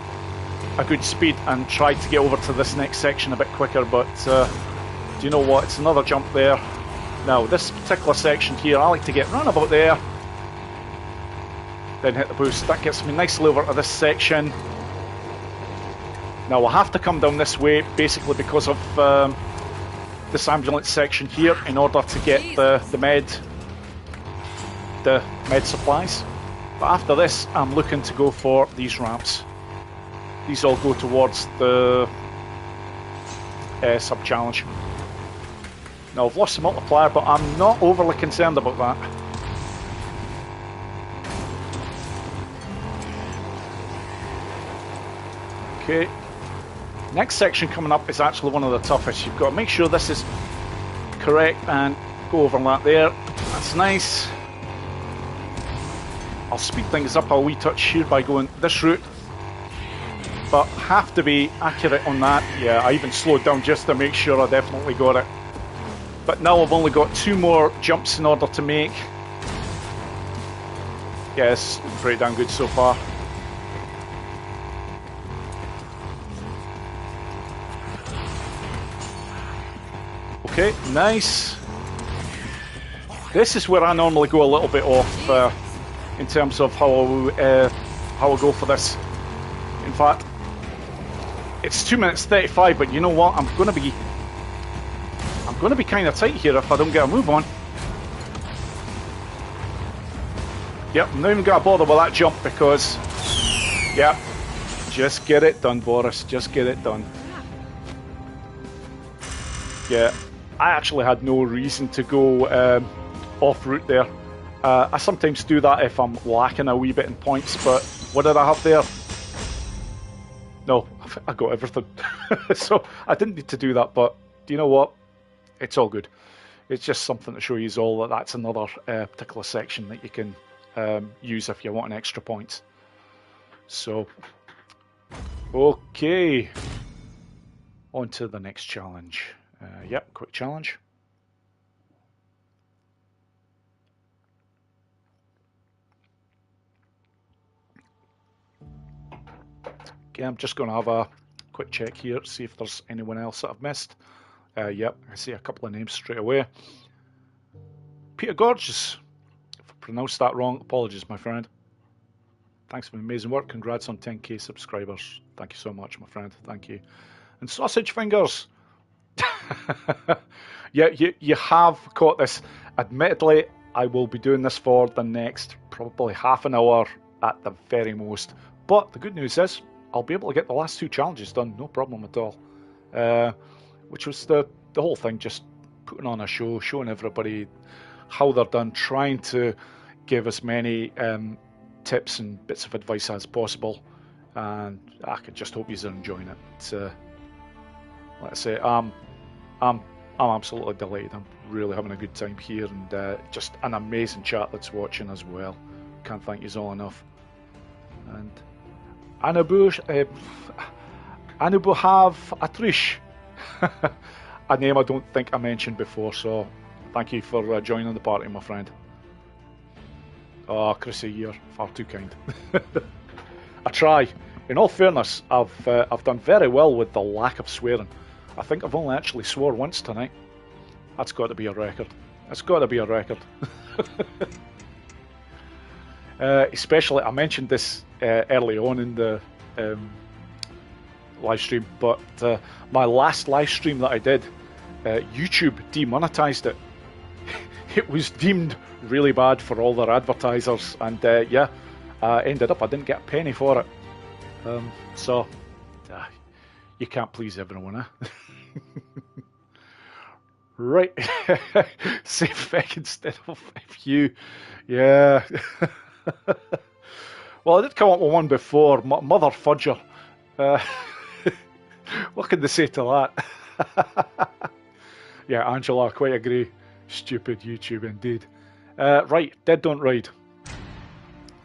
good speed and tried to get over to this next section a bit quicker, but do you know what? It's another jump there. Now, this particular section here, I like to get round about there, then hit the boost. That gets me nicely over to this section. Now, we'll have to come down this way, basically because of this ambulance section here, in order to get the med supplies. But after this, I'm looking to go for these ramps. These all go towards the sub-challenge. Now, I've lost the multiplier, but I'm not overly concerned about that. Okay. Next section coming up is actually one of the toughest. You've got to make sure this is correct and go over that there. That's nice. I'll speed things up a wee touch here by going this route, but have to be accurate on that. Yeah, I even slowed down just to make sure I definitely got it. But now I've only got 2 more jumps in order to make. Yes, pretty damn good so far. Okay, nice. This is where I normally go a little bit off in terms of how I go for this. In fact, it's 2 minutes 35, but you know what? I'm going to be kind of tight here if I don't get a move on. Yep, I'm not even going to bother with that jump because, yep, just get it done, Boris. Just get it done. Yeah, I actually had no reason to go off route there. I sometimes do that if I'm lacking a wee bit in points, but what did I have there? No, I got everything. So I didn't need to do that, but do you know what? It's all good. It's just something to show you all that that's another particular section that you can use if you want an extra point. So, okay. On to the next challenge. Yep, quick challenge. Okay, I'm just going to have a quick check here, see if there's anyone else that I've missed. Yep, I see a couple of names straight away. Peter Gorges. If I pronounced that wrong, apologies, my friend. Thanks for the amazing work. Congrats on 10k subscribers. Thank you so much, my friend. Thank you. And Sausage Fingers. Yeah, you have caught this. Admittedly, I will be doing this for the next probably half an hour at the very most. But the good news is, I'll be able to get the last 2 challenges done, no problem at all. Which was the whole thing, just putting on a show, showing everybody how they're done, trying to give as many tips and bits of advice as possible. And I can just hope you're enjoying it. It's, like I say, I'm absolutely delighted. I'm really having a good time here, and just an amazing chat that's watching as well. Can't thank you all enough. And Anubuhav Atrish, a name I don't think I mentioned before, so thank you for joining the party, my friend. Oh, Chrissy, you're far too kind. I try. In all fairness, I've done very well with the lack of swearing. I think I've only actually swore once tonight. That's got to be a record. That's got to be a record. Especially, I mentioned this early on in the live stream, but my last live stream that I did, YouTube demonetized it. It was deemed really bad for all their advertisers, and yeah, I didn't get a penny for it. So you can't please everyone, eh? Right. Save Feck instead of you. Yeah. Well, I did come up with one before. Mother Fudger. What can they say to that? Yeah, Angela, I quite agree. Stupid YouTube indeed. Right, Dead Don't Ride.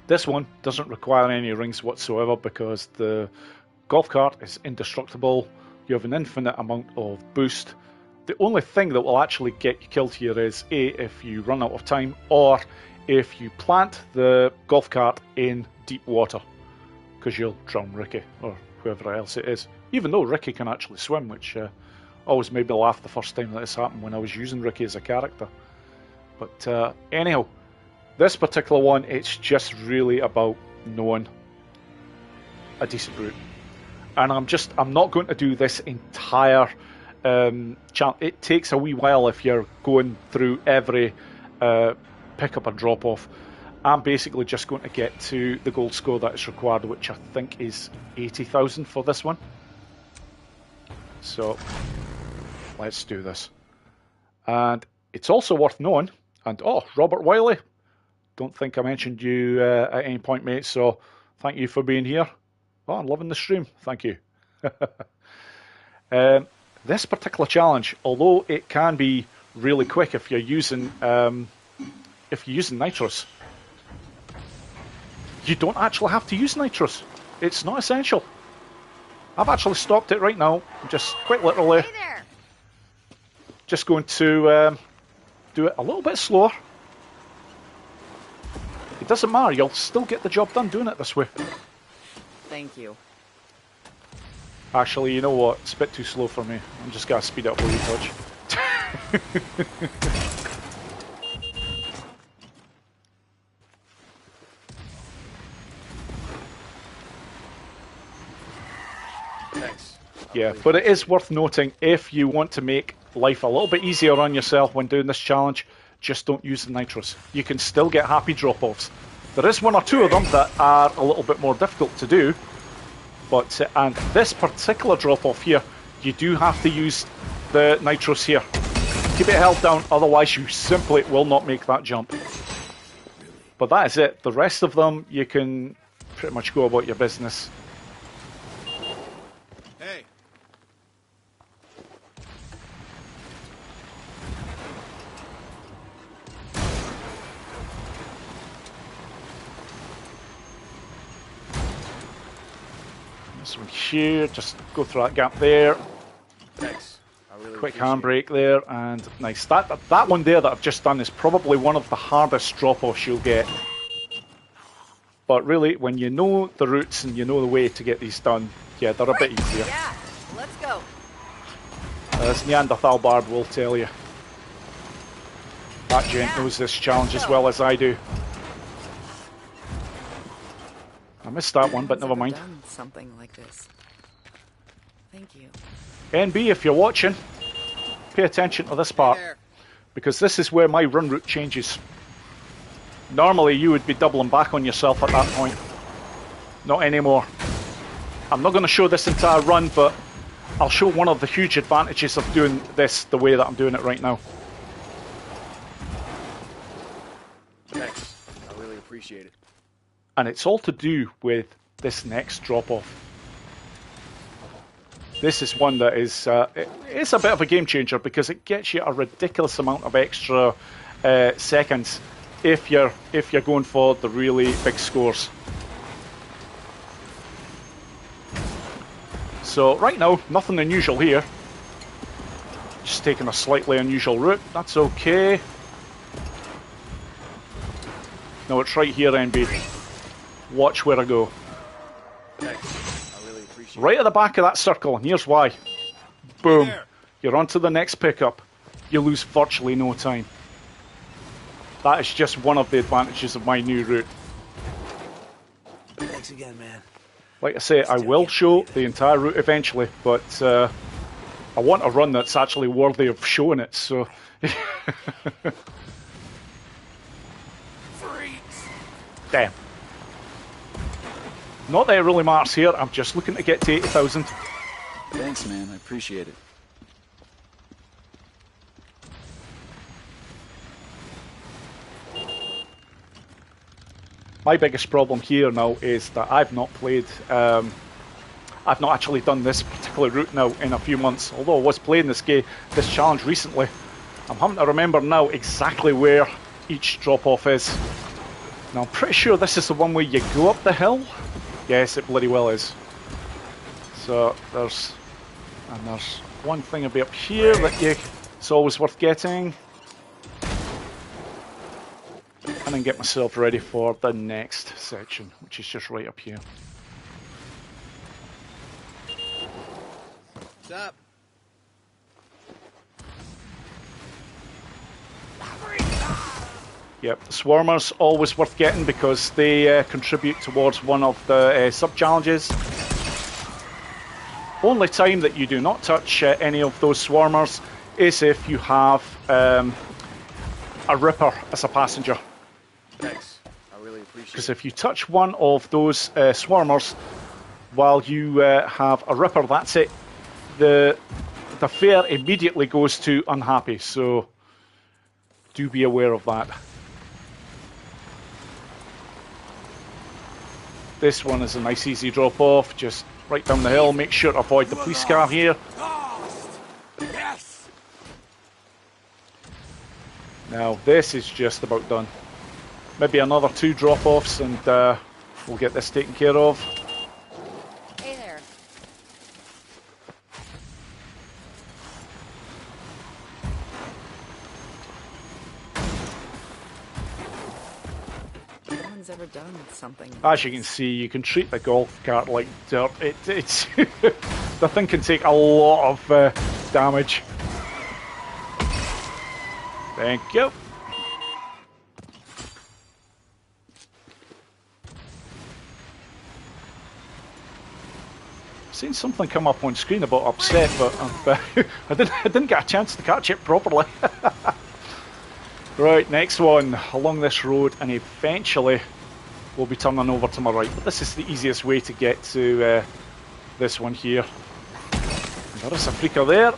This one doesn't require any rings whatsoever because the golf cart is indestructible. You have an infinite amount of boost. The only thing that will actually get you killed here is A, if you run out of time, or if you plant the golf cart in deep water, because you'll drown Ricky, or whoever else it is. Even though Ricky can actually swim, which always made me laugh the first time that this happened when I was using Ricky as a character. But anyhow, this particular one, it's just really about knowing a decent route. And I'm not going to do this entire challenge. It takes a wee while if you're going through every pick up and drop off. I'm basically just going to get to the gold score that is required, which I think is 80,000 for this one. So let's do this. And it's also worth knowing, and oh, Robert Wiley, don't think I mentioned you at any point, mate, so thank you for being here. Oh, I'm loving the stream, thank you. This particular challenge, although it can be really quick if you're using nitrous, you don't actually have to use nitrous. It's not essential. I've actually stopped it right now. I'm just quite literally just going to do it a little bit slower. It doesn't matter, you'll still get the job done doing it this way. Thank you. Actually, you know what? It's a bit too slow for me. I'm just going to speed up a wee touch. Thanks. Yeah, but it is worth noting, if you want to make life a little bit easier on yourself when doing this challenge, just don't use the nitrous. You can still get happy drop-offs. There is one or two of them that are a little bit more difficult to do, but and this particular drop-off here, you do have to use the nitrous here. Keep it held down, otherwise you simply will not make that jump. But that is it. The rest of them, you can pretty much go about your business. Hey. This one here, just go through that gap there. Thanks. I really Quick appreciate handbrake there, and nice. That one there that I've just done is probably one of the hardest drop-offs you'll get. But really, when you know the routes and you know the way to get these done, yeah, they're a bit easier. Yeah, let's go. As Neanderthal Bard will tell you. That gent knows this challenge as well as I do. I missed that one, but never mind. Done something like this. Thank you. NB, if you're watching, pay attention to this part, because this is where my run route changes. Normally you would be doubling back on yourself at that point. Not anymore. I'm not going to show this entire run, but I'll show one of the huge advantages of doing this the way that I'm doing it right now. Thanks. I really appreciate it. And it's all to do with this next drop-off. This is one that is it's a bit of a game changer because it gets you a ridiculous amount of extra seconds if you're going for the really big scores. So right now, nothing unusual here. Just taking a slightly unusual route. That's okay. No, it's right here, NB. Watch where I go. Thanks. I really appreciate it. Right at the back of that circle, and here's why. Boom. You're on to the next pickup. You lose virtually no time. That is just one of the advantages of my new route. Thanks again, man. Like I say, I will show the entire route eventually, but I want a run that's actually worthy of showing it, so... Damn. Not that it really matters here, I'm just looking to get to 80,000. Thanks, man. I appreciate it. My biggest problem here now is that I've not played, I've not actually done this particular route now in a few months. Although I was playing this challenge recently, I'm having to remember now exactly where each drop-off is. Now I'm pretty sure this is the one where you go up the hill. Yes, it bloody well is. So there's one thing a bit up here that it's always worth getting. And then get myself ready for the next section, which is just right up here. What's up? Yep, the Swarmers always worth getting because they contribute towards one of the sub-challenges. Only time that you do not touch any of those Swarmers is if you have a Ripper as a passenger. Thanks. I really appreciate it. Because if you touch one of those Swarmers while you have a Ripper, that's it. The fare immediately goes to unhappy, so do be aware of that. This one is a nice easy drop off, just right down the hill. Make sure to avoid the police car here. Yes. Now this is just about done. Maybe another 2 drop offs and we'll get this taken care of. Hey there. No one's ever done something. As you can see, you can treat the golf cart like dirt. It's the thing can take a lot of damage. Thank you. Seen something come up on screen about upset, but I didn't get a chance to catch it properly. Right, next one along this road, and eventually we'll be turning over to my right. But this is the easiest way to get to this one here. And there is a freaker there.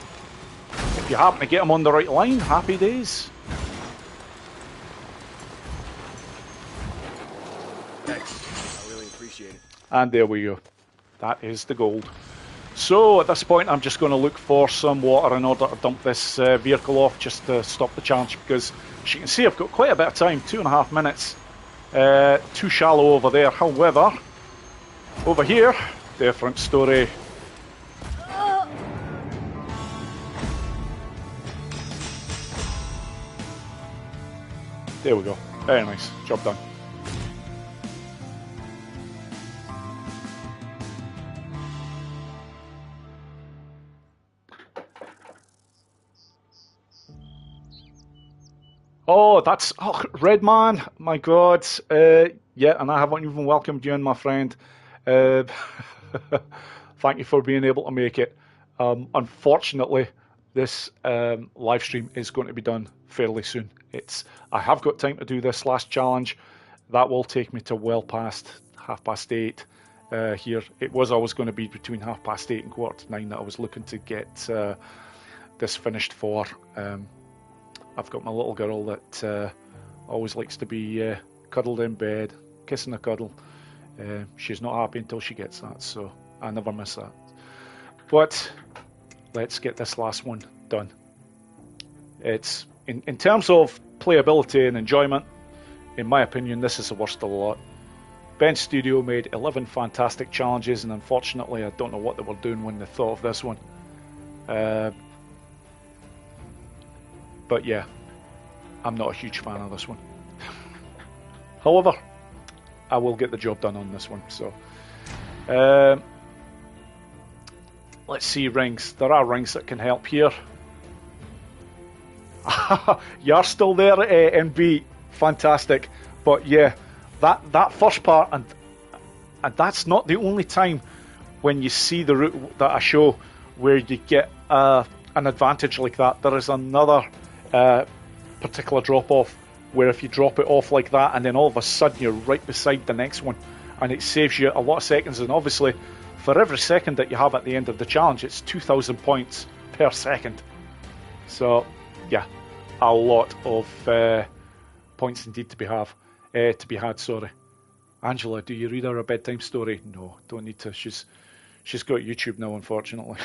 If you happen to get him on the right line, happy days. Thanks. I really appreciate it. And there we go. That is the gold. So at this point I'm just going to look for some water in order to dump this vehicle off just to stop the challenge, because as you can see I've got quite a bit of time, 2.5 minutes. Too shallow over there. However, over here, different story. There we go. Very nice. Job done. Oh, that's Redman. My God. Yeah, and I haven't even welcomed you in, my friend. Thank you for being able to make it. Unfortunately, this live stream is going to be done fairly soon. I have got time to do this last challenge. That will take me to well past 8:30 here. It was always going to be between 8:30 and 8:45 that I was looking to get this finished for. I've got my little girl that always likes to be cuddled in bed, kissing a cuddle. She's not happy until she gets that, so I never miss that. But let's get this last one done. It's in terms of playability and enjoyment, in my opinion, this is the worst of the lot. Bench Studio made 11 fantastic challenges, and unfortunately I don't know what they were doing when they thought of this one. But yeah, I'm not a huge fan of this one. However, I will get the job done on this one. So, let's see rings. There are rings that can help here. You're still there, NB. Fantastic. But yeah, that first part, and that's not the only time when you see the route that I show where you get an advantage like that. There is another particular drop off where if you drop it off like that and then all of a sudden you're right beside the next one, and it saves you a lot of seconds. And obviously for every second that you have at the end of the challenge, it's 2,000 points per second. So yeah, a lot of points indeed to be had. Sorry. Angela, do you read her a bedtime story? No, don't need to. She's got YouTube now, unfortunately.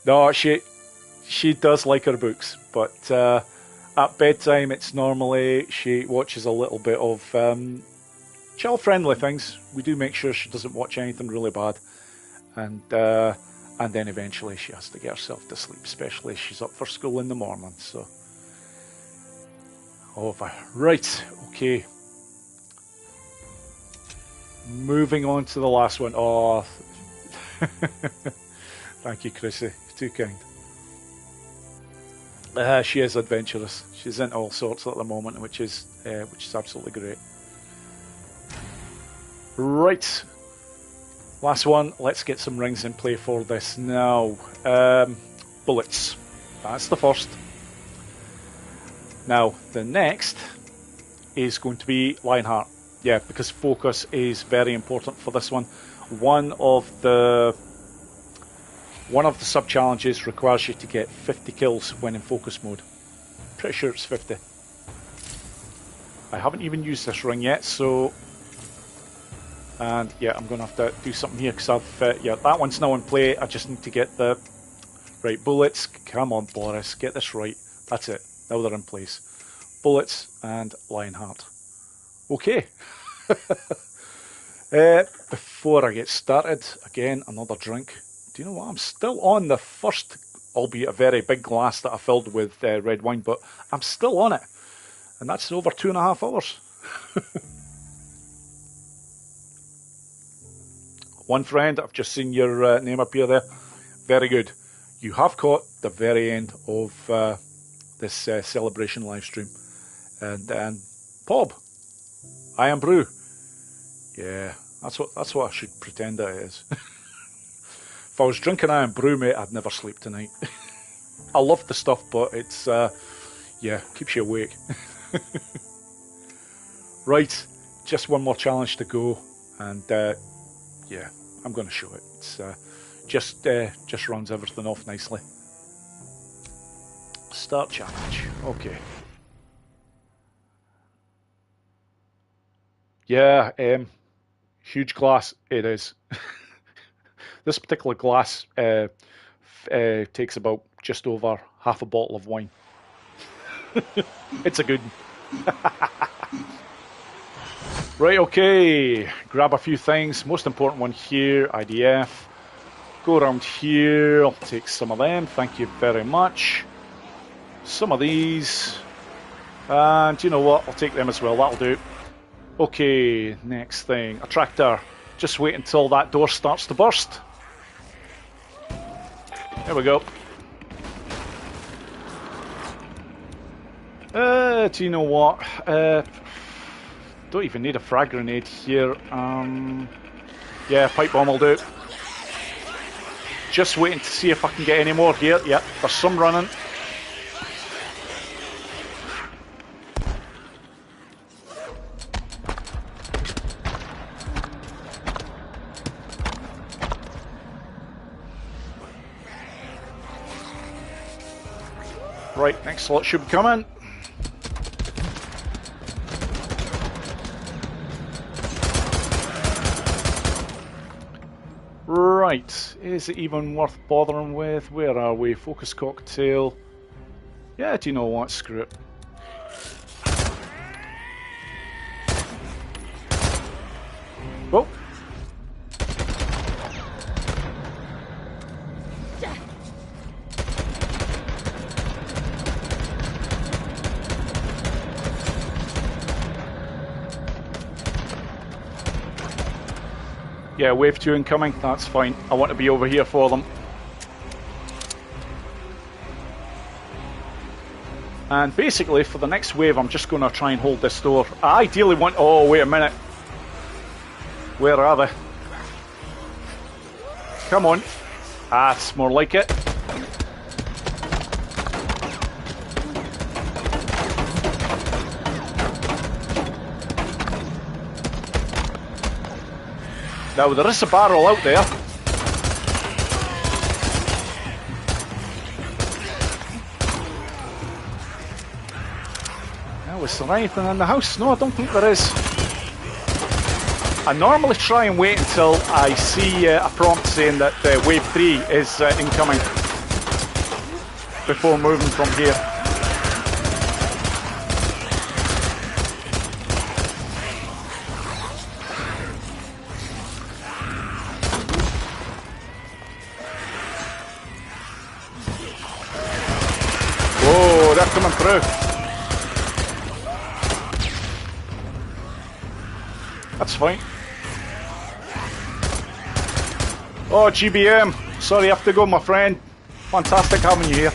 No, she does like her books, but at bedtime it's normally she watches a little bit of child-friendly things. We do make sure she doesn't watch anything really bad, and then eventually she has to get herself to sleep, especially if she's up for school in the morning. So, over. Right, okay. Moving on to the last one. Oh, thank you, Chrissy. Too kind. She is adventurous. She's into all sorts at the moment, which is absolutely great. Right, last one. Let's get some rings in play for this now. Bullets. That's the first. Now the next is going to be Lionheart. Yeah, because focus is very important for this one. One of the sub-challenges requires you to get 50 kills when in focus mode. Pretty sure it's 50. I haven't even used this ring yet, so... And yeah, I'm going to have to do something here, because yeah, that one's now in play. I just need to get the... Right, bullets. Come on, Boris, get this right. That's it. Now they're in place. Bullets and Lionheart. Okay. Before I get started, again, another drink. Do you know what? I'm still on the first, albeit a very big glass that I filled with red wine, but I'm still on it. And that's over 2.5 hours. One friend, I've just seen your name appear there. Very good. You have caught the very end of this celebration live stream. And Bob, I am Brew. Yeah, that's what I should pretend that it is. If I was drinking I am Brew, mate, I'd never sleep tonight. I love the stuff, but it's yeah, keeps you awake. Right, just one more challenge to go, and yeah, I'm going to show it. It's just rounds everything off nicely. Start challenge. Okay. Yeah, huge glass it is. This particular glass takes about just over half a bottle of wine. It's a good one. Right, okay. Grab a few things. Most important one here, IDF. Go around here. I'll take some of them. Thank you very much. Some of these. And you know what? I'll take them as well. That'll do. Okay, next thing. A tractor. Just wait until that door starts to burst. There we go. Do you know what? Don't even need a frag grenade here. Yeah, pipe bomb will do. Just waiting to see if I can get any more here. Yep, there's some running. Right, next slot should be coming. Right, is it even worth bothering with? Where are we? Focus cocktail. Yeah, do you know what? Screw it. Oh. Yeah, wave 2 incoming, that's fine. I want to be over here for them. And basically, for the next wave, I'm just going to try and hold this door. I ideally want... Oh, wait a minute. Where are they? Come on. That's more like it. Now, there is a barrel out there. There we is there anything in the house? No, I don't think there is. I normally try and wait until I see a prompt saying that wave 3 is incoming before moving from here. Whoa, they're coming through. That's fine. Oh, GBM. Sorry, I have to go, my friend. Fantastic having you here.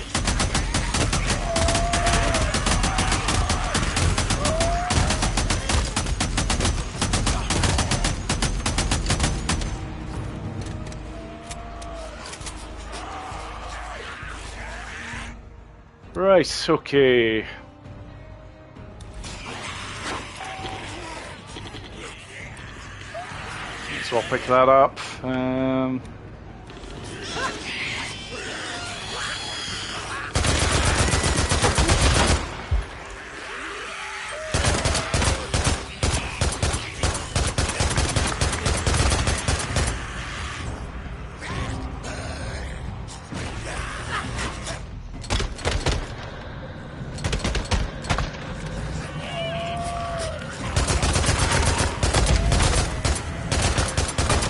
Right, okay. So I'll pick that up.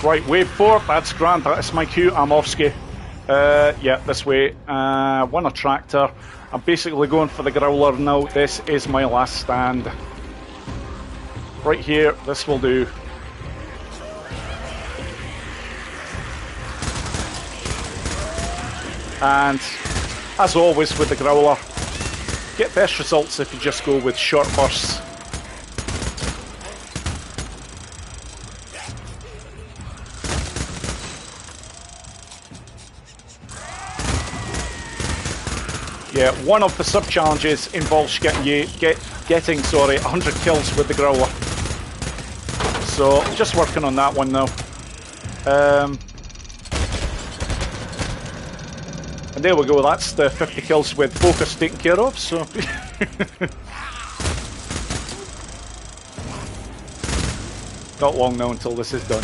Right, wave 4, that's grand, that's my cue, I'm off ski. Yeah, this way. Won a tractor. I'm basically going for the growler now. This is my last stand. Right here, this will do. And as always with the growler, get best results if you just go with short bursts. Yeah, one of the sub-challenges involves getting 100 kills with the growler. So, just working on that one now. And there we go, that's the 50 kills with focus taken care of, so... Not long now until this is done.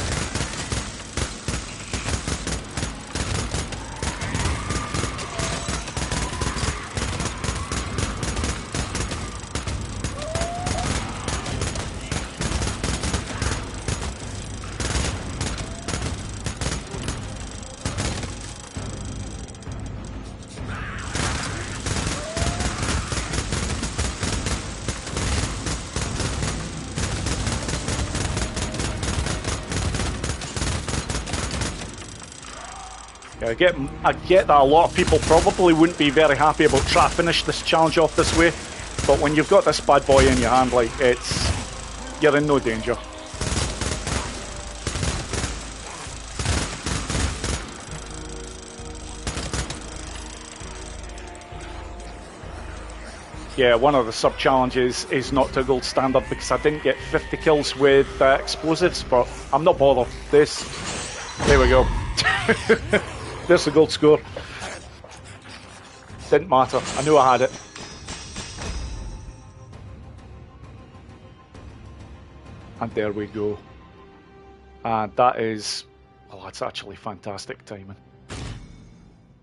I get that a lot of people probably wouldn't be very happy about trying to finish this challenge off this way, but when you've got this bad boy in your hand, like, you're in no danger. Yeah, one of the sub-challenges is not to gold standard because I didn't get 50 kills with explosives, but I'm not bothered. There we go. There's the gold score. Didn't matter. I knew I had it. And there we go. And that is... well, that's actually fantastic timing.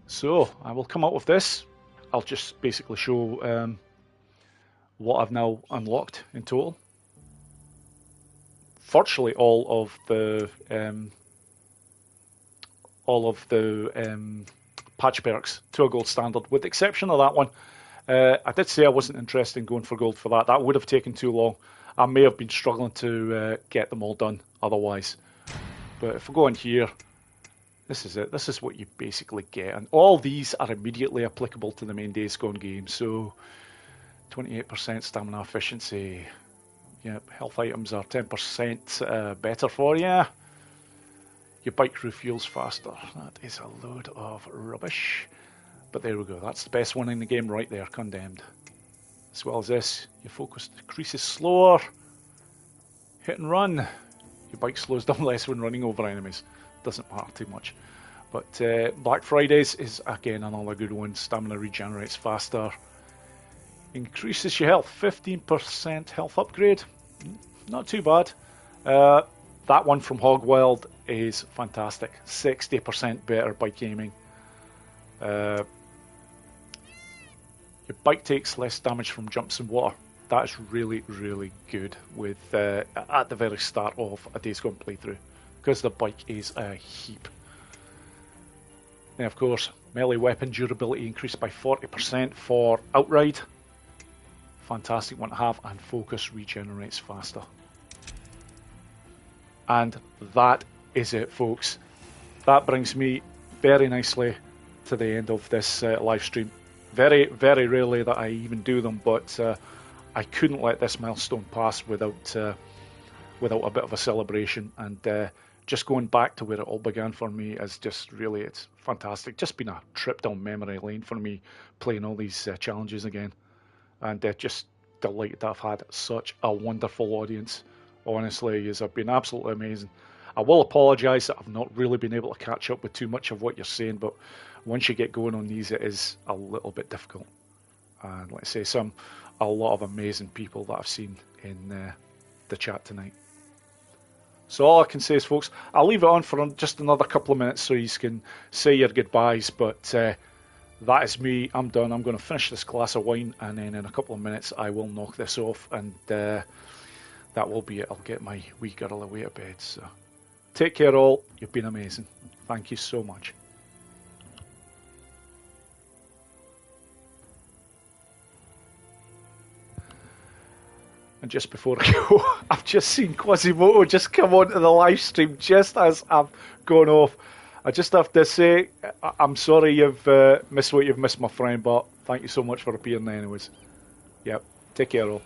So, I will come out with this. I'll just basically show what I've now unlocked in total. Virtually all of the patch perks to a gold standard, with the exception of that one. I did say I wasn't interested in going for gold for that. That would have taken too long. I may have been struggling to get them all done otherwise. But if we go in here, this is it. This is what you basically get. And all these are immediately applicable to the main Days Gone game. So 28% stamina efficiency. Yep, health items are 10% better for you. Your bike refuels faster. That is a load of rubbish. But there we go. That's the best one in the game right there, Condemned. As well as this, your focus decreases slower. Hit and run. Your bike slows down less when running over enemies. Doesn't matter too much. But Black Fridays is again another good one. Stamina regenerates faster. Increases your health, 15% health upgrade. Not too bad. That one from Hogwild is fantastic. 60% better bike aiming. Your bike takes less damage from jumps in water. That's really, really good with at the very start of a Days Gone playthrough, because the bike is a heap. Now, of course, melee weapon durability increased by 40% for Outride. Fantastic one to have, and focus regenerates faster. And that is it, folks. That brings me very nicely to the end of this live stream. Very, very rarely that I even do them, but I couldn't let this milestone pass without a bit of a celebration. And just going back to where it all began for me is just really, it's fantastic. Just been a trip down memory lane for me, playing all these challenges again. And just delighted that I've had such a wonderful audience. Honestly, you have been absolutely amazing. I will apologise that I've not really been able to catch up with too much of what you're saying, but once you get going on these, it is a little bit difficult. And let's say a lot of amazing people that I've seen in the chat tonight. So all I can say is, folks, I'll leave it on for just another couple of minutes so you can say your goodbyes, but that is me. I'm done. I'm going to finish this glass of wine, and then in a couple of minutes I will knock this off, and that will be it. I'll get my wee girl away to bed. So take care all. You've been amazing. Thank you so much. And just before I go, I've just seen Quasimodo just come onto the live stream just as I've gone off. I just have to say, I'm sorry you've missed what you've missed, my friend, but thank you so much for appearing anyways. Yep, take care all.